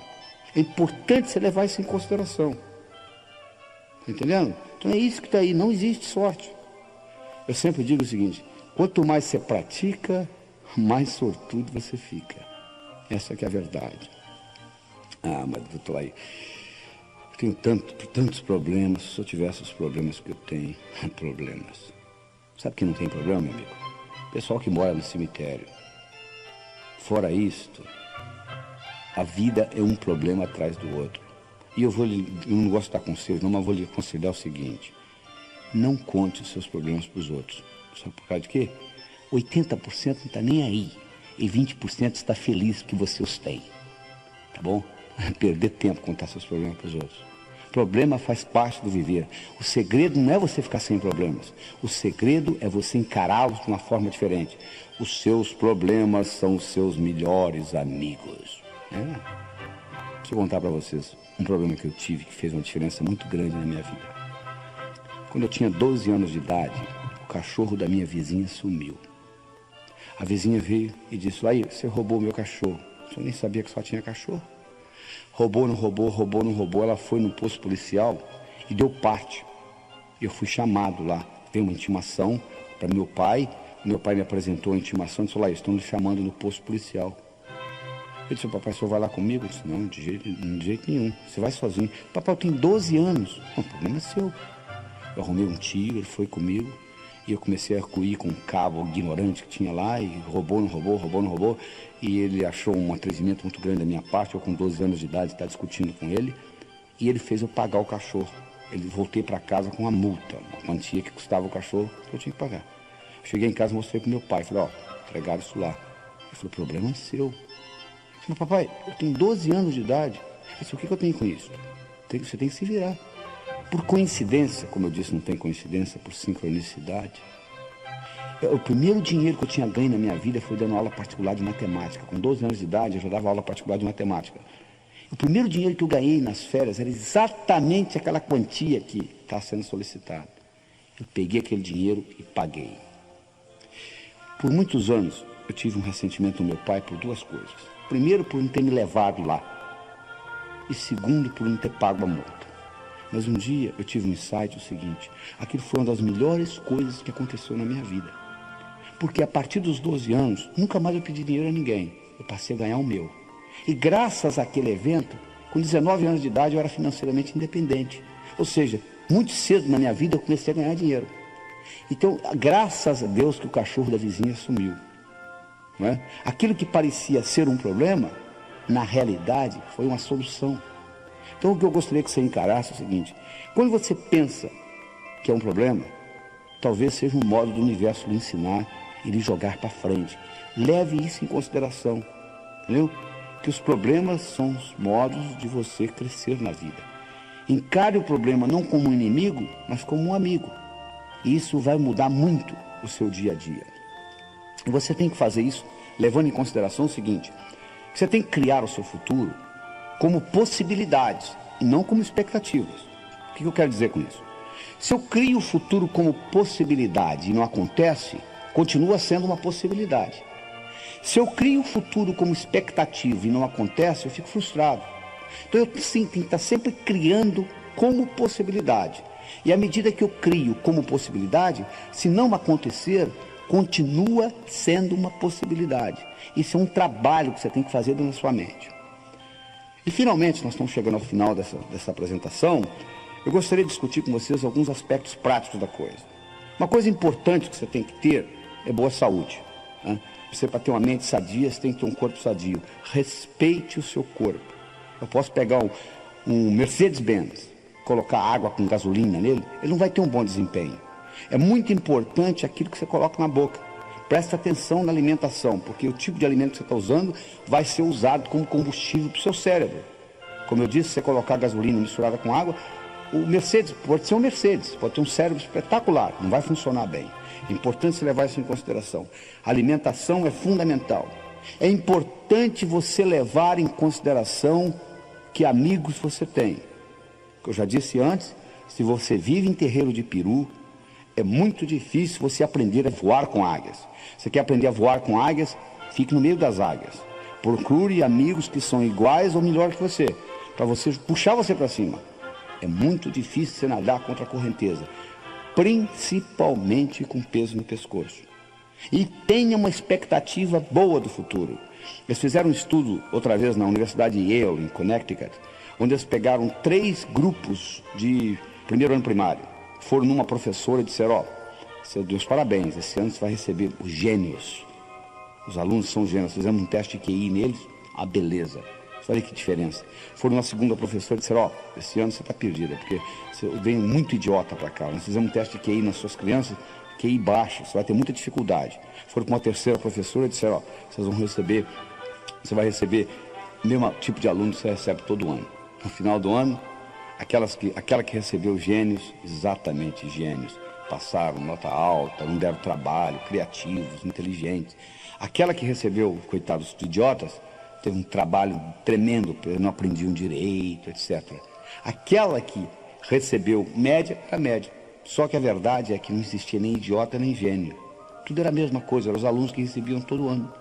É importante você levar isso em consideração. Está entendendo? Então é isso que está aí, não existe sorte. Eu sempre digo o seguinte, quanto mais você pratica, mais sortudo você fica. Essa que é a verdade. Mas doutor, aí eu tenho tantos problemas. Se eu tivesse os problemas que eu tenho, problemas. Sabe que não tem problema, meu amigo? Pessoal que mora no cemitério. Fora isto, a vida é um problema atrás do outro. E eu não gosto de dar conselho, não, mas vou lhe aconselhar o seguinte. Não conte os seus problemas para os outros. Sabe por causa de quê? 80% não está nem aí. E 20% está feliz que você os tem. Tá bom? Perder tempo contar seus problemas para os outros. Problema faz parte do viver. O segredo não é você ficar sem problemas. O segredo é você encará-los de uma forma diferente. Os seus problemas são os seus melhores amigos. Deixa eu contar para vocês um problema que eu tive que fez uma diferença muito grande na minha vida. Quando eu tinha 12 anos de idade, o cachorro da minha vizinha sumiu. A vizinha veio e disse, Laí, você roubou o meu cachorro. Eu nem sabia que só tinha cachorro. Roubou, não roubou, roubou, não roubou. Ela foi no posto policial e deu parte. Eu fui chamado lá. Veio uma intimação para meu pai. Meu pai me apresentou a intimação e disse, Laí, estão me chamando no posto policial. Eu disse, papai, o senhor vai lá comigo? Eu disse, não, de jeito nenhum. Você vai sozinho. Papai, eu tenho 12 anos. O problema é seu. Eu arrumei um tio, ele foi comigo. E eu comecei a arco-ir com um cabo ignorante que tinha lá, e roubou, não roubou, roubou, não roubou. E ele achou um atrevimento muito grande da minha parte, eu com 12 anos de idade, estava discutindo com ele. E ele fez eu pagar o cachorro. Voltei para casa com uma multa, uma quantia que custava o cachorro, que eu tinha que pagar. Cheguei em casa e mostrei pro meu pai. Falei, ó, entregaram isso lá. Ele falou, o problema é seu. Mas papai, eu tenho 12 anos de idade. Eu disse, o que eu tenho com isso? Você tem que se virar. Por coincidência, como eu disse, não tem coincidência, por sincronicidade. O primeiro dinheiro que eu tinha ganho na minha vida foi dando aula particular de matemática. Com 12 anos de idade, eu já dava aula particular de matemática. O primeiro dinheiro que eu ganhei nas férias era exatamente aquela quantia que está sendo solicitada. Eu peguei aquele dinheiro e paguei. Por muitos anos, eu tive um ressentimento do meu pai por duas coisas. Primeiro, por não ter me levado lá. E segundo, por não ter pago a multa. Mas um dia eu tive um insight, o seguinte: aquilo foi uma das melhores coisas que aconteceu na minha vida. Porque a partir dos 12 anos, nunca mais eu pedi dinheiro a ninguém. Eu passei a ganhar o meu. E graças àquele evento, com 19 anos de idade, eu era financeiramente independente. Ou seja, muito cedo na minha vida eu comecei a ganhar dinheiro. Então, graças a Deus que o cachorro da vizinha sumiu. Não é? Aquilo que parecia ser um problema, na realidade, foi uma solução. Então, o que eu gostaria que você encarasse é o seguinte: quando você pensa que é um problema, talvez seja um modo do universo lhe ensinar e lhe jogar para frente. Leve isso em consideração, entendeu? Que os problemas são os modos de você crescer na vida. Encare o problema não como um inimigo, mas como um amigo. E isso vai mudar muito o seu dia a dia. E você tem que fazer isso levando em consideração o seguinte: que você tem que criar o seu futuro como possibilidades e não como expectativas. O que eu quero dizer com isso? Se eu crio o futuro como possibilidade e não acontece, continua sendo uma possibilidade. Se eu crio o futuro como expectativa e não acontece, eu fico frustrado. Então eu sim, tenho que estar sempre criando como possibilidade. E à medida que eu crio como possibilidade, se não acontecer, continua sendo uma possibilidade. Isso é um trabalho que você tem que fazer dentro da sua mente. E finalmente, nós estamos chegando ao final dessa apresentação. Eu gostaria de discutir com vocês alguns aspectos práticos da coisa. Uma coisa importante que você tem que ter é boa saúde, né? Você, para ter uma mente sadia, você tem que ter um corpo sadio. Respeite o seu corpo. Eu posso pegar um Mercedes-Benz, colocar água com gasolina nele, ele não vai ter um bom desempenho. É muito importante aquilo que você coloca na boca. Preste atenção na alimentação, porque o tipo de alimento que você está usando vai ser usado como combustível para o seu cérebro. Como eu disse, se você colocar gasolina misturada com água, o Mercedes pode ser um Mercedes, pode ter um cérebro espetacular, não vai funcionar bem. É importante você levar isso em consideração. A alimentação é fundamental. É importante você levar em consideração que amigos você tem. Eu já disse antes, se você vive em terreiro de peru, é muito difícil você aprender a voar com águias. Você quer aprender a voar com águias? Fique no meio das águias. Procure amigos que são iguais ou melhor que você, para você puxar você para cima. É muito difícil você nadar contra a correnteza, principalmente com peso no pescoço. E tenha uma expectativa boa do futuro. Eles fizeram um estudo outra vez na Universidade de Yale, em Connecticut, onde eles pegaram 3 grupos de primeiro ano primário. Foram numa professora e disseram: ó, você deu os parabéns, esse ano você vai receber os gênios. Os alunos são gênios. Fizemos um teste de QI neles, a beleza. Olha que diferença. Foram na segunda professora e disseram: ó, esse ano você está perdida, porque vem muito idiota para cá. Nós fizemos um teste de QI nas suas crianças, QI baixo, você vai ter muita dificuldade. Foram para uma terceira professora e disseram: ó, você vai receber o mesmo tipo de aluno que você recebe todo ano. No final do ano, aquela que recebeu gênios, exatamente gênios, passaram nota alta, não deram trabalho, criativos, inteligentes. Aquela que recebeu, coitados idiotas, teve um trabalho tremendo, não aprendiam direito, etc. Aquela que recebeu média, era média. Só que a verdade é que não existia nem idiota nem gênio. Tudo era a mesma coisa, eram os alunos que recebiam todo ano.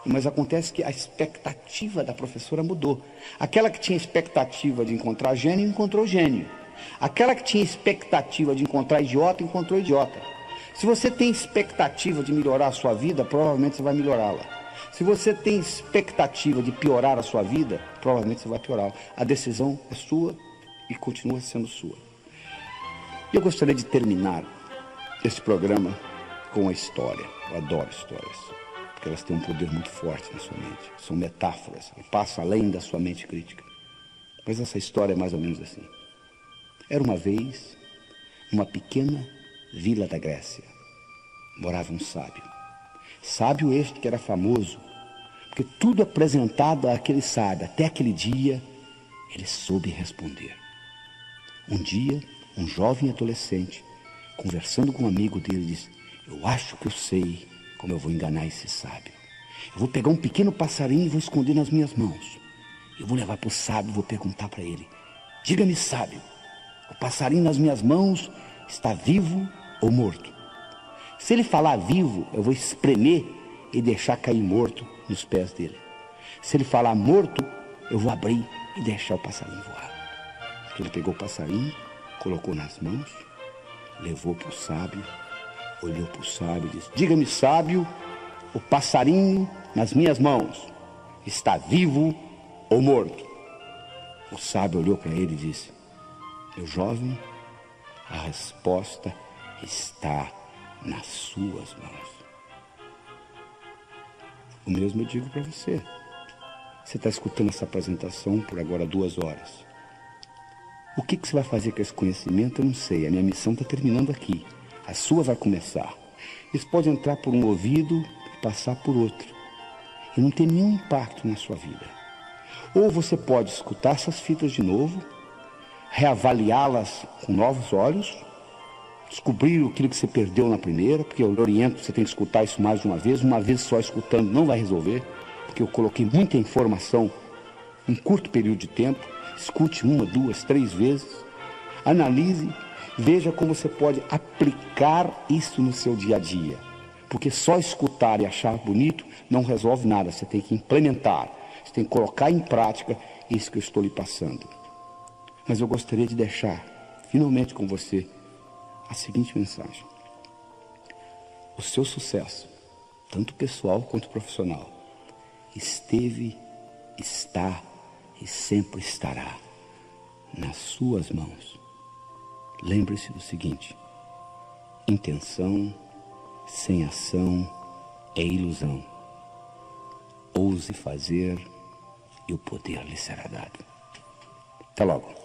Mas acontece que a expectativa da professora mudou. Aquela que tinha expectativa de encontrar gênio, encontrou gênio. Aquela que tinha expectativa de encontrar idiota, encontrou idiota. Se você tem expectativa de melhorar a sua vida, provavelmente você vai melhorá-la. Se você tem expectativa de piorar a sua vida, provavelmente você vai piorá-la. A decisão é sua e continua sendo sua. Eu gostaria de terminar esse programa com uma história. Eu adoro histórias, porque elas têm um poder muito forte na sua mente. São metáforas, passam além da sua mente crítica. Mas essa história é mais ou menos assim. Era uma vez uma pequena vila da Grécia. morava um sábio. Sábio este que era famoso, porque tudo apresentado àquele sábio, até aquele dia, ele soube responder. Um dia, um jovem adolescente, conversando com um amigo dele, disse: eu acho que eu sei como eu vou enganar esse sábio. Eu vou pegar um pequeno passarinho e vou esconder nas minhas mãos. Eu vou levar para o sábio e vou perguntar para ele: diga-me, sábio, o passarinho nas minhas mãos está vivo ou morto? Se ele falar vivo, eu vou espremer e deixar cair morto nos pés dele. Se ele falar morto, eu vou abrir e deixar o passarinho voar. Ele pegou o passarinho, colocou nas mãos, levou para o sábio, olhou para o sábio e disse: diga-me, sábio, o passarinho nas minhas mãos está vivo ou morto? O sábio olhou para ele e disse: meu jovem, a resposta está nas suas mãos. O mesmo eu digo para você. Você está escutando essa apresentação por agora 2 horas. O que você vai fazer com esse conhecimento, eu não sei. A minha missão está terminando aqui. A sua vai começar. Isso pode entrar por um ouvido e passar por outro. E não ter nenhum impacto na sua vida. Ou você pode escutar essas fitas de novo, reavaliá-las com novos olhos, descobrir aquilo que você perdeu na primeira, porque eu oriento, você tem que escutar isso mais de uma vez só escutando não vai resolver, porque eu coloquei muita informação em curto período de tempo. Escute 1, 2, 3 vezes, analise, veja como você pode aplicar isso no seu dia a dia, porque só escutar e achar bonito não resolve nada, você tem que implementar, você tem que colocar em prática isso que eu estou lhe passando. Mas eu gostaria de deixar, finalmente com você, a seguinte mensagem: o seu sucesso, tanto pessoal quanto profissional, esteve, está e sempre estará nas suas mãos. Lembre-se do seguinte: intenção sem ação é ilusão. Ouse fazer e o poder lhe será dado. Até logo.